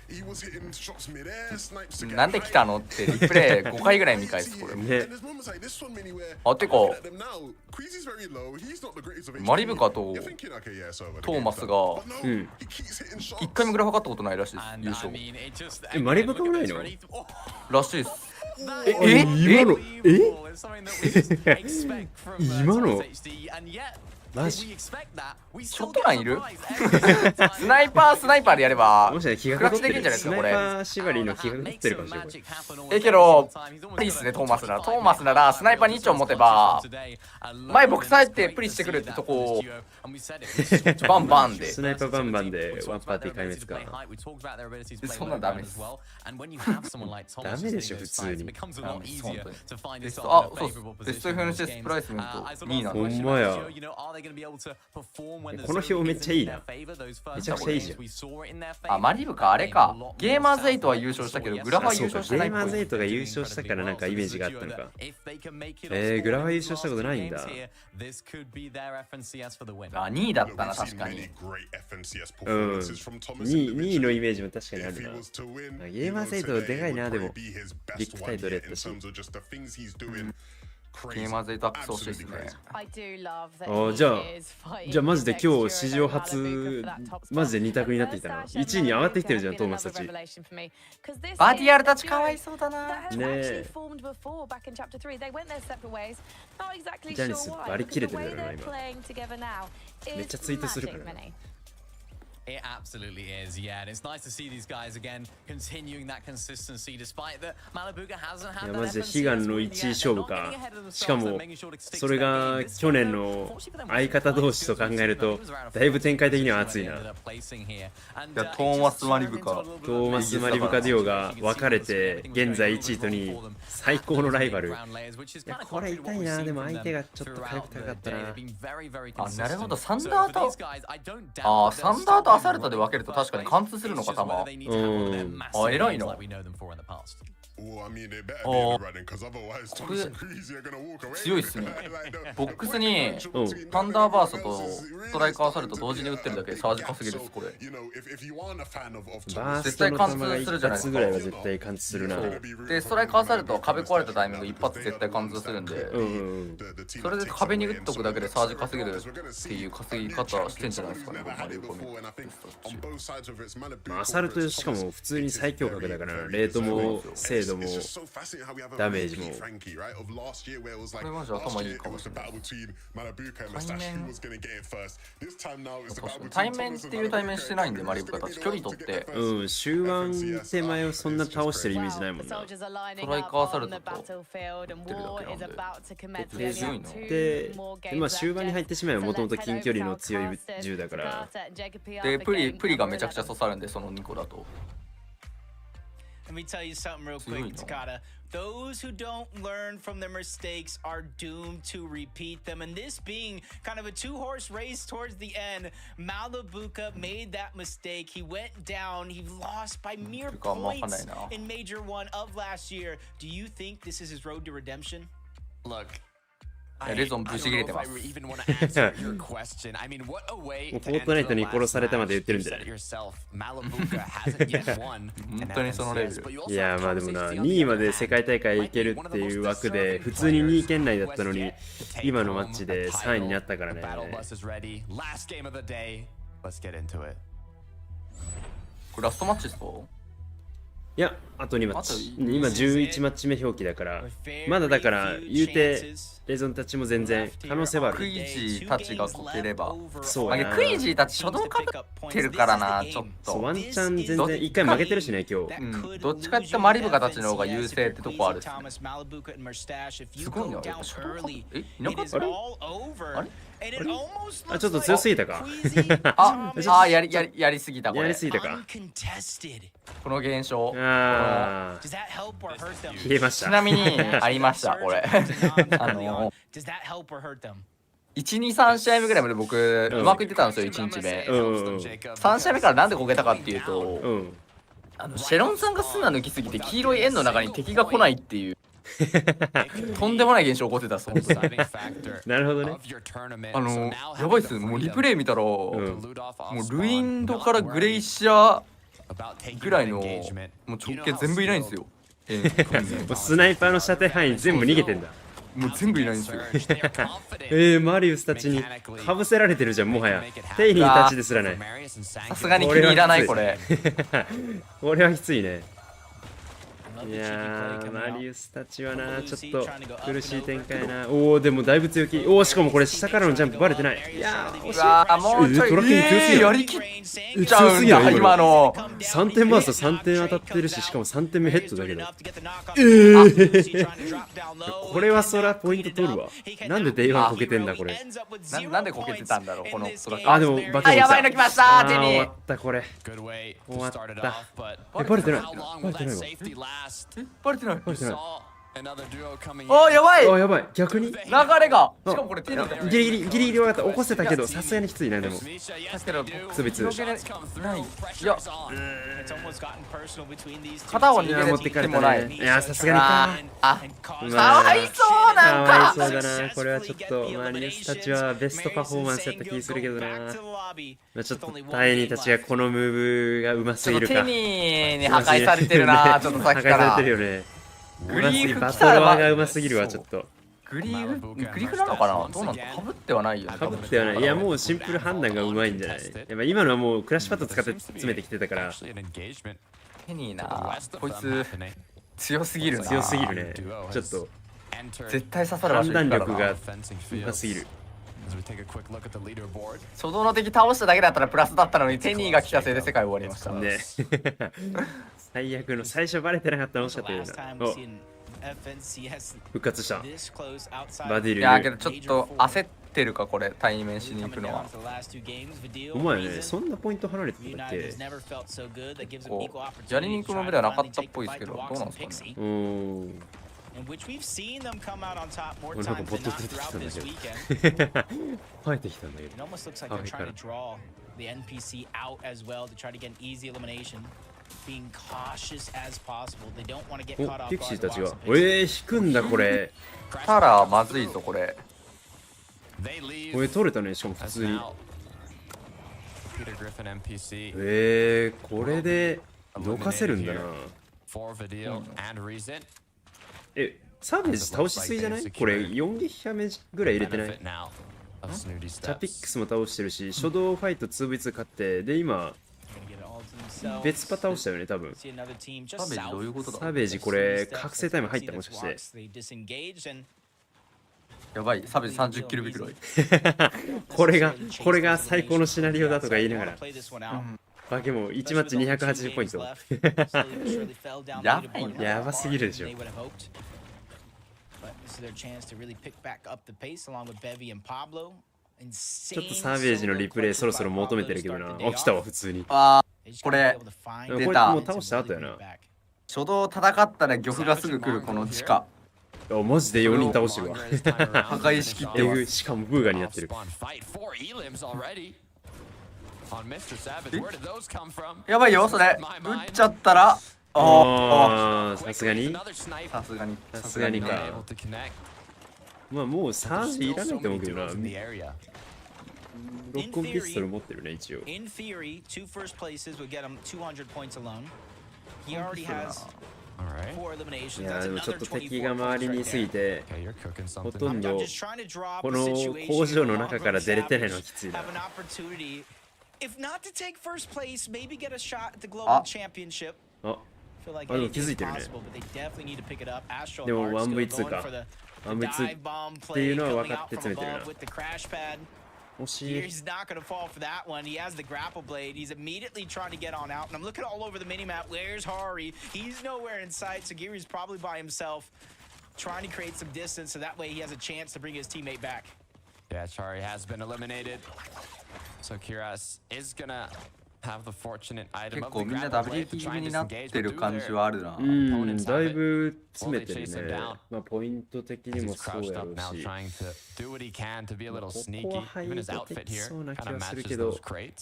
なんで来たのってリプレイ5回ぐらい見返すこれ。ね。あ、てかマリブカとトーマスが1回もグラファ勝ったことないらしいです、優勝。マリブカもないの？らしいです。今のマジ？ショットガンいる？スナイパーでやればもしね、気がクラッチできるんじゃないですかこれ。スナイパー縛りの気が取ってるかもしれない。けどいいっすね、トーマスならスナイパー2丁持てば前僕さえってプリしてくるってとこバンバンでスナイパーバンバンでワンパーティー壊滅か。そんなんダメです。ダメでしょ普通に。ベスト、そうです。ベスト FNCS プライスメント2位なんです。ほんまや。この表めっちゃいいな。めちゃくちゃいいじゃん。あ、マリブかあれか。ゲーマーズ8は優勝したけどグラファー優勝してないっぽい。ゲーマーズ8が優勝したからなんかイメージがあったのか。グラファー優勝したことないんだ。あ、2位だったな、確かに。2位のイメージも確かにあるな。ゲーマーズ8でかいな、でも。ビッグタイトルやったし。ゲーマーズ8アップそうしてですね。じゃあマジで今日史上初マジで2択になってきたな。1位に上がってきてるじゃん、トーマスたち。バディアルたちかわいそうだな。ねえ。ジャニスバリ切れてるだろうな今。めっちゃツイートするからな。It absolutely is, yeah, and it's nice to see these guys again continuing that consistency despite that Malibuga hasn't had that. いやマジで悲願の1位勝負か。しかもそれが去年の相方同士と考えるとだいぶ展開的には熱いな。いやトーマスマリブカデュオが分かれて現在1位と2位最高のライバル。いやこれ痛いな。でも相手がちょっと軽く高かったな。あ、なるほど。サンダーとアサルトで分けると確かに貫通するのか、弾。あ、偉いな。これ強いっすね。ボックスにタンダーバーストとストライカーアサルト同時に打ってるだけでサージ稼げるっす、これ。絶対貫通するじゃないですか。ぐらいは絶対貫通するな。でストライカーアサルトは壁壊れたタイミング一発絶対貫通するんで、それで壁に打っとくだけでサージ稼げるっていう稼ぎ方してんじゃないですかね。アサルトしかも普通に最強格だからレートも精度もダメージも。これマジ頭いいかもしれない。対面っていう対面してないんでマリブカたち距離取って。終盤手前をそんな倒してるイメージないもんな。ストライカーアサルトと打ってるだけなんで強いので、今終盤に入ってしまえばもともと近距離の強い銃だから。でプリがめちゃくちゃ刺さるんでその2個だと。Let me tell you something real quick, Takada. Those who don't learn from their mistakes are doomed to repeat them. And this being kind of a two-horse race towards the end, Malibuka made that mistake. He went down. He lost by mere points in Major 1 of last year. Do you think this is his road to redemption? Look, レゾンぶち切れてます。もうフォートナイトに殺されたまで言ってるんじゃない本当にそのレベル。いやまあでもな、2位まで世界大会行けるっていう枠で普通に2位圏内だったのに今のマッチで3位になったからね。これラストマッチですか？いや、あと2マッチ。今11マッチ目表記だから、まだだから言うてレゾンたちも全然可能性はある。クイジーたちがこければ。そうやな。クイジーたち初動かぶってるからな、ちょっと。そう、ワンチャン全然1回負けてるしね、今日。どっちかっていうとマリブカたちの方が優勢ってとこあるし、ね。すごいな。初動かぶいなかったあれあ、ちょっと強すぎたか。やりすぎたこれ。やりすぎたか。この現象。消えました。ちなみにありましたこれ。1、2、3試合目ぐらいまで僕うまくいってたんですよ、1日目。3試合目からなんでこけたかっていうと、シェロンさんが砂抜きすぎて黄色い円の中に敵が来ないっていう。とんでもない現象起こってたっす。なるほどね。やばいっす。もうリプレイ見たら、もうルインドからグレイシャーぐらいのもう直径全部いないんですよ。スナイパーの射程範囲全部逃げてんだ。もう全部いないんですよ。マリウスたちにかぶせられてるじゃん、もはや。テイニーたちですらない。さすがに気に入らないこれ。これはきついね。いやー、マリウスたちはな、ちょっと苦しい展開な。おお、でもだいぶ強気。おお、しかもこれ下からのジャンプバレてない。いやー、惜しい。もうちょいトラッキング強すぎる。やりきっちゃうんだ今の。3点バースト3点当たってるし、しかも3点目ヘッドだけど。これはそらポイント取るわ。なんでデイワンこけてんだこれ。なんでこけてたんだろうこの。あ、でもバケモンやばいの来ました手に。終わったこれ。終わった。バレてない。バレてないわ。バレてない。バレてない。あ、やばい。あ、やばい。逆に流れが。しかもこれギリギリ分かった。起こせたけどさすがにきついな。でもクソ別。いや、片方逃げ持ってかれもない。いや、さすがにか。かわいそうなんか。かわいそうだな。これはちょっとマリウスたちはベストパフォーマンスやった気するけどな。ちょっとタイニーたちがこのムーブがうますぎるか。テニーに破壊されてるな。ちょっとさっきから。破壊されてるよね。グリーフバトロワがうますぎるわ、ちょっと。グリーフなのかな。どうなんだ。かぶってはないよ。かぶってはない。いや、もうシンプル判断がうまいんじゃない。やっぱ今のはもうクラッシュパッド使って詰めてきてたから。テニーな、こいつ強すぎるな。強すぎるね。ちょっと絶対刺さる場所判断力がうますぎる。初動の敵倒しただけだったらプラスだったのにテニーが来たせいで世界終わりましたね。最悪の最初バレてなかったの惜しかったよな。復活したバディル。いやけどちょっと焦ってるかこれ対面しに行くのは。お前ね、そんなポイント離れてたっけ。やりに行くの目ではなかったっぽいですけど、どうなんですかね。俺なんかボット出てきたんだけど。生えてきたんだけど。ピクシーたちが引くんだこれ。たらまずいぞこれ。これ取れたね、しかも普通に。これでどかせるんだな。サーベージ倒しすぎじゃない？これ4撃破目ぐらい入れてない？チャピックスも倒してるし、初動ファイト 2v2 勝って、で今別パ倒したよね多分。サーベージどういうことだ？サーベージこれ覚醒タイム入ったもしかして。やばい、サーベージ30キルビクロイ。これが最高のシナリオだとか言いながら。バケモン1マッチ280ポイント。やばいな。やばすぎるでしょ。ちょっとサーベージのリプレイそろそろ求めてるけどな。起きたわ普通に。あー、これ出た。もう倒した後やな。初動戦ったら玉がすぐ来るこの地下。マジで4人倒してるわ。破壊しきってます。しかもブーガになってる。やばいよそれ。撃っちゃったら。さすがにさすがにか。まあもうサージいらないと思うけどな。ロックオンピストル持ってるね、一応。In theory, 2 first places would get him 200 points alone. He already has 4 eliminations. いやでもちょっと敵が周りにいすぎて、ほとんどこの工場の中から出れてないのはきついな。If not to take first place, maybe get a shot at the global championship. あ、でも気づいてるね。でも 1v2 か。1v2 っていうのは分かって詰めてるな。惜しい。 He's not going to fall for that one. He has the grapple blade. He's immediately trying to get on out. And I'm looking all over the minimap. Where's Hari? He's nowhere in sight. Sagiri's probably by himself, trying to create some distance so that way he has a chance to bring his teammate back. Yeah, Chari has been eliminated. So Kiras is going to have the fortunate item of the grapple blade to try and disengage. Butだいぶ詰めてるね。まあポイント的にもそうやろうし。ここはハイドできそうな気がするけど。これ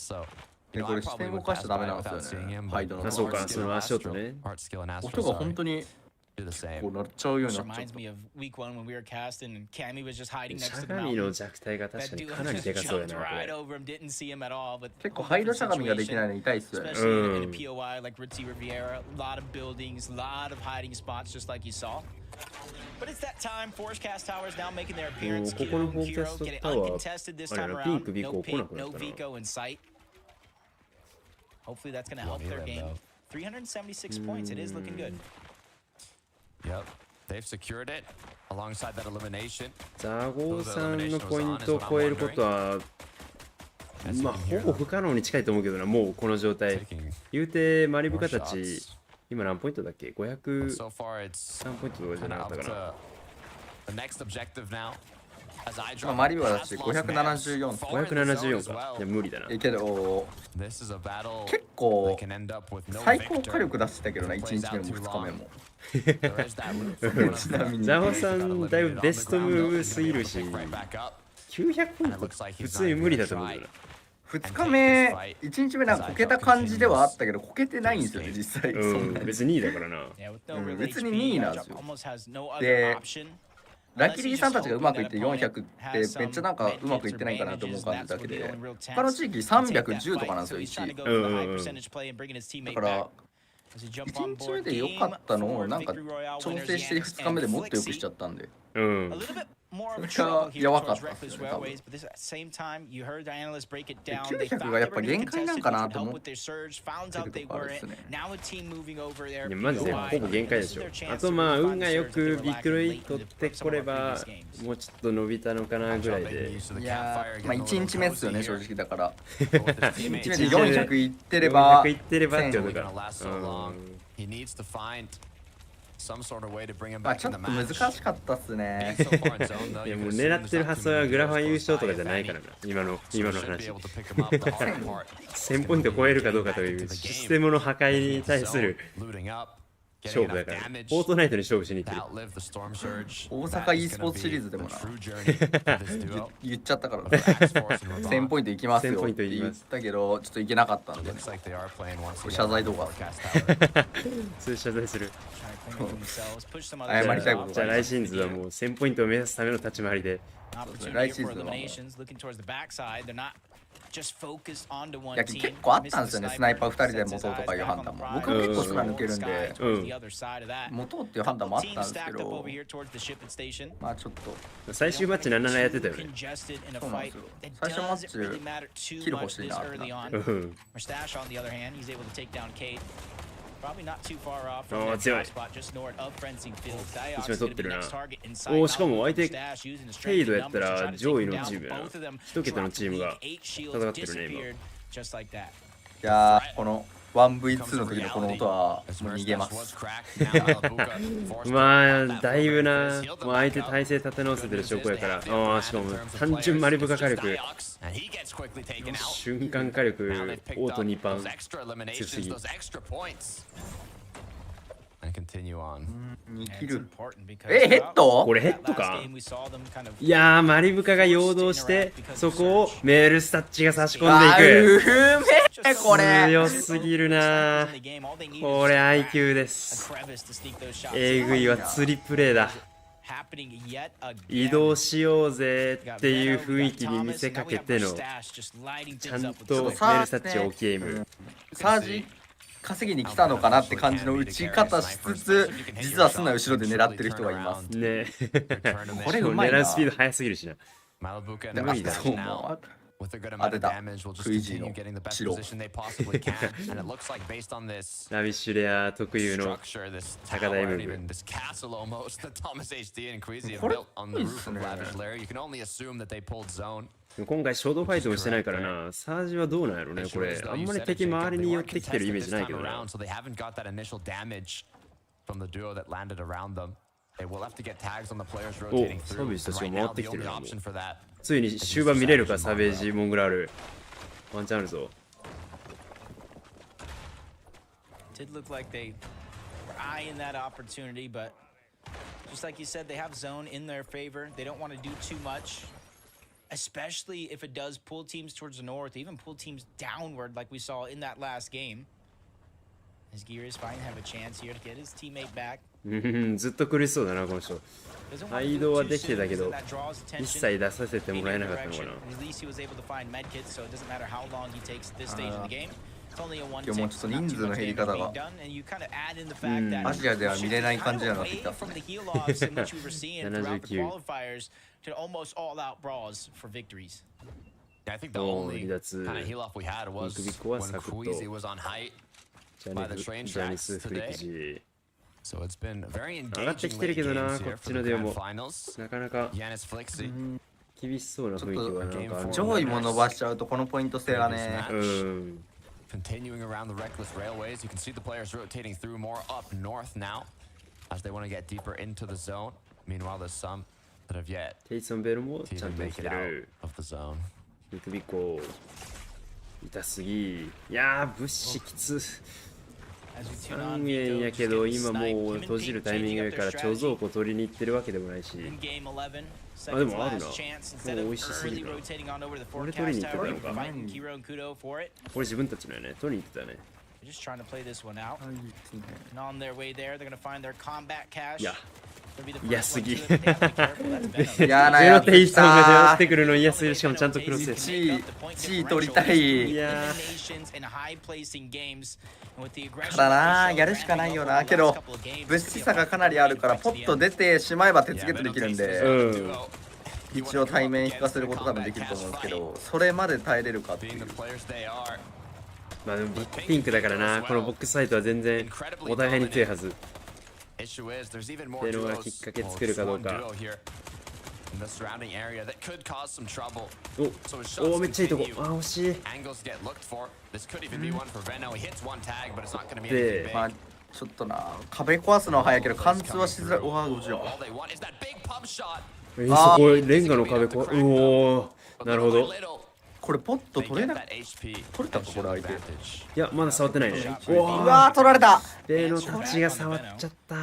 視点動かしちゃダメなんですよね。ハイドの。あ、そうか、その足音ね。音が本当にこうなっちゃうようになっちゃった。しゃがみの弱体が確かにかなりでかそうやな。結構ハイドしゃがみができないの痛いっすよね。But it's that time. Forecast Towers now making their appearance. ここのフォーキャストタワー、あれな、ピンクビコ来なくな No ったな。 Vico in sight. Hopefully that's going to help their game. 376 points. It is looking good. Yep, they've secured it alongside that elimination. ザゴーさんのポイントを超えることは、まあほぼ不可能に近いと思うけどな、もうこの状態。言うてマリブカたち、今何ポイントだっけ ?503 ポイントとかじゃなかったかな。今マリブはだし574。574か。いや無理だな。けど、結構最高火力出してたけどな、1日目も2日目も。ザホさんだいぶベストムーブすぎるし900ポイント普通に無理だと思うけどな。2日目1日目なんかこけた感じではあったけどこけてないんですよね実際。別に2位だからな。別に2位なんですよ。でラッキリーさんたちがうまくいって400ってめっちゃなんかうまくいってないかなと思う感じだけで他の地域310とかなんですよ1位。だから1日目で良かったのをなんか調整して2日目でもっと良くしちゃったんで。それがやばかったですよね多分。900がやっぱ限界なんかなと思ってるとこあるっすね。いやマジでほぼ限界でしょ。あとまあ運がよくビッグロイ取ってこればもうちょっと伸びたのかなぐらいで。いやまあ1日目っすよね正直だから。1日目で400いってれば400いってればってことか。まあちょっと難しかったっすね。いやもう狙ってる発想はグラファン優勝とかじゃないからな。今の話。1000ポイント超えるかどうかというシステムの破壊に対する勝負だから。フォートナイトに勝負しに行ってる。大阪 e スポーツシリーズでもな言っちゃったから1000ポイントいきますよって言ったけどちょっといけなかったんで、ね、謝罪動画それ謝罪する。謝りたいことじゃあライシンズはもう1000ポイントを目指すための立ち回りでライシンズはいや結構あったんですよね。スナイパー2人で持とうとかいう判断も僕は結構スナ抜けるんで持とうっていう判断もあったんですけどまあちょっと最終マッチ77やってたよね。そうなんですよ。最初マッチキル欲しいなってなってあ強い。一番取ってるな。おおしかも相手ケイドやったら上位のチームやな。一桁のチームが戦ってるね今。いやーこの 1v2 の時のこの音はもう逃げます。まあだいぶな、もう相手体勢立て直せてる証拠やから。ああしかも単純マリブカ火力瞬間火力オート2パン強すぎ。2キルヘッド？これヘッドか？いやーマリブカが陽動してそこをメールスタッチが差し込んでいく。これ強すぎるな。これ IQ です。えぐいは釣りプレイだ。移動しようぜっていう雰囲気に見せかけてのちゃんとメルサッチ OK サージ稼ぎに来たのかなって感じの打ち方しつつ、実はスナ後ろで狙ってる人がいますね。これうまいな。狙うスピード速すぎるしな。無理だ。当てた。クイジーの白。ラビッシュレア特有の高台ムーブ。これいいっすね。今回ショートファイトもしてないからな。サージはどうなんやろねこれ。あんまり敵周りに寄ってきてるイメージないけどな。お、サベージたちが回ってきてるな。ついに終盤見れるか、サベージモングラール。ワンチャンあるぞ。Did look like they were eyeing that opportunity, but just like you said, they have zone in their favor. They don't want to do too much, especially if it does pull teams towards the north, even pull teams downward like we saw in that last game. His gear is fine, have a chance here to get his teammate back. ずっと苦しそうだなこの人。移動はできてたけど一切出させてもらえなかったのかな。今日もちょっと人数の減り方がアジアでは見れない感じになってきたっすね。79。離脱。首子はサクッと。ジャニス・フリキジ。上がってきてるけどな、こっちのデオもなかなか厳しそうな雰囲気はなんかある。上位も伸ばしちゃうとこのポイント性がね。Continuing around the reckless railways, you can see the players rotating through more up north now as they want to get deeper into the zone. Meanwhile, there's some that have yet テイソンベルもちゃんと来てる。ニクビコ痛すぎ。いやー物資きつ。3円やけど今もう閉じるタイミングやから貯蔵庫取りに行ってるわけでもないし。あ、でもあるな。もう美味しすぎるな。俺取りに行ってたのか。これ自分たちのやね。取りに行ってたね。いや、嫌すぎ。嫌なやつ。ゼロテイソンが出会ってくるの嫌すぎる。しかもちゃんとクロスやし。地位取りたい。いやからな、やるしかないよな。けど物資差がかなりあるからポッと出てしまえば鉄ゲットできるんで、一応対面引かせること多分できると思うんですけど、それまで耐えれるかっていう。まあでもビッグピンクだからな、このボックスサイトは全然お互いに強いはず。っていうのがきっかけ作るかどうか。お、めっちゃいいとこ。あ、惜しい。で、まあちょっとな、壁壊すのは早いけど貫通はしづらい。うわ、どうしよう。そこレンガの壁壊。おお、なるほど。これポッと取れな、取れたかこれ相手。いや、まだ触ってないね。うわー、取られた。レのタッチが触っちゃった。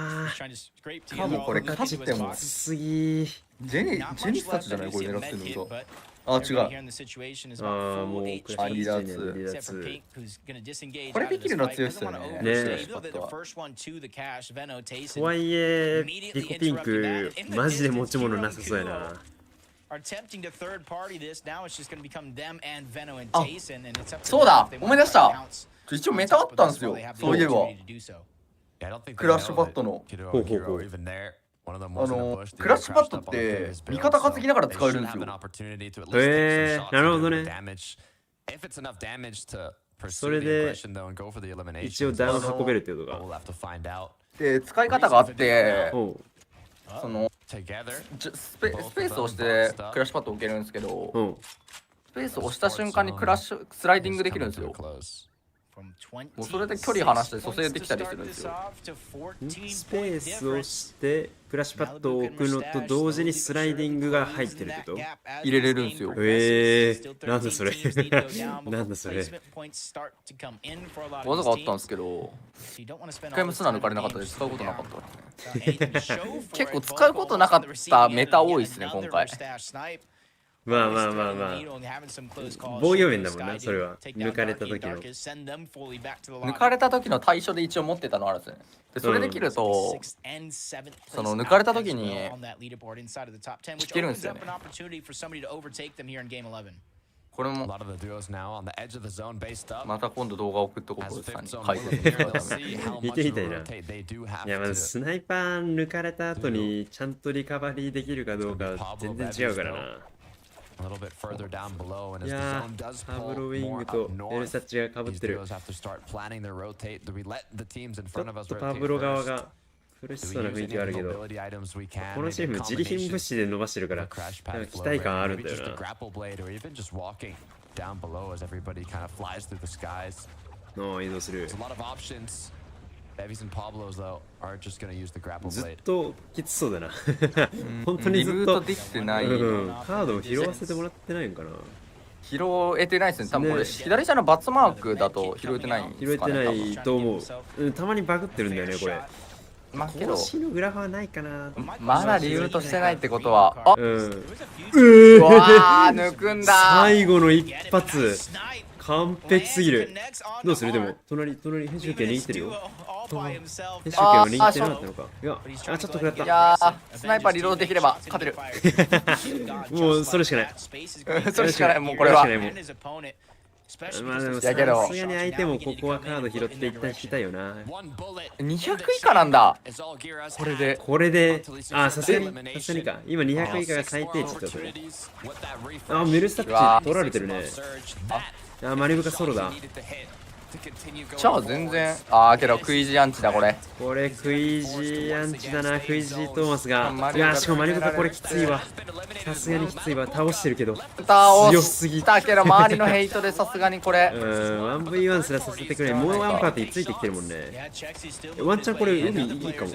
多分これ勝ってもすぎ。ジェニスたちじゃないこれ狙ってるのか。あ、違う。ああ、もう離脱。これできるの強いっすよね。とはいえ、リコピンクマジで持ち物なさそうやな。あ、そうだ、思い出した。一応メタあったんですよ。そういえばクラッシュパッドのクラッシュパッドって味方担ぎながら使えるんですよ。なるほどね。それで一応ダウン運べるってことか。で、使い方があって、そのスペースを押してクラッシュパッドを置けるんですけど、スペースを押した瞬間にスライディングできるんですよ。もうそれで距離離して蘇生できたりするんですよ。スペースをしてクラッシュパッドを置くのと同時にスライディングが入ってるってこと？入れれるんですよ。なんだそれ。なんだそれ。技があったんですけど、一回もスナ抜かれなかったです。使うことなかった。結構使うことなかったメタ多いですね今回。まあまあまあまあ。防御面だもんな、それは。抜かれた時の。抜かれた時の対処で一応持ってたのあるんですよね。でそれできると、その抜かれた時に聞けるんですよね。これもまた今度動画送っとこうとさんに解説してください。見てみたいな。いやまずスナイパー抜かれた後にちゃんとリカバリーできるかどうか全然違うからな。いやー、パブロウィングとエルサッチがかぶってる。ちょっとパブロ側が苦しそうな雰囲気はあるけど、このチーム自利品物資で伸ばしてるから期待感あるんだよな。移動する。ずっときつそうだな。本当にずっとできてない。カードを拾わせてもらってないんかな。拾えてないですね。多分これ左下のバツマークだと拾えてないんですかね。拾えてないと思う。たまにバグってるんだよねこれ。まあけど公式のグラフはないかな。まだ理由としてないってことは、あ、うわー抜くんだ。最後の一発完璧すぎる。どうする？でも隣編集権握ってるよ。編集権は握ってなかったのか。いや、ちょっと食らった。いやー、スナイパーリロードできれば勝てる。もうそれしかない。それしかない。もうこれは。まあでもさすがに相手もここはカード拾って一旦引きたいよな。200以下なんだ。これでさすがにか。今200以下が最低値ってことね。メルスタッチ取られてるね。マリブカソロだ。じゃあ全然けどクイジーアンチだこれ。これクイジーアンチだな。クイジートーマスが。いやしかもマリブカこれきついわ。さすがにきついわ。倒してるけど強すぎたけど周りのヘイトでさすがにこれ1v1 すらさせてくれ。もうワンパーティーついてきてるもんね。ワンチャンこれ海いいかも。来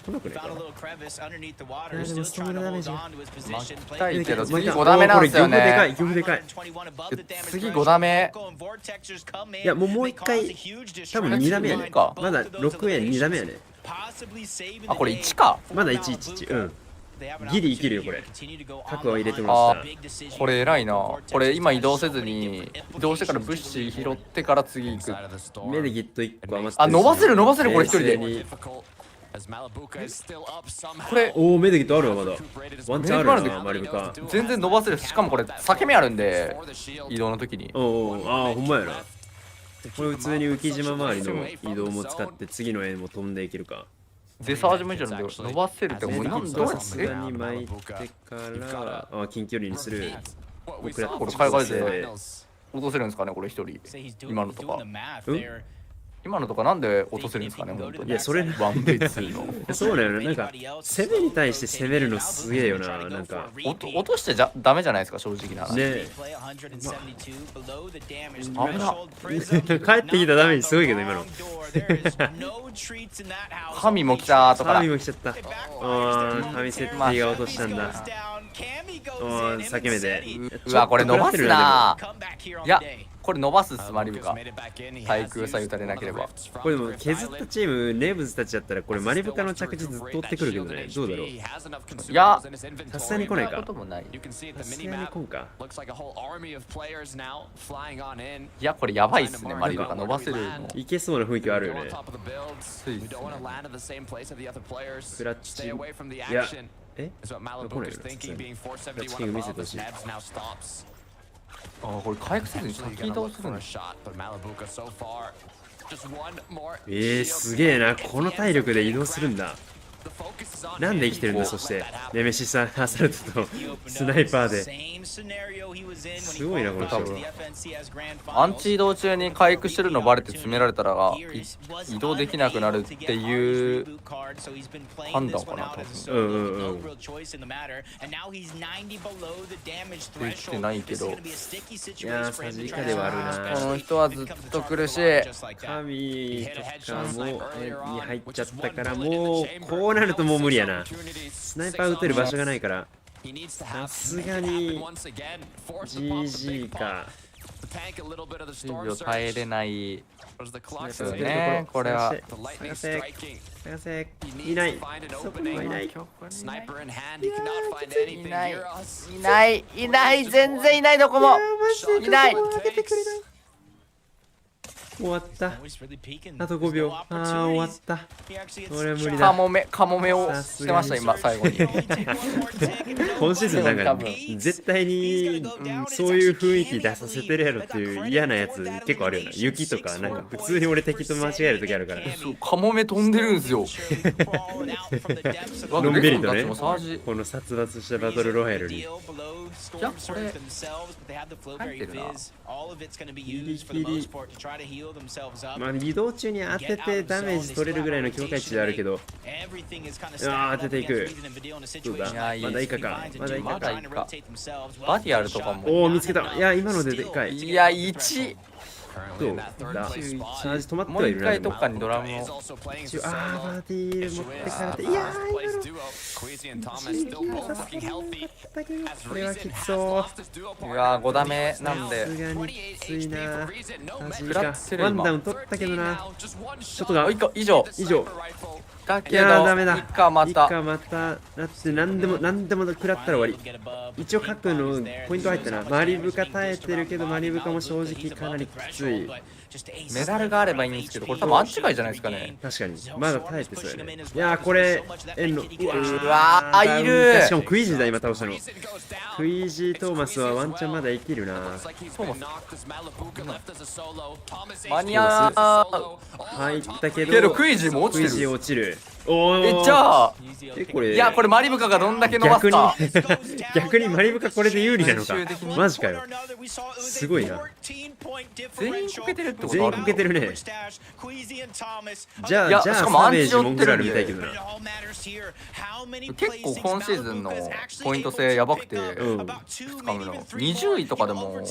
なくないか。でもストームのダメージ巻きたいけど次5ダメなんですよね。これでかい。次5ダメ。いやもう一回多分2ダメやね。まだ6円2ダメやね。これ1か。まだ111。ギリ生きるよこれ。核を入れてもらったら。これ偉いな。これ今移動せずに移動してから物資拾ってから次行く。目でギット1個余ってる。伸ばせるこれ一人で。これメデギットあるわ。まだワンチャンあるな。マリブカ全然伸ばせる。しかもこれ裂け目あるんで移動の時に。ほんまやな。これ普通に浮島周りの移動も使って次の絵も飛んでいけるか。デサージも以上の伸ばせるってもう何度さすがに巻いてから近距離にする。これ海外で落とせるんですかねこれ一人。今のとか今のとかなんで落とせるんですかね本当に。いやそれワンベイツのそうだよね。なんか攻めに対して攻めるのすげえよな。なんか落としてダメじゃないですか正直な話ね。危な。帰ってきたダメージすごいけど今の。神も来たとか。神も来ちゃった。神設定が落としたんだ。裂け目で。うわこれ伸ばすな。いやこれ伸ばすっすマリブカ。対空さえ打たれなければ。これでも削ったチームネーブズたちだったらこれマリブカの着地ずっと追ってくるけどね。どうだろう。いやさすがに来ないか。さすがに来んか。いやこれやばいっすねマリブカ伸ばせるの。いけそうな雰囲気あるよね。クラッチ。いや来ないよな。クラッチキング見せてほしい。これ回復せずに先移動するの。すげえな。この体力で移動するんだ。なんで生きてるんだ。そしてネメシス・アサルトとスナイパーですごいなこの人。アンチ移動中に回復してるのバレて詰められたら移動できなくなるっていう判断かな多分。できてないけど。いやサジ以下ではあるな。この人はずっと苦しい。神とかもに入っちゃったからもうこうなるともう無理やな。スナイパー撃てる場所がないからさすがに GG か。守備を耐えれないですよね、これは。探せ、探せ、いない。そこにはいない。いない、全然いない、どこも。いない。終わった。あと5秒。ああ、終わった。俺は無理だ。カモメをしてました、今、最後に。今シーズンなんか、絶対にそういう雰囲気出させてるやろっていう嫌なやつ結構あるよな。雪とか、なんか普通に俺敵と間違える時あるから。カモメ飛んでるんですよ。のんびりとね、この殺伐したバトルロイヤルに。いや、これ、入ってるな。ギリギリ。まあ移動中に当ててダメージ取れるぐらいの境界値であるけど、当てていく。どうだ、まだいいかか、まだいいかか。バディアルとかも。おお、見つけた。いや、今のででかい。いや、1。どうだ、チャージ止まってはいるな。もう一回どっかにドラムを。バディール持ってかれて、いやー、これはきつそう。いやー、5打目なんで。さすがにきついな。ワンダウン取ったけどな。ちょっとが、以上。だけど、ダメだ。一回また。だって何でも食らったら終わり。一応各のポイント入ったな。マリブカ耐えてるけど、マリブカも正直かなりきつい。メダルがあればいいんですけど、これ多分あっちがいいじゃないですかね。確かに。まだ耐えてそうやね。いやー、これ、円の。うわー、いる。しかもクイージーだ、今倒したの。クイージートーマスはワンチャンまだ生きるな。間に合う。入ったけど、クイージーも落ちてる。クイージー落ちる。おー、じゃあ、これ、いや、これマリブカがどんだけ伸ばすか。逆にマリブカこれで有利なのか。マジかよ。すごいな。全員こけてるってこと全員こけてるね。じゃあ、しかもサベージモングラルみたいけどな。結構今シーズンのポイント制やばくて、2日目の20位とかでも、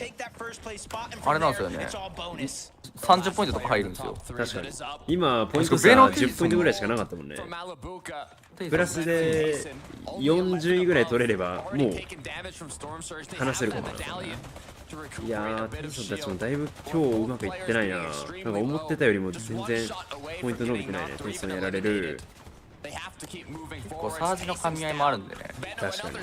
あれなんですよね。30ポイントとか入るんですよ。確かに。今、ポイント差10ポイントぐらいしかなかったもんね。プラスで40位ぐらい取れれば、もう話せるかもな。いやー、テンソンたちもだいぶ今日うまくいってないな。なんか思ってたよりも全然ポイント伸びてないね。テンソンやられる。結構サージの噛み合いもあるんでね。確かに。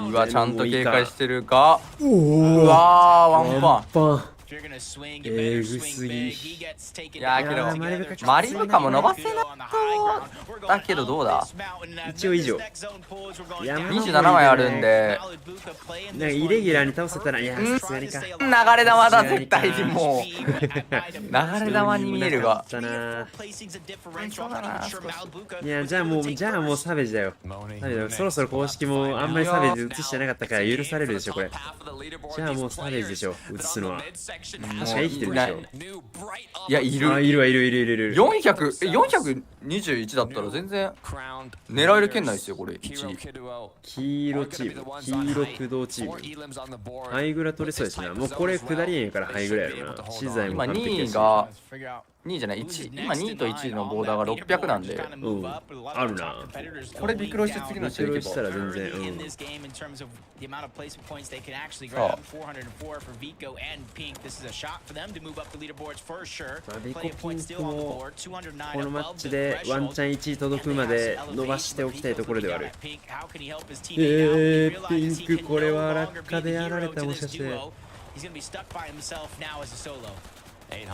うわ、ちゃんと警戒してるが。うわー、ワンパン。えぐすぎ。いやけどマリブカも伸ばせないと。だけどどうだ、一応以上27枚あるんで、なんかイレギュラーに倒せたら、いやさすがにか。流れ玉だ、絶対にもう流れ玉に見えるが。いや、じゃあもうサベージだよ。そろそろ公式もあんまりサベージ映してなかったから許されるでしょ、これ。じゃあもうサベージでしょ、映すのは。確か生きてるでしょ。いや、いる。421だったら全然狙える圏内ですよ、これ。1位黄色チーム、黄色駆動チーム。ハイグラ取れそうですな。もうこれ下りへんからハイグラやろな。資材も完璧やし。今2位が2位じゃない、今2位と1位のボーダーが600なんで、あるな。これビクロして次の試合行けばしたら全然、ビコピンクもこのマッチでワンチャン1位届くまで伸ばしておきたいところではある。ピンクこれは落下でやられた、もしかして。いや、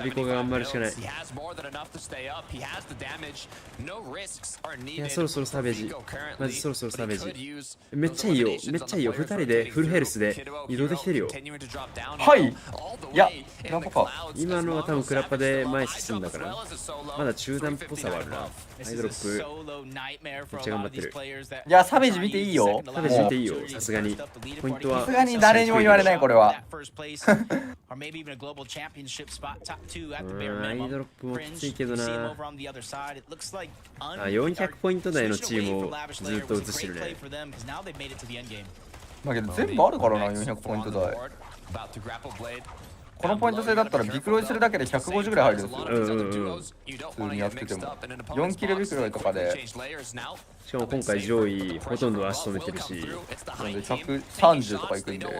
ビコが頑張るしかない。いや、そろそろサベージ。マジそろそろサベージ。めっちゃいいよ、めっちゃいいよ。2人でフルヘルスで移動できてるよ。はい。いや、クラッパか。今のは多分クラッパで前進んだから。まだ中段っぽさはあるな。ハイドロップ。めっちゃ頑張ってる。いや、サベージ見ていいよ。サベージ見ていいよ、さすがに。ポイントは。さすがに誰にも言われない、これは。アイドロップもきついけどな。400ポイント台のチームをずっと映してるね。だけど全部あるからな、400ポイント台。このポイント制だったらビクロイするだけで150ぐらい入るんですよ。普通にやってても4キルビクロイとかで、しかも今回上位ほとんど足止めてるし、なんで130とかいくんで、これ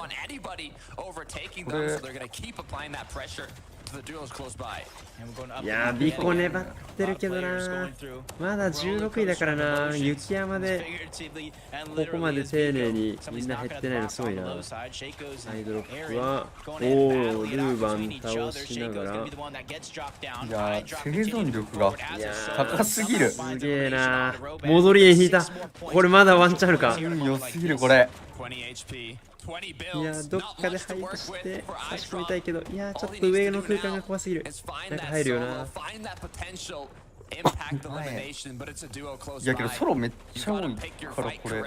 いやービコ粘ってるけどな、まだ16位だからな。雪山でここまで丁寧にみんな減ってないのすごいな。サイドロップはルーバン倒しながら、いや生存力が高すぎる。すげえな。戻り円引いた。これまだワンチャンあるか。良すぎるこれ。いやどっかで配布して差し込みたいけど、いやちょっと上の空間が怖すぎる。なんか入るよな。いやけどソロめっちゃ多いからこれ。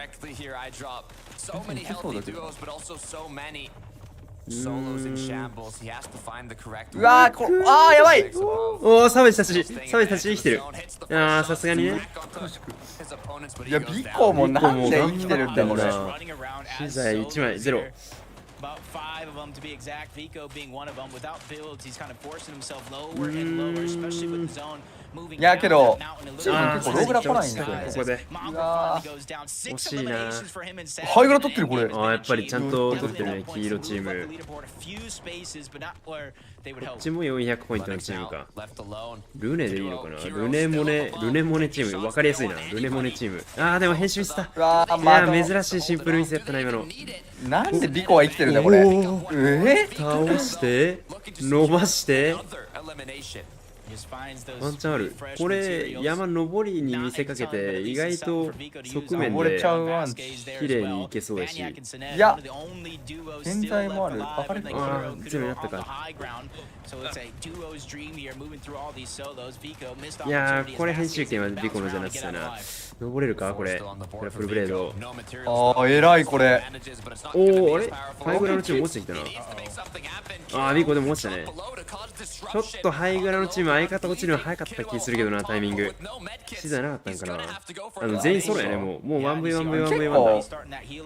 うわーやばい。おおサベたち生きてる。あーさすがにね。いやビコもなんで生きてるんだこれ。資材1枚ゼロ。About 5 of them to be exact. Vico being one of them. Without builds, he's kind of forcing himself lower and lower, especially with the zone moving. いやけどチーム結構ローグラ来ないんですよ。ここで惜しいな。ハイグラ取ってるこれ。やっぱりちゃんと取ってるね、黄色チーム。こっちも400ポイントのチームか。ルネでいいのかな。ルネモネチーム分かりやすいな。ルネモネチーム。でも編集した。いや珍しいシンプルミスやったな今の。なんでビコは生きてるんだこれ。倒して伸ばしてワンチャンある。これ山登りに見せかけて意外と側面で綺麗にいけそうだし。いや現在もある。ゼロになったか。いやこれ編集権はビコのじゃなくてな。登れるかこれ。これフルブレード。偉いこれ。あれファイグラのチーム落ちてきたな。ビコでも落ちたね。ちょっとハイグラのチーム相方落ちるの早かった気するけどな、タイミング。資材なかったんかな。全員ソロやね、もう 1v1v1v1 だ。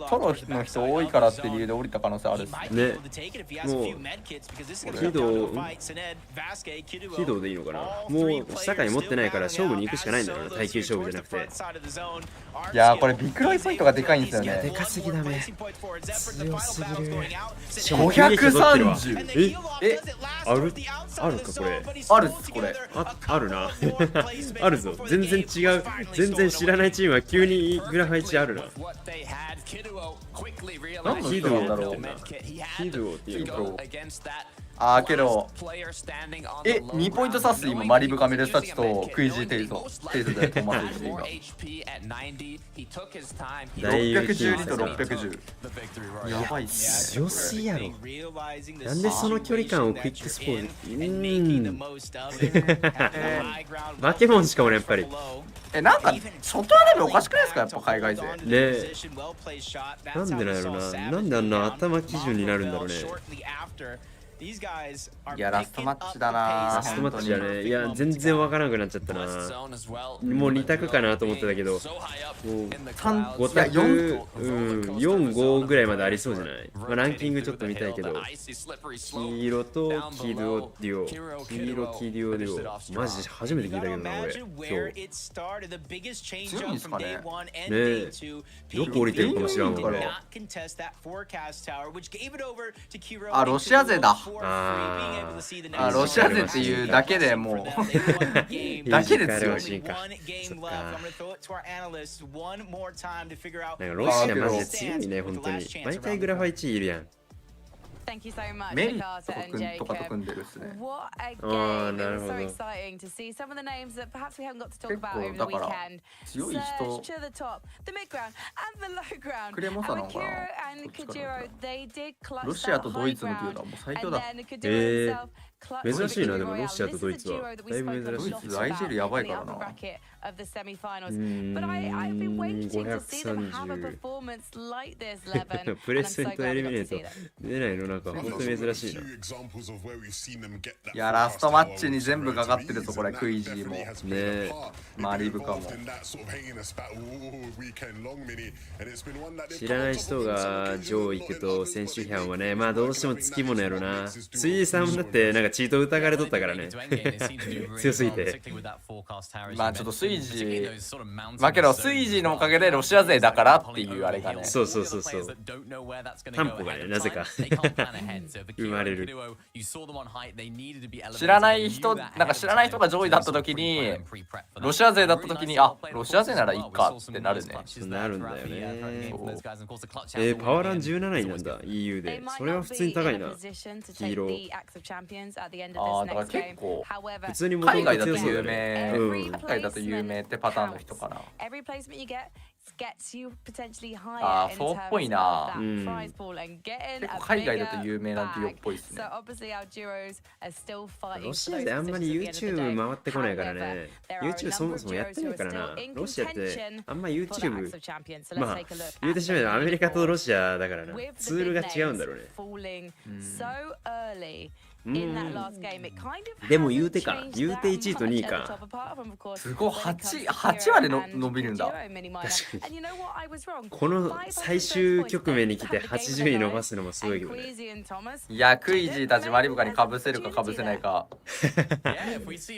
ソロの人多いからって理由で降りた可能性あるっすね。もう軌道でいいのかな。もう社会持ってないから勝負に行くしかないんだよな、耐久勝負じゃなくて。いやこれビクロイポイントがでかいんですよね。でかすぎだね。強すぎる。530。あるかこれ。あるっすこれ。あるな。あるぞ。全然違う。全然知らないチームは急にグラフ配置あるな。何の人なんだろう。ヒドっていうと。けど2ポイント差す今マリブカメルスタッチとクイジーテイズでトマトジーが612と610。やばいっす。強すぎやろ。なんでその距離感をクイックスポーズバケモンしかもねやっぱり。なんか外レベルおかしくないですかやっぱ海外勢ね。なんでなんやろな。なんであんな頭基準になるんだろうね。いやラストマッチだな。ラストマッチだね。いや全然わからなくなっちゃったな。もう2択かなと思ってたけど、もう5択4、5ぐらいまでありそうじゃない。ランキングちょっと見たいけど、黄色と黄色デュオ、黄色黄色デュオ、マジ初めて聞いたけどな俺。今日強いんですかね。ねえ、どこ降りてるかもしらんわ。ロシア勢だ。ロシア勢っていうだけでもうだけで強い。なんかロシアマジで強いね本当に。毎回グラファ1位いるやん。Thank you so much, メリッ Mikasa ト and 君とかと組んでるっすね。 What a game. It was so exciting to see some of the names that perhaps we haven't got to talk about over the weekend. 強い人 Surge to the top, the mid ground and the low ground. クレモサなのかな。 and Kajiro, they did clutch ロシア that とド high イツのデュオ ground. だ。もう最強だ。 And then Kajiro himself 珍しいなでもロシアとドイツはだいぶ珍しい。ドイツアイジェルやばいからな。 of the semi-finals. But I've been waiting to see them have a performance プレスセントエリミネート出ないのなんか本当に珍しいな。いや、ラストマッチに全部かかってるぞ、これ、クイジーも。ね、マリブカも。知らない人が上位行くと選手批判はね、まあどうしてもつきものやろな。水井さんだってなんかチート疑われとったからね。強すぎて。まあちょっとスイジー、まあけどスイジーのおかげでロシア勢だからっていうあれがね。そうそうそうそう。担保がね、なぜか生まれる。知らない人、なんか知らない人が上位だった時に、ロシア勢だった時に、あ、ロシア勢ならいいかってなるね。なるんだよね。パワーラン17位なんだ、EU で。それは普通に高いな。ヒーロー。ああ、だから結構、普通に海外だと有名、海外だと有名ってパターンの人かな。ああ、そうっぽいな。結構海外だと有名なデュオっぽいっすね。ロシアであんまり YouTube 回ってこないからね。YouTube そもそもやってないからな。ロシアってあんま YouTube、まあ言うてしまえばアメリカとロシアだからな。ツールが違うんだろうね。でも言うてか、言うて1位と2位か。すごい、8話で伸びるんだ。確かに。この最終局面に来て80位伸ばすのもすごいけどね。いや、クイジーたちマリブカにかぶせるかかぶせないか。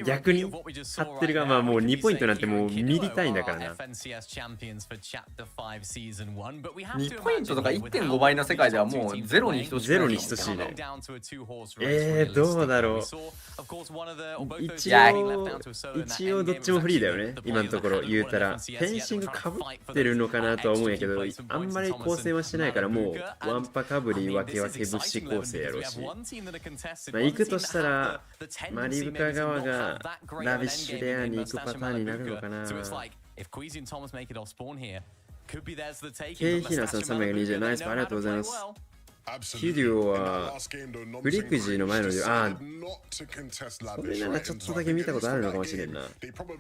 逆に勝ってるが、まあもう2ポイントなんてもうミリ単位だからな。2ポイントとか 1.5 倍の世界ではもうゼロに等しい。ゼロに等しいね。どうだろう。一応どっちもフリーだよね、今のところ言うたら。フェンシングかぶってるのかなとは思うんやけど、あんまり構成はしてないから、もうワンパかぶり分け分け物資構成やろうし、まあ行くとしたらマリブカ側がラビッシュレアに行くパターンになるのかな。ケイヒナさん320、ナイスパーありがとうございます。キリュウはフリクジーの前のそれならちょっとだけ見たことあるのかもしれんな。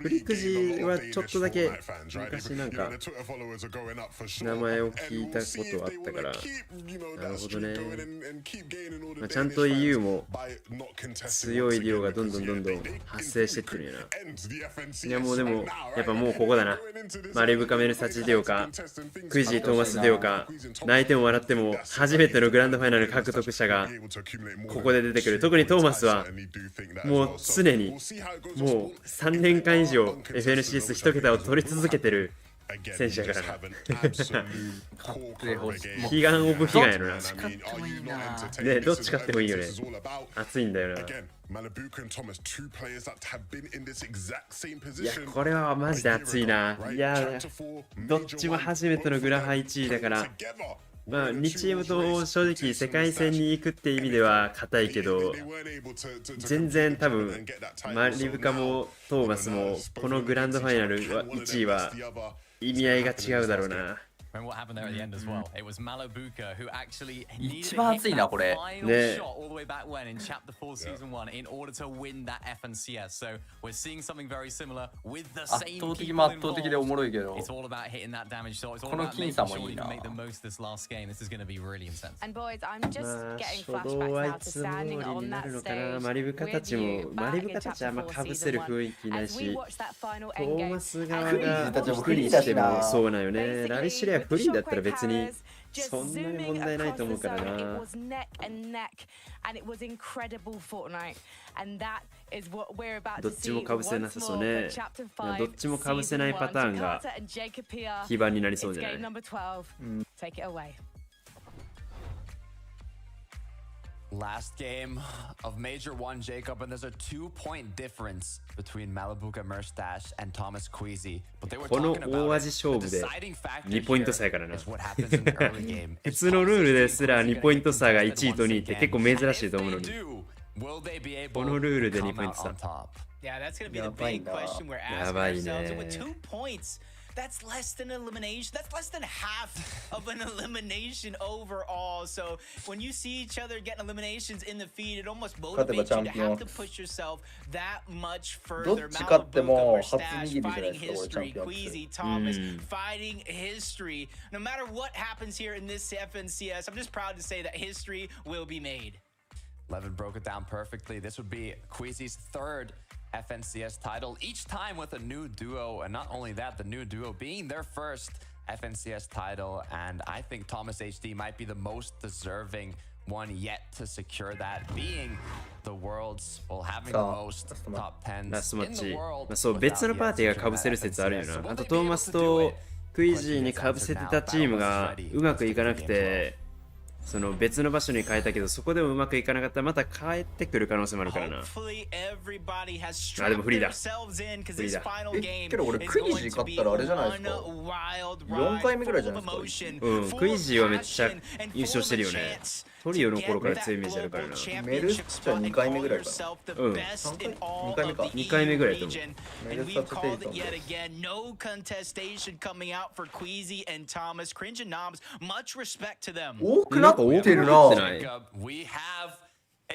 フリクジーはちょっとだけ昔なんか名前を聞いたことあったから、なるほどね。まあ、ちゃんと EU も強い量がどんどん発生してってるんやな。いやもうでもやっぱもうここだな。マリブカメルサチデオかクイジートーマスデオか、泣いても笑っても初めてのグランドファイナル獲得者がここで出てくる。特にトーマスはもう常にもう3年間以上 FNCS1 桁を取り続けてる選手やからな。悲願オブ悲願やろな。ね、どっち勝ってもいいよね。熱いんだよな。いや、これはマジで熱いな。いや、どっちも初めてのグラファ1位だから、まあ2チームと正直世界戦に行くって意味では硬いけど、全然多分マリブカもトーマスもこのグランドファイナル1位は意味合いが違うだろうな。一番熱いなこれ。ね。圧倒的も圧倒的でおもろいけど、この僅差もいいな。初動はいつも通りになるのかな。マリブカたちも、マリブカたちはあんまかぶせる雰囲気ないし、トーマス側がフリーしてもそうなんよね。ラビッシュレアフリーだったら別にそんなに問題ないと思うからな。どっちもかぶせなさそうね。どっちもかぶせないパターンが基盤になりそうじゃない。Last game of Major 1, Jacob, and there's a 2-point difference between Malabuka Merstash and Thomas Queasy. But they were この talking 大 about 味勝負で 2ポイント差やからな。 is what happens in the early game. 普通のルールですら2ポイント差が1位と2位って結構珍しいと思うのに、このルールで2ポイント差。Yeah, that's gonna be the big question we're asking ourselves. And with 2 points that's less than an elimination. That's less than half of an elimination overall. So when you see each other getting eliminations in the feed, it almost motivates you to have to push yourself that much further. Malabuka, we're fighting history. Queasy, Thomas, fighting history. No matter what happens here in this FNCS, I'm just proud to say that history will be made. Levin broke it down perfectly. This would be Queasy's third FNCS title, each time with a new duo, and not only that, the new duo being their first FNCS title, and I think Thomas HD might be the most deserving one yet to secure that, being the world's, well, having the most top 10s in the world. そう、別のパーティーが被せる説あるよな。あとトーマスとクイジーに被せてたチームがうまくいかなくて、その別の場所に変えたけど、そこでもうまくいかなかったらまた帰ってくる可能性もあるからな。あ、でもフリーだ。フリーだ。けど俺クイジー勝ったらあれじゃないですか。4回目ぐらいじゃないですか。うん、クイジーはめっちゃ優勝してるよね。トリオの頃から強いイメージあるからな。メルスチャ2回目ぐらいかな。うん。2回目か。2回目ぐらいと思う。メルスチャって言ったん多くなってるな。い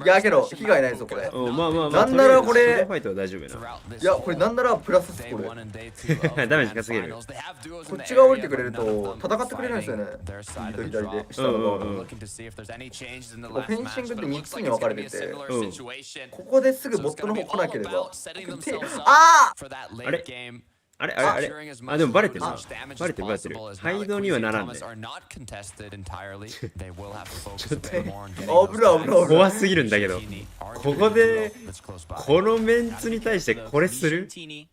やけど被害ないぞこれ。まあまあまあ。なんならこれ。ファイトは大丈夫やな。いやこれなんならプラスこれ。ダメージ稼げる。こっちが降りてくれると戦ってくれないですよね。右と左で。下の側。フェンシングって3つに分かれてて、ここですぐボットの方来なければ。あれあれでもバレてるな。バレてる。ハイドにはならんね。ちょっと怖すぎるんだけど、ここでこのメンツに対してこれする？し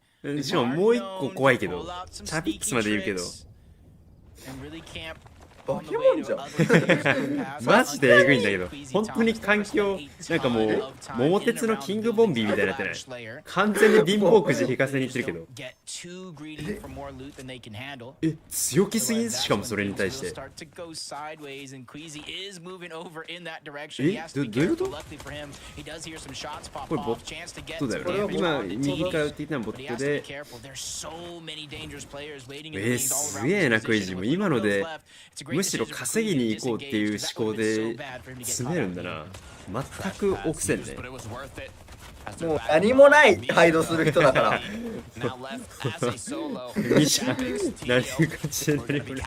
かももう一個怖いけど、チャピックスまでいるけど。バケモンじゃん。マジでエグいんだけど、本当に環境なんかもう桃鉄のキングボンビーみたいになってない。完全にディンポークジ引かせにいってるけど、強気すぎん。しかもそれに対してどういうこと？これボットだよね。今右から打っていたのボットで、すげえな。クイジも今のでむしろ稼ぎに行こうっていう思考で詰めるんだな。全く臆せんね。もう何もないハイドする人だから。2社何勝ちで何もない。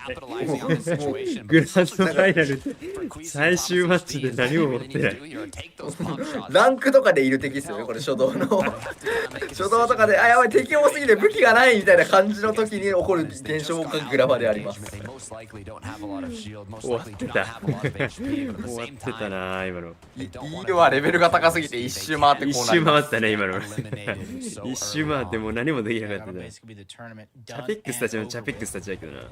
グランドファイナルで最終マッチで何も持ってない。ランクとかでいる敵ですよねこれ。初動とかで、あ、やばい敵多すぎて武器がないみたいな感じの時に起こる現象がグラバであります。終わってたな今の。イールはレベルが高すぎて一周回ってこうなる。回ったね今の。一周回ってもう何もできなかったね。チャピックスたちのチャピックスたちだけどな。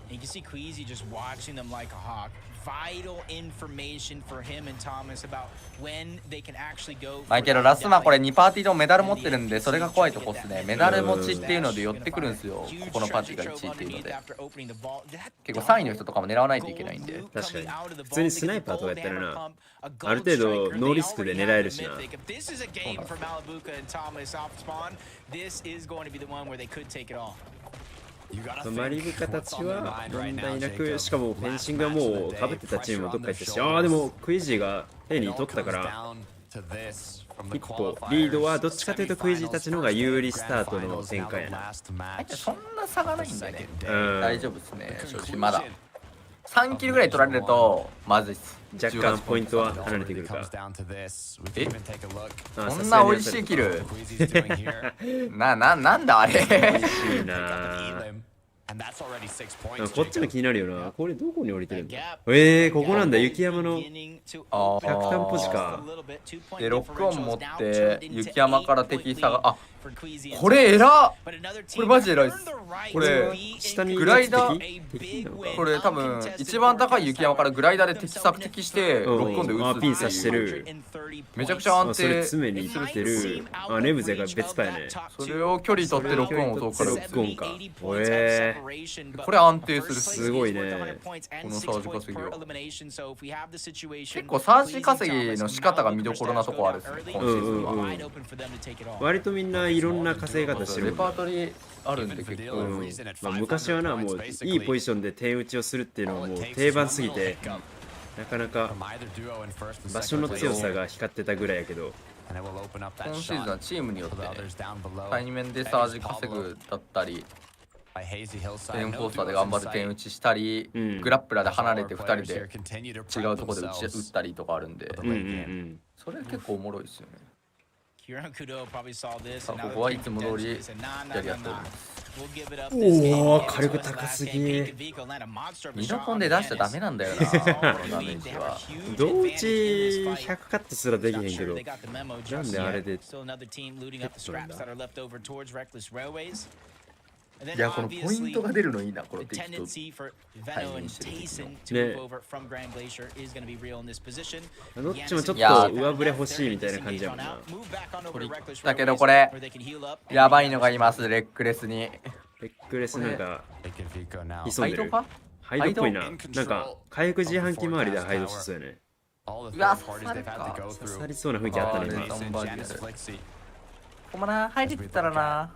まあけどラスマこれ2パーティーともメダル持ってるんで、それが怖いとこっすね。メダル持ちっていうので寄ってくるんですよ。ここのパーティーが1位っていうので。結構3位の人とかも狙わないといけないんで。確かに普通にスナイパーとかやったらな、ある程度ノーリスクで狙えるしな。マリブカたちは問題なく、しかもフェンシングがもうかぶってたチームもどっか行ったし、ああでもクイジーが手に取ったから一歩リードはどっちかというとクイジーたちの方が有利スタートの展開やな。そんな差がないんだね。大丈夫ですね。正直まだ3キルぐらい取られるとまずいっす。若干ポイントは離れてくるか。そんな美味しいキルなんだあれ。いいな。こっちも気になるよな。これどこに降りてるんだ。ここなんだ。雪山の100タンポジか。でロックオン持って雪山から敵さが、あ、これ偉っ。これマジ偉いっす。これ下にグライダー、これ多分一番高い雪山からグライダーで敵索敵してロックオンで撃つ。ピン刺してる。めちゃくちゃ安定。それ常にいってる。ネブゼが別パやね。それを距離取ってロックオンを遠くから撃つ。ロックオンか。ね。これ安定する。すごいね。このサージ稼ぎは。結構サージ稼ぎの仕方が見どころなとこあるですね、今シーズンは。割とみんないろんな稼ぎ方してる。レパートリーあるんで結構。まあ昔はな、もういいポジションで点打ちをするっていうのはもう定番すぎて、なかなか場所の強さが光ってたぐらいやけど、今シーズンはチームによって対面でサージ稼ぐだったり、エンフォーサーで頑張る点打ちしたり、グラップラーで離れて2人で違うところで打ったりとかあるんで、それ結構おもろいですよね。さあここはいつも通りやりやっております。おお、火力高すぎ。ミドコンで出しちゃダメなんだよな、このダメージは。同打ち100カットすらできへんけど、なんであれでいや、このポイントが出るのいいな、この敵と対面してる時の。どっちもちょっと上振れ欲しいみたいな感じやもんな。だけどこれやばいのがいます、レックレスに。レックレスなんか潜んでる。ハイドっぽいな。なんか火薬自販機周りでハイドしそうやね。うわ、刺さるか。刺さりそうな雰囲気あったね今。こまな入ってたらな、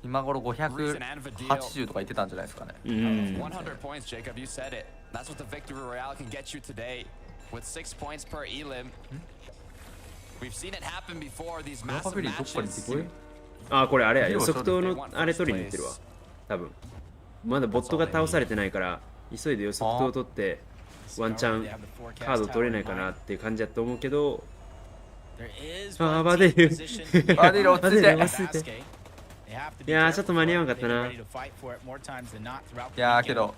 今頃580とか言ってたんじゃないですかね。100 points, Jacob, you said it. That's what the victory royale can get you today with 6 points per elim. We've seen it happen before these massive matches. あ、これあれや、予測塔のあれ取りに行ってるわ。多分まだボットが倒されてないから急いで予測塔を取ってワンチャンカード取れないかなっていう感じだと思うけど、あ、バデルバデル落ち着いて。いやー、ちょっと間に合わなかったな。いやーけど、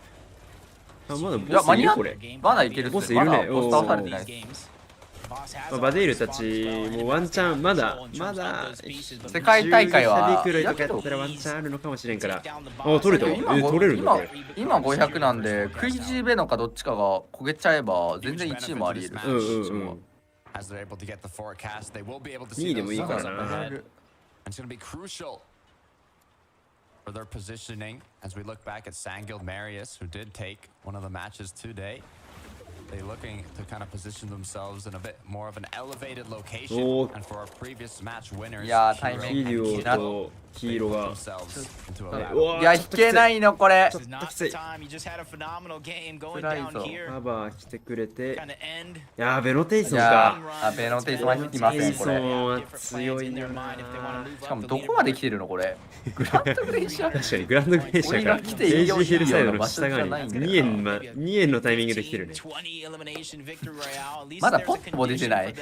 あ、まだボいや間に合う、スいるこれ。まだいけるっすね。ボスいるね。ボス倒されてない。バデールたちもワンチャンまだ世界大会はビクロイとかやったらワンチャンあるのかもしれんから。あ、取れた。取れるんだこれ。今500なんでクイジーベノかどっちかが焦げちゃえば全然1位もあり得る。2位でもいいからな。For their positioning as we look back at Sangil Marius, who did take one of the matches today. They're looking to kind of position themselves in a bit more of an elevated location. And for our previous match winners, いやー、タイミングヒリオと黄色が。いや、引けないのこれ。ちょっときつい。辛いぞ。カバー来てくれて。いやー、ベノテイソンか。ベノテイソンは引きませんこれ。強いよな。しかもどこまで来てるのこれ。グランドグレーシャー。確かにグランドグレーシャーが AG ヘルサイドの下側に2円のタイミングで来てるね。まだポップも出てない。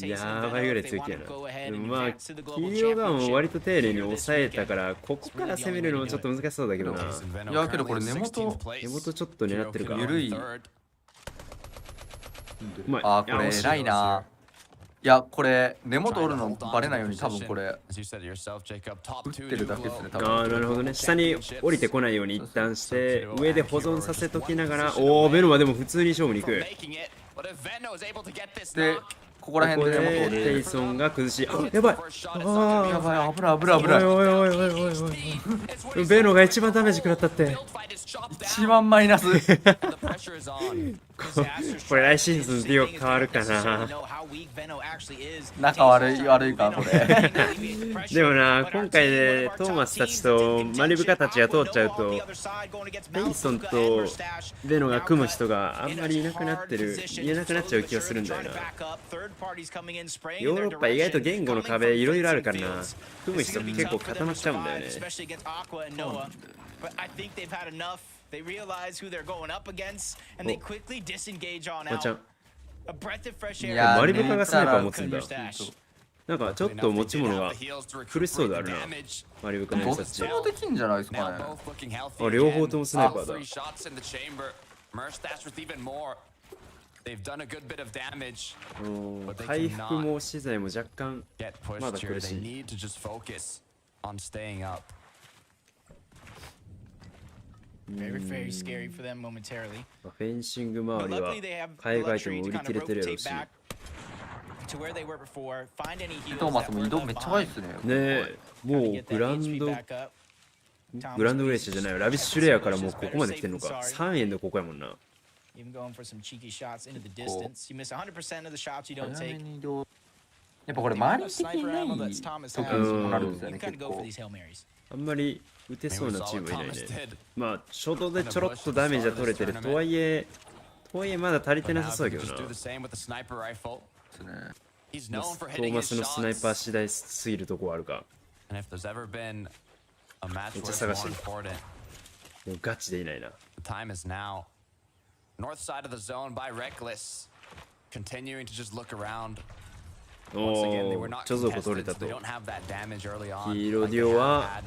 やばいぐらい強いけどな。でもまあキリオガンも割と丁寧に抑えたからここから攻めるのもちょっと難しそうだけどな。いやけどこれ根元ちょっと狙ってるか。緩い。あ、これ偉いな。いやこれ根元折るのバレないように多分これ打ってるだけですね。ああ、なるほどね。下に降りてこないように一旦して上で保存させときながら、おお、ベノはでも普通に勝負に行く。でここら辺で根元テイソンが崩し、あ、やばい、あやばい、危ない危ない危ない。おいおいおいおいおいおい、ベノが一番ダメージ食らったって。一番マイナス。これ来シーズンディオ変わるかな。仲悪いかこれ。でもな、今回でトーマスたちとマリブカたちが通っちゃうとテイソンとベノが組む人があんまりいなくなっちゃう気がするんだよな。ヨーロッパ意外と言語の壁いろいろあるからな、組む人結構固まっちゃうんだよね。They realize who they're going up against, and they quickly disengage on out. A breath of fresh air. マリブカがスナイパー持つんだ。なんかちょっと持ち物が苦しそうであるな。マリブカのやつたち。どっちもできんじゃないですかね。あ、両方ともスナイパーだ。回復も資材も若干まだ苦しい。Very scary for them momentarily. フェンシング周りは海外でも売り切れてるやろうし。トーマスも移動めっちゃ早いっすね。ねえ、もうグランドウレーションじゃないよ。ラビッシュレアからもうここまで来てんのか。3円でここやもんな。やっぱこれ周り的にない時になるんですよね、結構。あんまり打てそうなチームはいないね。まあ初動でちょろっとダメージは取れてるとはいえまだ足りてなさそうだけどな。トーマスのスナイパー次第すぎるとこはあるか。めっちゃ探してる。でもガチでいないな。おお、貯蔵庫取れたと。黄色デュオは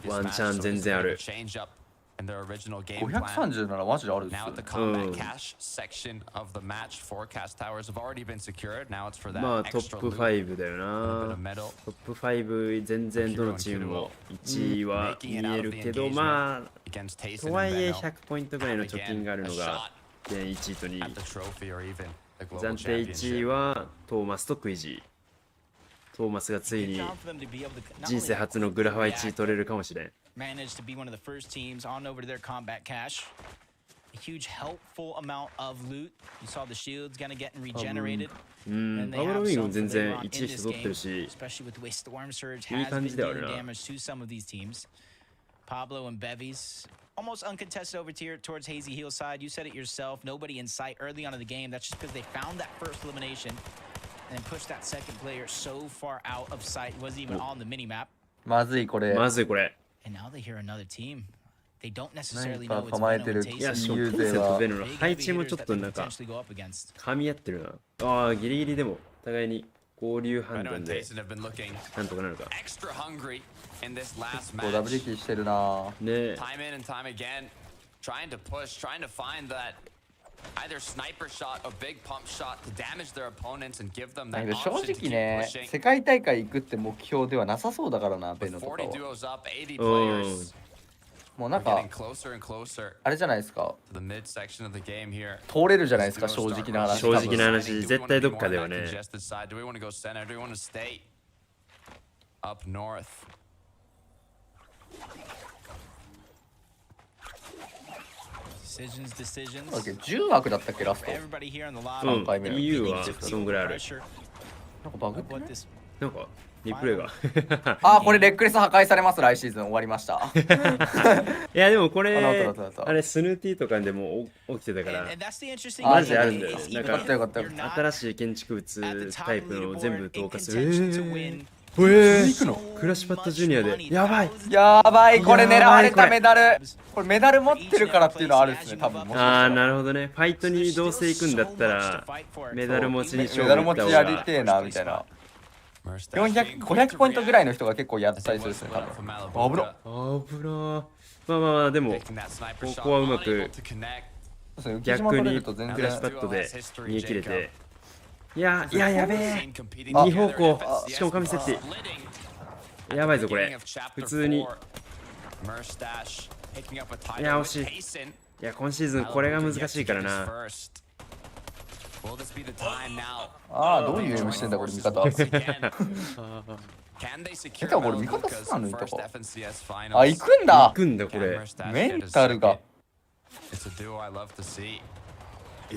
ワンチャン全然ある。537マジであるっすよ。まあトップ5だよな。トップ5全然どのチームも1位は見えるけど、まあとはいえ100ポイントぐらいの貯金があるのが現1位と2位。暫定1位はトーマスとクイジー。トーマスがついに人生初のグラファ1位取れるかもしれん。Managed to be one of the first teams on over to their combat cache. A huge helpful amount of loot. You saw the shields gonna get regenerated. パブロウィング全然1位して取ってるし、especially with the way Storm Surge has been doing damage to some of these teams. Pablo and Bevies almost uncontested over here towards Hazy Heel side. You said it yourself. Nobody in sight early on in the game. That's just because they found that first elimination and pushed that second player so far out of sight. It wasn't even on the mini map. まずいこれ。まずいこれ。And now they hear another team. They don't necessarily know it's 構えてる。いや、ショットセとベノの配置もちょっとなんか噛み合ってるな。ああ、ギリギリでも互いに合流判断でなんとかなるか。こうダブルキーしてるな。ねえ。正直ね、世界大会行くって目標ではなさそうだからな、ベノとかは。もうなんか、あれじゃないですか。通れるじゃないですか、正直な話。正直な話、絶対どっかではね。10枠だったっけラスト。3回目。EU はそんぐらいある。なんかバグってない？なんかリプレイがあ、これレックレス破壊されます。来シーズン終わりました。いやでもこれあれスヌーティーとかでも起きてたからマジあるんだよ。なんか新しい建築物タイプの全部投下する。クラッシュパッドジュニアでやばいやばい、これ狙われたメダル。これメダル持ってるからっていうのはあるんですね、多分。ああ、なるほどね。ファイトにどうせ行くんだったらメダル持ちにメダル持ちやりてえなみたいな。500ポイントぐらいの人が結構やったりするんですね、多分。危な。まあまあまあ、でもここはうまく逆にクラッシュパッドで逃げ切れて。いややべえ。2方向、しかも神設定。やばいぞこれ。普通に。いや惜しい。いや今シーズンこれが難しいからな。ああ、どういうゲームしてんだこれ味方。これ味方すなのいたか。あ、行くんだ。行くんだこれ。メンタルが。行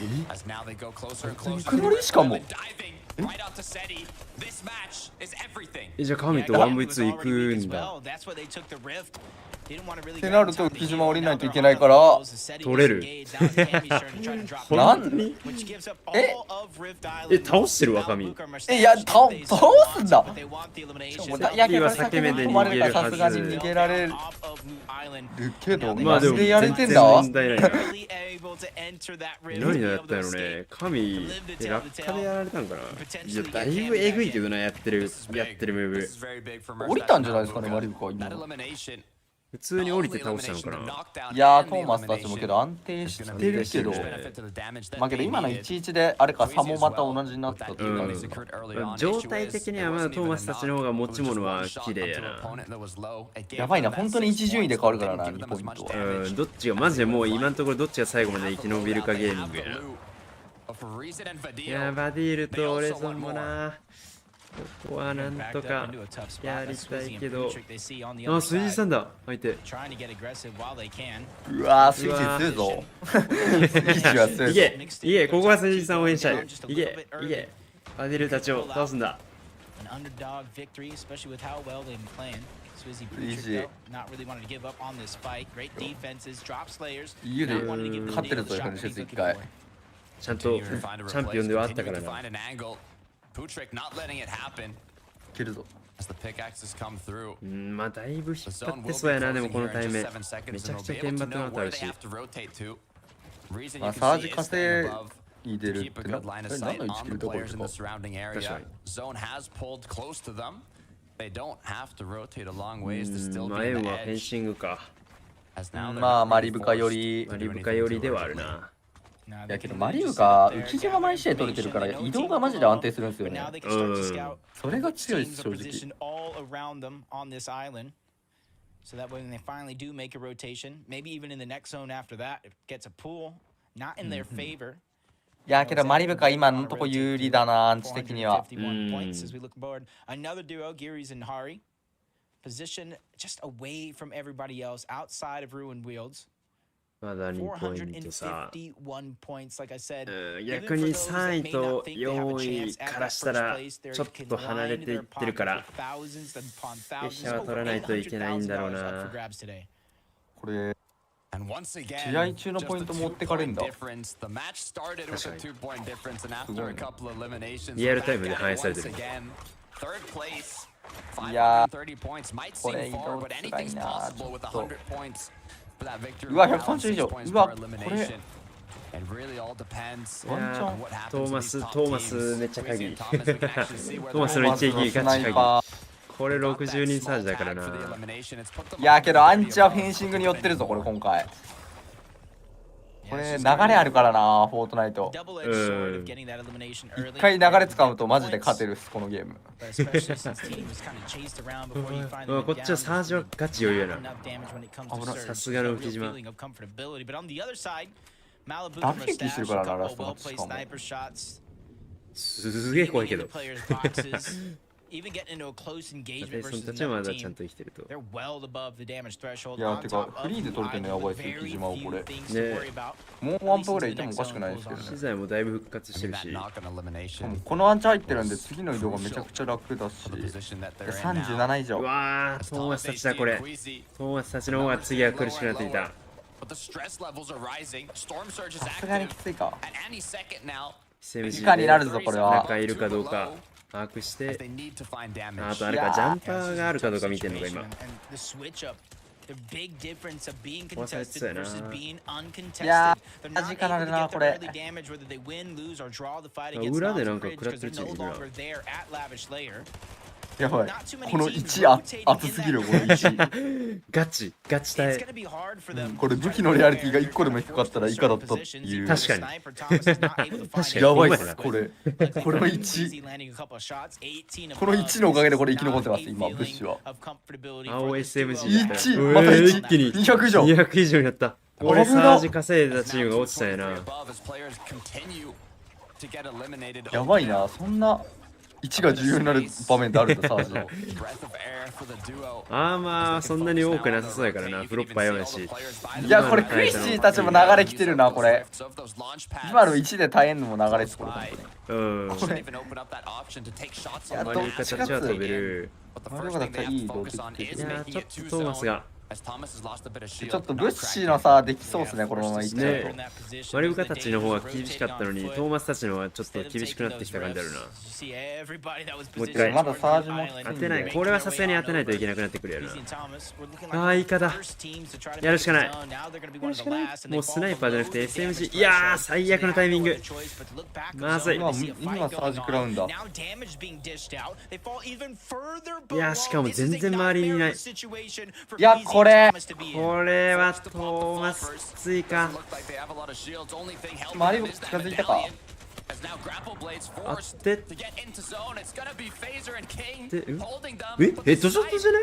くのにしかも。じゃあ神と 1v2 行くんだ。ってなると木島降りないといけないから取れる。なんに倒してるわ神。いや倒すんだ。いやけど避け目で逃げるはず。さすがに逃げられるけど、まあでも全然やれてんだ。問題ないな。何やったのね。神落下でやられたんかな。いやだいぶえぐいけどな、やってるムーブ。降りたんじゃないですかね、マリウカ今。普通に降りて倒したのかな。いやトーマスたちもけど安定してるけど、まあけど今の11であれか差もまた同じになったっていうか、状態的にはまだトーマスたちの方が持ち物は綺麗やな。やばいな、本当に1順位で変わるからな、2ポイントは。どっちがマジでもう今のところどっちが最後まで生き延びるかゲーミングやな。いや、バディールとオレゾンもな。ここはなんとかやりたいけど。あ、スイージさんだ、相手。うわー、スイージ強いぞ。スイージは強いぞ。いけ、ここはスイージさん応援したい。いけ、バディールたちを倒すんだ。EU で勝ってるぞ、1回。ちゃんとチャンピオンではあったからな。切るぞ。まあだいぶ引っ張ってそうやな、でもこのタイム。めちゃくちゃ剣抜の後あるし。まあ、サージ稼いでるって何の1キルどころですか。確かに。前はフェンシングか。まあマリブカよりではあるな。いやけどマリブカ浮き島毎試合取れてるから移動がマジで安定するんですよね。それが強いです正直。So that when they finally do make a rotation, maybe even in the next zone after that, it gets a pool, not in their favor. いやけどマリブカ今のとこ有利だな、アンチ的には。Another duo, Geary's and Hari, position just away from everybody else outside of Ruined Wields. まだ2ポイントさ。逆に3位と4位からしたらちょっと離れていってるから、飛車は取らないといけないんだろうな。これ試合中のポイント持ってかれんだ。リアルタイムで反映されてる。いやこれ移動つらいな。ちょっとうわ、130以上。うわ、これトーマスめっちゃ鍵。トーマスの一撃ガチ鍵。これ60人サージだからな。いやけどアンチはフェンシングに寄ってるぞ、これ今回。これ流れあるからな、フォートナイト。一回流れ使うとマジで勝てるっす、このゲーム。こっちはサージはガチ余裕やな。さすがの浮島。ダブ撃してるからな、ラストマッチしかも。すげえ怖いけど。Even getting into a close engagement versus the team, they're well above the damage threshold. いやてかフリーで取れてるのやばいですよ、木島はこれ。もうワンパぐらいいてもおかしくないですけどね。資材もだいぶ復活してるし。このアンチ入ってるんで次の移動がめちゃくちゃ楽だし。37以上。うわー、トーマスたちだこれ。トーマスたちの方が次は苦しくなっていた。さすがにきついか。以下になるぞこれは。中いるかどうか。把握して、あとあれか、ジャンパーがあるかどうか見てるのか今。壊されてそうやな。いやー、マジかなるな、これ。裏でなんか食らってるチームいるな。やばい、この1熱すぎる、この1。ガチ耐え。これ武器のレアリティが1個でも低かったら以下だったっていう。確かに。やばいっす、これ。これの1。この1のおかげでこれ生き残ってます、今、ブッシュは。青 SMG。1、また1。一気に200以上。200以上になった。これサージ稼いだチームが落ちたんやな。やばいな、そんな。1が重要になる場面であるんだ、サージの。アーマーそんなに多くなさそうやからな、フロッパーやし。いや、これクイッシーたちも流れ来てるな、これ。今の1で耐えんのも流れです、これ。これ。やっとマリオカたちは飛べる。マリオカだったらいい移動できてる。いや、ちょっとトーマスが。ちょっとブッシーの差できそうですね、このままいっちゃうと。マリオカたちの方が厳しかったのに、トーマスたちの方がちょっと厳しくなってきた感じあるな。もう一回。まだサージも当てない。これはさすがに当てないといけなくなってくるやな。ああ、イカだ。やるしかない。もうスナイパーじゃなくて SMG。いやー、最悪のタイミング。まずい。今サージ食らうんだ。いや、しかも全然周りにいない。いや、これはトーマス追加。マリオ近づいたか。あってで、ヘッドショットじゃない？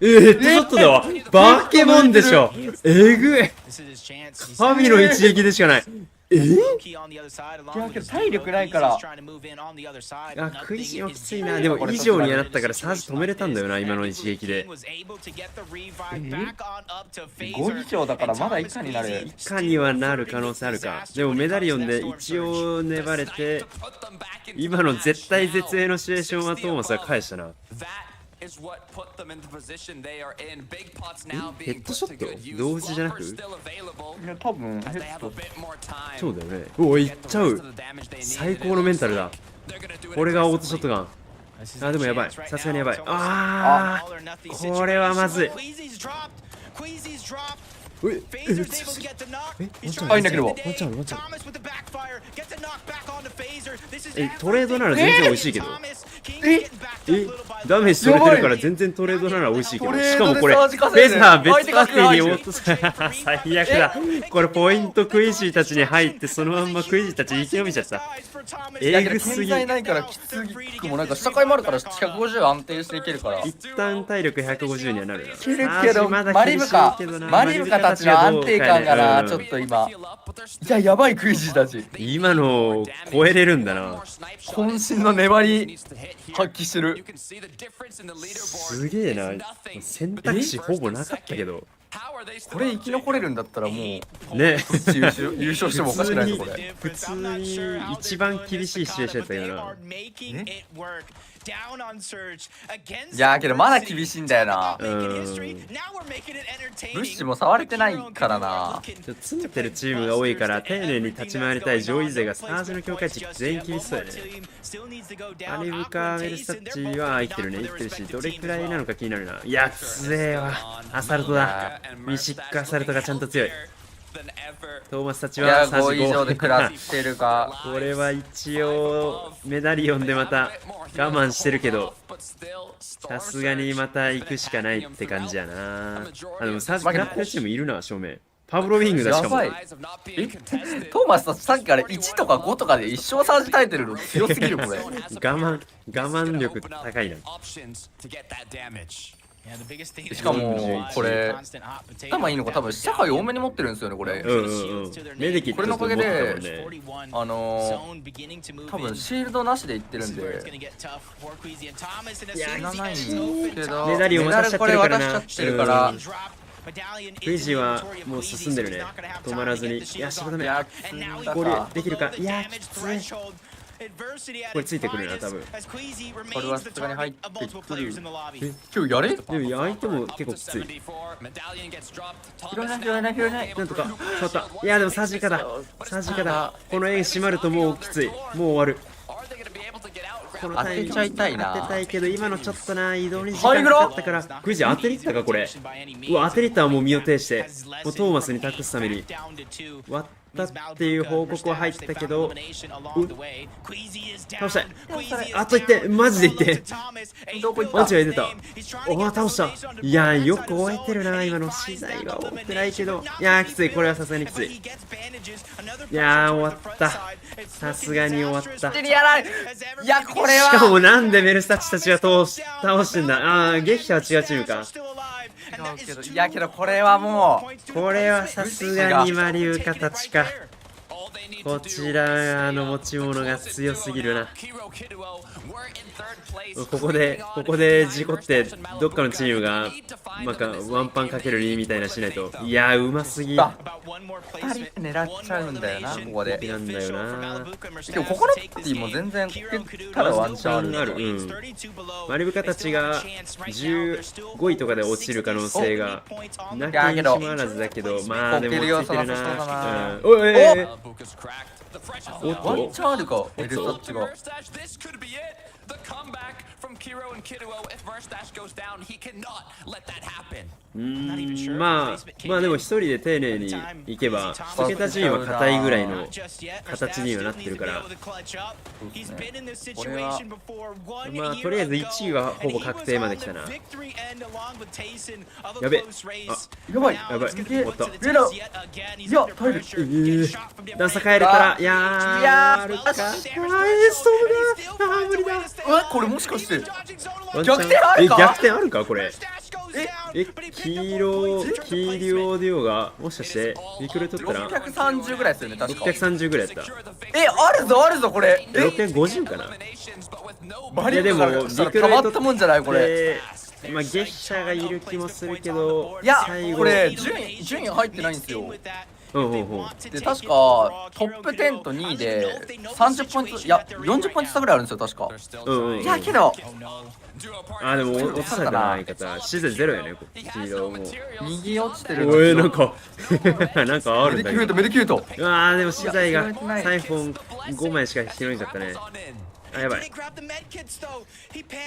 ヘッドショットだわ。バケモンでしょ。えぐい。神の一撃でしかない。けど体力ないから。あ、食いしんはきついな。でも以上になったからサージ止めれたんだよな、今の一撃で。5以上だからまだ以下になる。以下にはなる可能性あるか。でもメダリオンで一応粘れて、今の絶対絶命のシチュエーションはトーマスが返したな。ヘッドショット同時じゃなく？いや、多分ヘッド。そうだよね。おお、いっちゃう。最高のメンタルだ。これがオートショットガン。あ、でもやばい。さすがにやばい。ああ、これはまずい。入んなければ。トレードなら全然美味しいけど。ダメージ取れてるから全然トレードなら美味しいけど。しかもこれ、フェザー別パーティーに落とす。最悪だ。これポイントクイジーたちに入ってそのまんまクイジーたち生き延びちゃった。えぐすぎ。ないからきつくもなんか下回もあるから150安定していけるから。一旦体力150にはなるな。いけるけど、マリブカたちの安定感がな、ちょっと今。いや、やばいクイジーたち。今の超えれるんだな。渾身の粘り発揮してる。すげえな。選択肢ほぼなかったけど。これ生き残れるんだったらもうね、優勝してもおかしくないぞこれ。普通に一番厳しいシチュエーションだったけどな。いやけどまだ厳しいんだよな。ブッシュも触れてないからな。詰めてるチームが多いから丁寧に立ち回りたい上位勢がサージの境界値全員厳しそうやね。アリブカメルスタッチは生きてるね、生きてるし、どれくらいなのか気になるな。いや、つえわ。アサルトだ。ミシックアサルトがちゃんと強い。トーマスたちは5以上で食らってるか。これは一応メダリオンでまた我慢してるけど、さすがにまた行くしかないって感じやな。あ、でもサージ食らってるチームいるな、正面。パブロウィングだしかも。トーマスたちさっきから1とか5とかで一生サージ耐えてるの強すぎるこれ。我慢力高いな。しかもこれ頭いいのか多分社会多めに持ってるんですよねこれ。メディキこれのおかげで多分シールドなしでいってるんで死なないんですけど、メダリオン渡しちゃってるからな。クイジーはもう進んでるね、止まらずに。いや、しばため合流できるか。いや、きつい。これついてくるな、多分。これはさすがに入ってくる。今日やれ？でも相手も結構きつい。拾えない。なんとか触った。いや、でもサージカだ。この円閉まるともうきつい。もう終わる。このタイミング当てちゃいたいな。当てたいけど今のちょっとな、移動に時間かかったから。クイジー当てにいったかこれ。うわ、当てにいったらもう身を挺してもうトーマスに託すために割ったっていう報告は入ったけど、倒したい。あと1点、マジで1点。マジで出た。おお、倒した。いや、よく終えてるな。今の資材は終えてないけど、いやーきつい。これはさすがにきつい。いやー終わった。さすがに終わった。いや、これはしかもなんでメルスタッチたちが倒してんだ。あー、撃破は違うチームか。いやけどこれはもうこれはさすがにマリウカたちか。こちらの持ち物が強すぎるな。ここで事故ってどっかのチームがなんかワンパンかける2みたいなしないと。いやー、うますぎ。2人狙っちゃうんだよな、ここで。なんだよな。でもここのティも全然ただワンチャンある。マリブカたちが15位とかで落ちる可能性がなきにしもあらずだけど、まあでもついてるな。おい、ワンチャンあるか、エルサッチが。まあでも一人で丁寧にいけば1桁順位は硬いぐらいの形にはなってるから、これはまあとりあえず1位はほぼ確定まで来たな。やべ、やばい、終わった。いや、耐える。段差変えれたら、いやー、あるか。ストームが無理だ。うわ、これもしかして逆転あるか。これ黄色デュオがもしかしてミクル取ったら630ぐらいですよね、確か。630ぐらいやった。あるぞこれ。650かな。いやでもたまったもんじゃないこれ。まあ月謝がいる気もするけど、いやこれ順位入ってないんですよ。で確かトップ10と2位で30ポイント、いや40ポイント差ぐらいあるんですよ確か。いやけどでも落とされたな、相方シーズン0やね、黄色も右落ちてる。なんかなんかあるんだけど。メデキュート。でも資材がサイフォン5枚しか引けなかったね。やばい。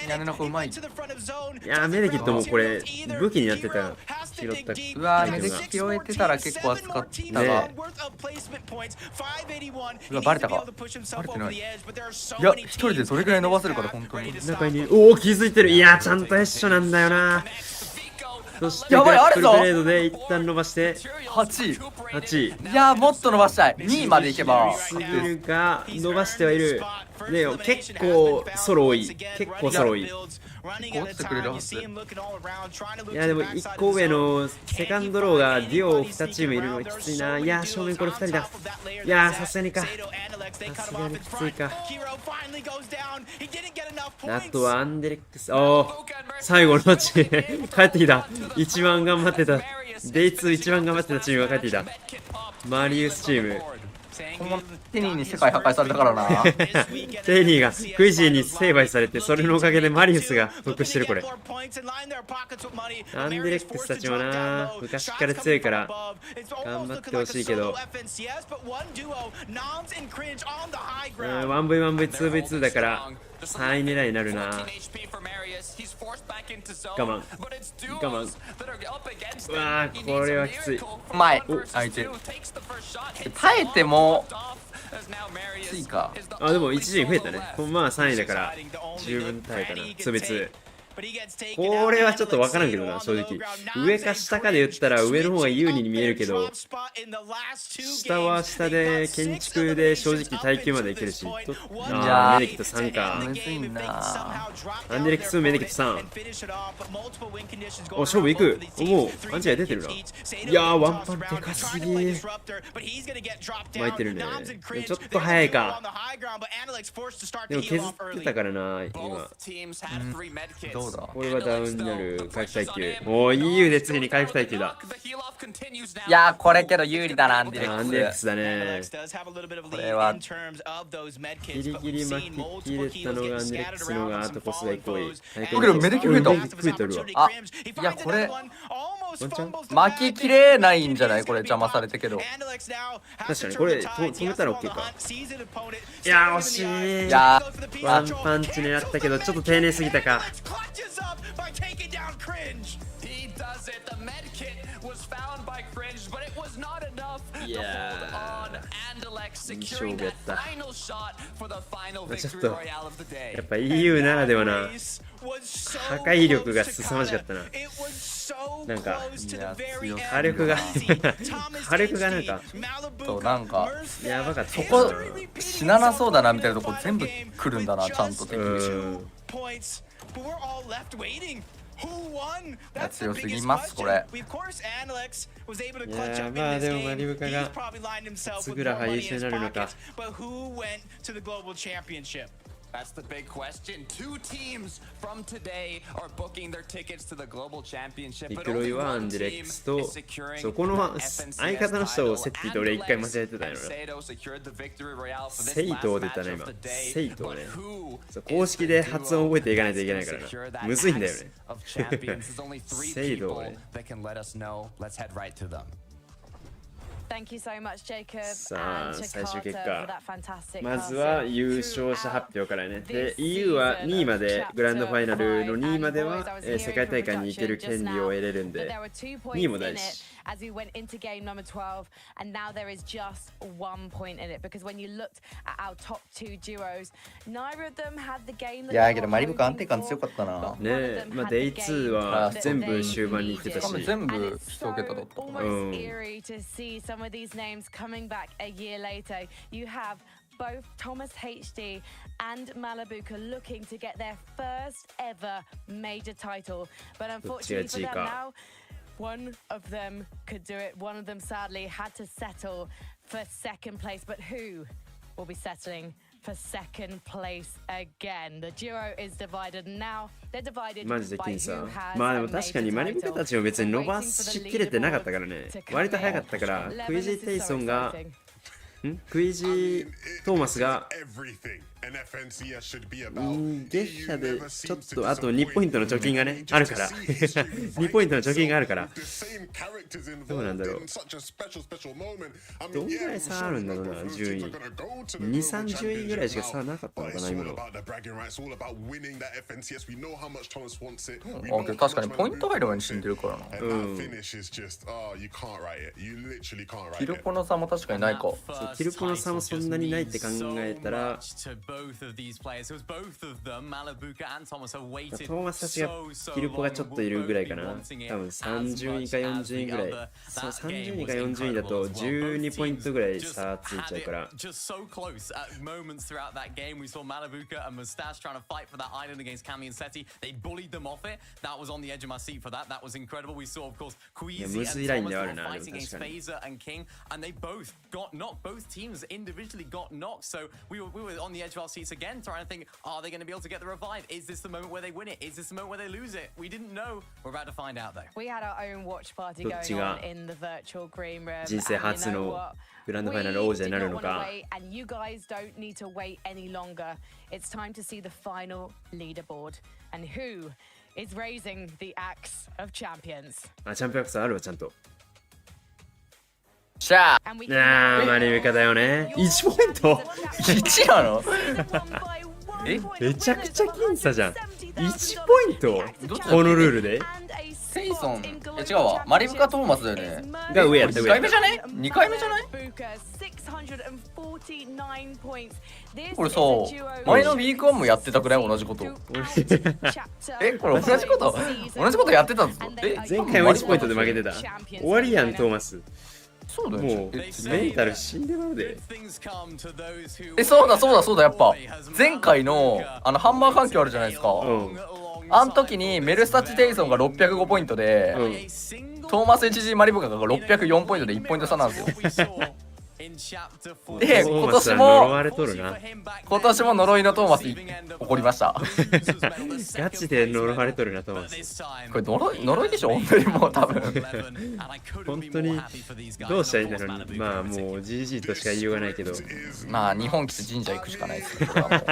やめの子うまい。いやメデキットもこれ武器になってた。拾った。メデキ拾えてたら結構熱かったが。バレたか。バレてない。いや一人でそれぐらい伸ばせるから本当に。中に気づいてる。いやちゃんとヘッショなんだよな。そしてやばい、あるぞ。グレードで一旦伸ばして8位。いやもっと伸ばしたい。2位までいけばすぎるが伸ばしてはいる。でも結構ソロ多い。落ちてくれるはず。いやでも1個上のセカンドローがデュオ2チームいるのきついな。いや正面これ2人だ。いやさすがにか。さすがにきついか。あとはアンデレックス。最後のマッチ帰ってきた。一番頑張ってた。デイ2一番頑張ってたチームが帰ってきた。マリウスチーム。テニーに世界破壊されたからな。テニーがクイジーに成敗されて、それのおかげでマリウスが得してる。これアンデレックスたちもな昔から強いから頑張ってほしいけど、1v1v2v2 だから3位狙いになるな。我慢。これはきつい。前相手耐えてもきついか。でも1陣増えたね。まあ3位だから十分耐えたな。2v2これはちょっと分からんけどな、正直。上か下かで言ったら上の方が有利に見えるけど、下は下で建築で正直耐久までいけるし。メデキット3か。アンデレックスメデキット3。勝負いく。もうアンチが出てるな。いやワンパンでかすぎ。巻いてるね。ちょっと早いか。でも削ってたからな今。これはダウンになる回復耐久。EU で次に回復耐久だ。いやこれけど有利だな。アンデレックスだね。これはギリギリ巻き切れたのがアンデレックスのがあとコスが1個多い。僕らメデキ増えた。いやこれ巻ききれないんじゃないこれ。邪魔されてけど。確かにこれ止めたら OK か。いや惜しい。ワンパンチ狙ったけどちょっと丁寧すぎたか。いやいい勝負やった。ちょっとやっぱ EU ならではな破壊力が凄まじかったな。なんか火力がなんかやばかった。そこ死ななそうだなみたいなとこ全部来るんだなちゃんと敵に。強すぎますこれ。いやまあでもマリブカがツグラハ優秀になるのか。That's the big question. Two teams from today are booking their tickets to the global championship. リクロイはアンデレックスと、そこの相方の人をセッティと俺一回間違えてたよな。セイト出たね今。セイトね。公式で発音覚えていかないといけないからな。むずいんだよね。セイトね。さあ最終結果、まずは優勝者発表からね。で EU は2位まで、グランドファイナルの2位までは世界大会に行ける権利を得れるんで、2位も大事。as we went into game number 12, and now there is just 1 point in it because when you looked at our top two duos, neither of them had the game that いやけどマリブカ安定感強かったな。ねえ、まあ Day2 は全部終盤に行ってたし、全部1桁だった。almost eerie to see some of these names coming back a year later. You have both Thomas HD and Malabuka looking to get their first ever major title. But unfortunately for them now, one of them could do it. One of them sadly had to settle for second place. But who will be settling for second place again? The duo is divided now. They're divided by who has まあでも確かにマリブカたちを別に伸ばしきれてなかったからね。割と早かったから、クイジー・テイソンがクイジー・トーマスが月謝でちょっとあと2ポイントの貯金がねあるから2ポイントの貯金があるからどうなんだろうどんぐらい差あるんだろうな順位 2,30 位ぐらいしか差なかったのかな今の確かにポイント入る前に死んでるからなキルポの差も確かにないかキルポの差もそんなにないって考えたらトーマスたちがキルポがちょっといるぐらいかな多分30位か40位ぐらいそう30位か40位だと12ポイントぐらい差ついちゃうからいやむずいラインではあるなでも確かにour seats again, trying to think, are they going to be able to get the revive? Is this the moment where they win it? Is this the moment where they lose it? We didn't know. We're about to find out though. We had our own watch party going on in the virtual green room. 人生初のグランドファイナル王者になるのか。And you guys don't need to wait any longer. It's time to see the final leaderboard and who is raising the axe of champions. あ、チャンピオンアクスあるわちゃんと。しゃあマリブカだよね1ポイント1なのめちゃくちゃ僅差じゃん1ポイントこのルールでセイソン違うわマリブカトーマスだよねが上やった2回目じゃね ?2 回目じゃないこれさ前のウィーク1もやってたくらい同じことこれ同じことやってたんですか前回は1ポイントで負けてた終わりやんトーマスそうだよもうメンタル死んでまうでそうだやっぱ前回のハンマー環境あるじゃないですかあん時にメルスタチ・テイソンが605ポイントでトーマス HG マリブカが604ポイントで1ポイント差なんですよで今年も呪いのトーマス起こりましたガチで呪われとるなトーマスこれ呪いでしょ本当にもう多分本当にどうしたらいいんだろうまあもう GG としか言いようがないけどまあ日本来て神社行くしかないですねこれはもうやっ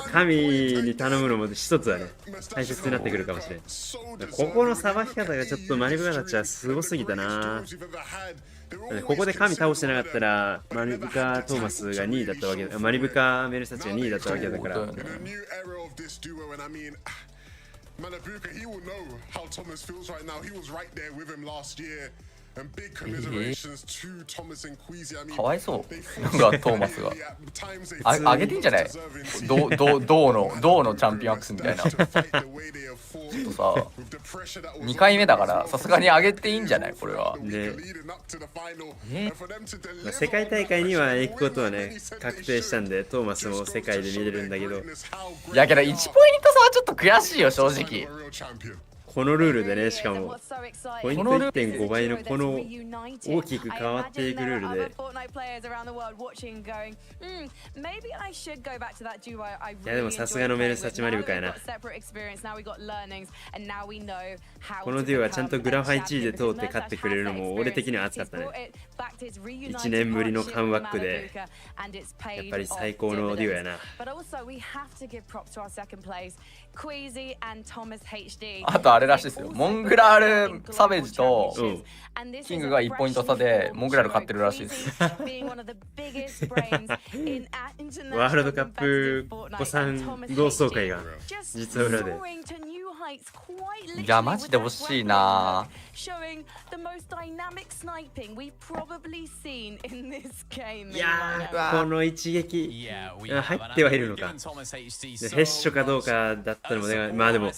ぱ神に頼むのも一つはね大切になってくるかもしれんここのさばき方がちょっとマリブカたちはすごすぎたなここで神倒してなかったらマリブカトーマスが2位だったわけだマリブカメルスタチが2位だったわけだからかわいそうなんかトーマスがあげてんじゃない銅のチャンピオンアクスみたいなちょっとさ2回目だからさすがにあげていいんじゃないこれはね世界大会には行くことはね確定したんでトーマスも世界で見れるんだけどいやけど1ポイント差はちょっと悔しいよ正直このルールでねしかもポイント 1.5 倍のこの大きく変わっていくルールでいやでもさすがのメルスタチマリブカやなこのデュオはちゃんとグラファイ1位で通って勝ってくれるのも俺的には熱かったね1年ぶりのカムバックでやっぱり最高のデュオやなあとあれらしいですよモングラール・サベージとキングが1ポイント差でモングラール勝ってるらしいですワールドカップ子さん同窓会が実は裏でいやマジで欲しいな showing the most dynamic sniping we've probably seen in this game. いやー、この一撃入ってはいるのか。ヘッショかどうかだったのもね、まあでも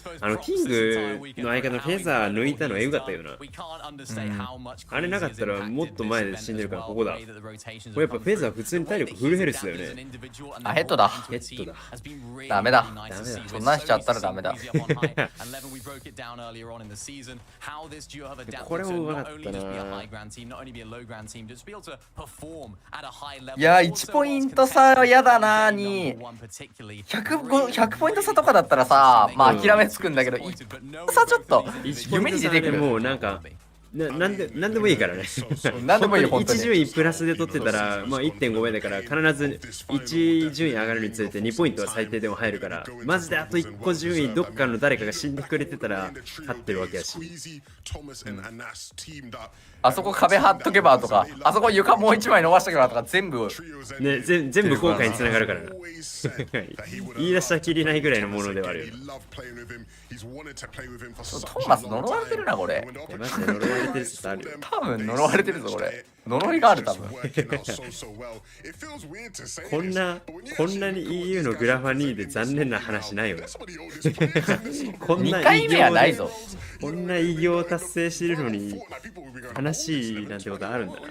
キングの相方のフェザー抜いたのはエグかったよな。あれなかったらもっと前で死んでるからここだ。これやっぱフェザー普通に体力フルヘルスだよね。あ、ヘッドだ。ヘッドだ。ダメだ。そんなんしちゃったらダメだ。これもうまかったな。いや、1ポイント差は嫌だなに。100ポイント差とかだったらさ、まあ諦めつくんだけど、1ポイント差ちょっと夢に出てくる。もうなんかなんでもいいからね。なんでもいい、本当に。1順位プラスで取ってたら、まあ 1.5 倍だから、必ず1順位上がるにつれて2ポイントは最低でも入るから、マジであと1個順位どっかの誰かが死んでくれてたら勝ってるわけやし。あそこ壁張っとけばとか、あそこ床もう1枚伸ばしとけばとか、全部ね、全部後悔につながるからな。言い出したきりないぐらいのものではあるよな。トーマス呪われてるな、これ。マジで呪われてる説あるよ。多分呪われてるぞ、これ。呪いがある、多分。こんなに EU のグラファ2で残念な話ないよね。2回目はないぞ。こんな偉業を達成してるのに悲しいなんてことあるんだな。ト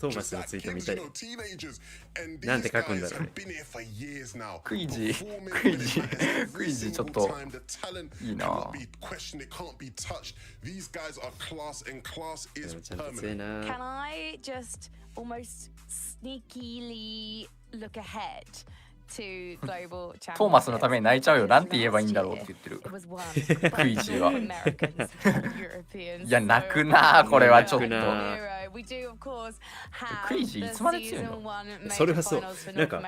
ーマスのツイート見たい。なんて書くんだろうね。クイジちょっといいな。ちゃんと強いな。Can I just almost sneakily look ahead to global championships? トーマスのために泣いちゃうよ。なんて言えばいいんだろうって言ってる。クイジは。いや、泣くな、これはちょっと。クイジいつまで強いの？それはそう。なんか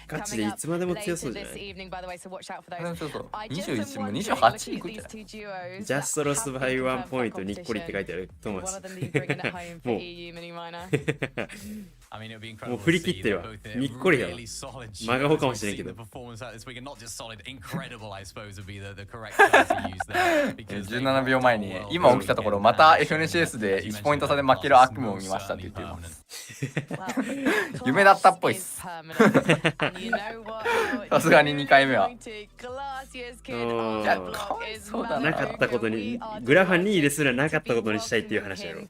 ガチでいつまでも強そうじゃない？そうそう。21も28いくんじゃない？ジャストロスバイワンポイントにっこりって書いてあるトーマス。もう振り切ってるわ。にっこりだわ。真顔かもしれんけど。17秒前に今起きたところ、また FNCS で1ポイント差で負ける悪夢を見ましたって言ってます。夢だったっぽいっす。さすがに2回目は。いや、かわいそうだな。なかったことに、グラファ2位ですらなかったことにしたいっていう話やろ。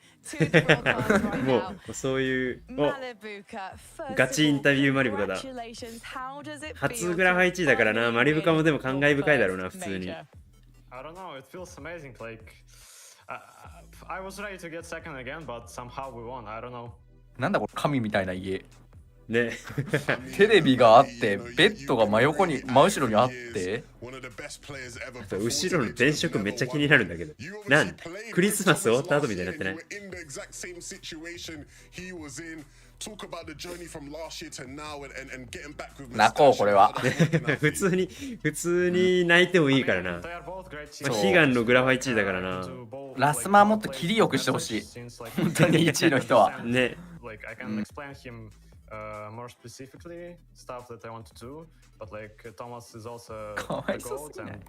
もうそういうガチインタビューマリブカだ。初グラファ1位だからな。マリブカもでも感慨深いだろうな、普通に。I don't know, it feels amazing. Like, I was ready to get second again, but somehow we won. I don't know. なんだこれ、神みたいな家。ね。テレビがあって、ベッドが真後ろにあって。後ろの電飾めっちゃ気になるんだけど。なんクリスマス終わった後みたいになってない？泣こう、これは。普通に泣いてもいいからな。悲願のグラファ1位だからな。ラスマーもっと切りよくしてほしい。本当に1位の人は。ね。more specifically stuff that I want to do, but like Thomas is also a goat and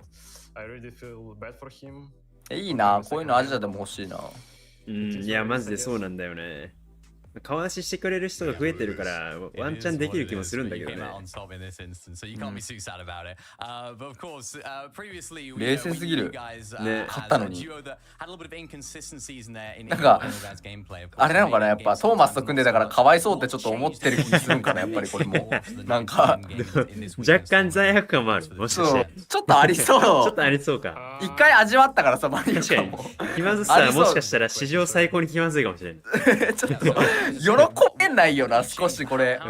I really feel bad for him. いいな、こういうのアジアでも欲しいな。いや、マジでそうなんだよね。顔出ししてくれる人が増えてるからワンチャンできる気もするんだけどね。冷静すぎる。ね、勝ったのに。なんかあれなのかな、やっぱトーマスと組んでたからかわいそうってちょっと思ってる気するんかな、やっぱりこれも。なんか若干罪悪感もある。もしかして。ちょっとありそう。ちょっとありそうか。一回味わったからさ、マリカも。気まずさはもしかしたら史上最高に気まずいかもしれない。ちょっと喜べないよな、少しこれ。だっ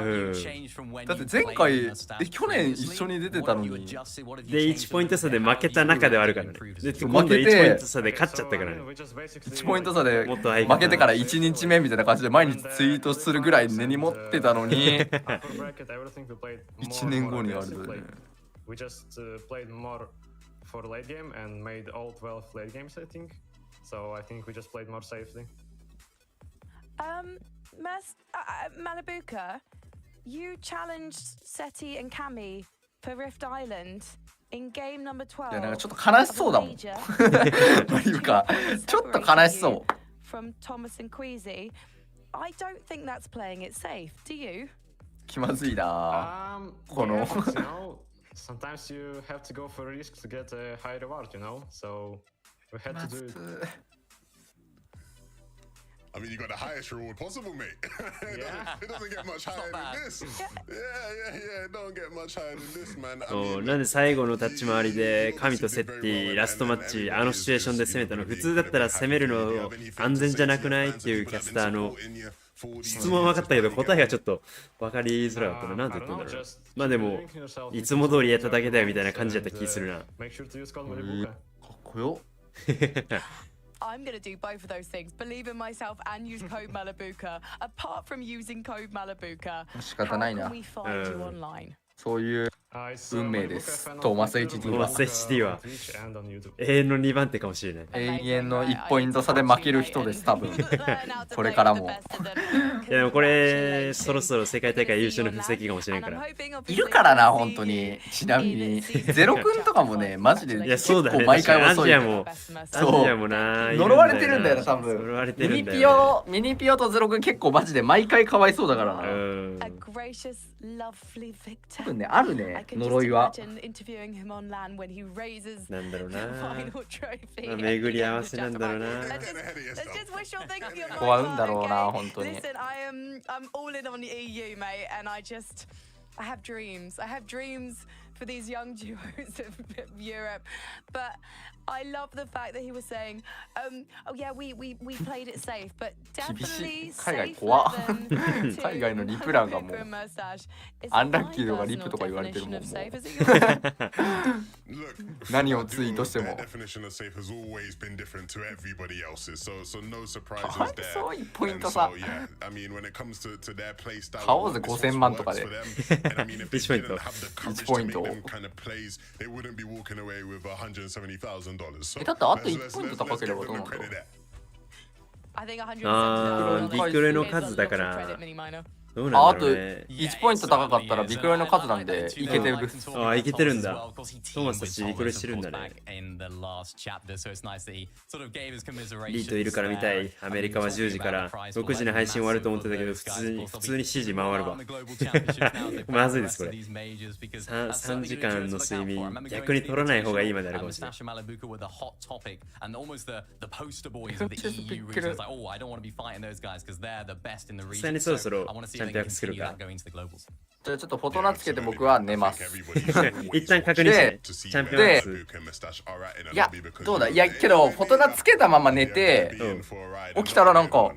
て前回去年一緒に出てたのに。で1ポイント差で負けた中ではあるからね。で今度1ポイント差で勝っちゃったからね。1ポイント差で負けてから1日目みたいな感じで毎日ツイートするぐらい根に持ってたのに1年後にあるよね。For late game and made all 12 late games, I think. So I think we just played more safely. Malabuka, you challenged Seti and Kami for Rift Island やなんかちょっと悲しそうだもん。マリブカちょっと悲しそう。気まずいな。この。Sometimes you have to go for a risk to get a high reward, you know? So we had to do it. I mean, you got the highest reward possible, mate. It doesn't get much higher than this. Yeah. It don't get much higher than this, man. なんで最後の立ち回りで神とセッティラストマッチあのシチュエーションで攻めたの？普通だったら攻めるの安全じゃなくないっていうキャスターの質問は分かったけど答えがちょっと分かりづらかったな。なんて言ったんだろう。まあでもいつも通りやっただけだよみたいな感じだった気するな。かっこよ。I'm going to do both of those things. Believe in myself and use code Malabuka. Apart from using code Malabuka, how can we find you online? そういう運命です。トーマス HD は。トーマス HD は永遠の2番手かもしれない。永遠の1ポイント差で負ける人です、多分。これからも。いやでもこれそろそろ世界大会優勝の布石かもしれんから。いるからな本当に。ちなみにゼロ君とかもねマジで結構毎回遅い。アジアもな。呪われてるんだよな多分。呪われてるんだよ。ミニピオとゼロ君結構マジで毎回かわいそうだからな。多分ねあるね呪いは。なんだろうな。巡り合わせなんだろうな。ここは運だろうな本当に。I'm all in on the EU, mate, and I have dreams. I have dreams for these young duos of Europe, but I love the fact that he was saying, oh yeah, we played it safe, but definitely safer than 海外のリプランがもうアンラッキーとかリプとか言われてるもん。何をツイートしても。そういうポイントさ。買おうぜ5000万とかで。1ポイント。1ポイント。だってあと1ポイント高ければどうなんだろう。ビクロイの数だからどうなんだあとろうね。1ポイント高かったらビクロイの数なんでいけてる。ああいけてるんだ。トーマスたちビクロイしてるんだね。リートいるから見たい。アメリカは10時から6時に配信終わると思ってたけど普通に7時回るわ。まずいですこれ。3時間の睡眠逆に取らない方がいいまであるかもしれない。実際にそろそろチャンピオン作るか。じゃあちょっとフォトナつけて僕は寝ます。一旦確認してチャンピオン数。いやどうだいやけどフォトナつけたまま寝て、起きたらなんか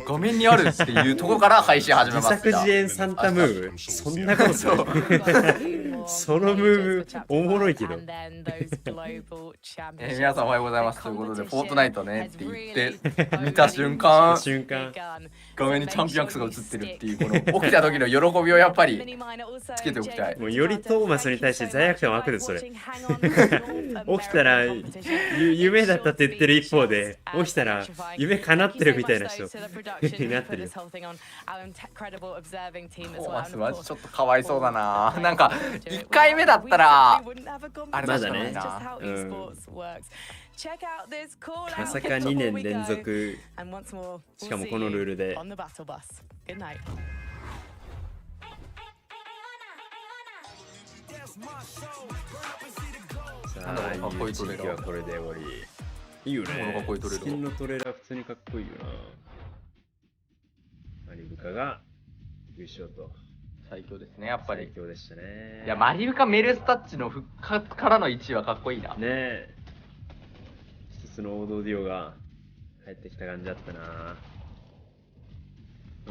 画面にあるっていうとこから配信始めます。自作自演サンタムーブそんなことする。そのムーブおもろいけど。皆さんおはようございますということでフォートナイトねって言って見た瞬間画面にチャンピオンクスが映ってるっていうこの起きた時の喜びをやっぱりつけておきたい。もうよりトーマスに対して罪悪感湧くでそれ。起きたら夢だったって言ってる一方で起きたら夢叶ってるみたいな人になってるよ。トーマスマジちょっとかわいそうだな。なんか1回目だったらあれだったのにな。まさか2年連続しかもこのルールで。さあ、いう地域はこれで終わり。いいよね。スキンのトレーラー普通にかっこいいよな。マリブカが優勝と。最強ですね、やっぱり。最強でしたね。いや、マリブカメルスタッチの復活からの1位はかっこいいな。ねえ。一つの王道デュオが入ってきた感じだったな。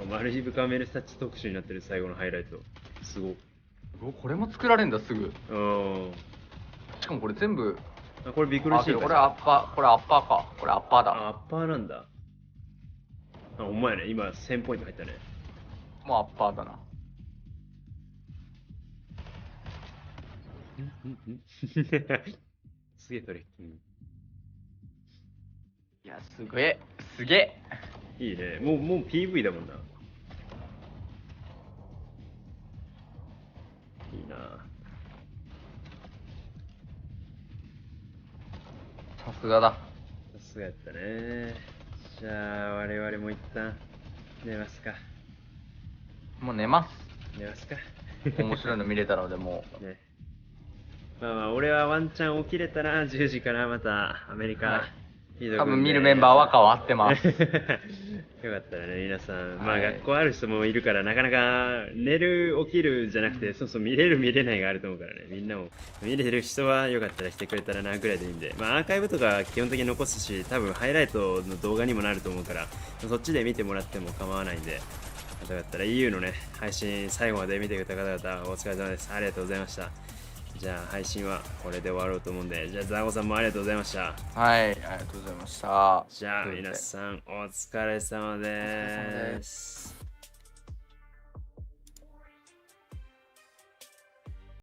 マリブカメルスタッチ特集になってる最後のハイライト。すごい。これも作られんだ、すぐ。しかもこれ全部。これビクルシーンか。これアッパー、これアッパーか。これアッパーだ。アッパーなんだ。あ、お前ね、今1000ポイント入ったね。もうアッパーだな。すげえトレッキング。いや、すげえ。すげえ。いいね。もう PV だもんな。いいな。さすがだ。さすがやったね。じゃあ我々も一旦寝ますか。もう寝ます。寝ますか。面白いの見れたのでもう。ね。まあまあ俺はワンチャン起きれたら10時からまたアメリカ、はい、多分見るメンバーは変わってます。よかったらね皆さん、まあ学校ある人もいるからなかなか寝る起きるじゃなくて、そうそう見れる見れないがあると思うからね、みんなも見れる人はよかったら来てくれたらなぐらいでいいんで、まあアーカイブとか基本的に残すし、多分ハイライトの動画にもなると思うから、そっちで見てもらっても構わないんで、よかったら EU のね配信最後まで見てくれた方々お疲れ様です。ありがとうございました。じゃあ配信はこれで終わろうと思うんで、じゃあザーゴさんもありがとうございました。はい、ありがとうございました。じゃあ皆さんお疲れ様です。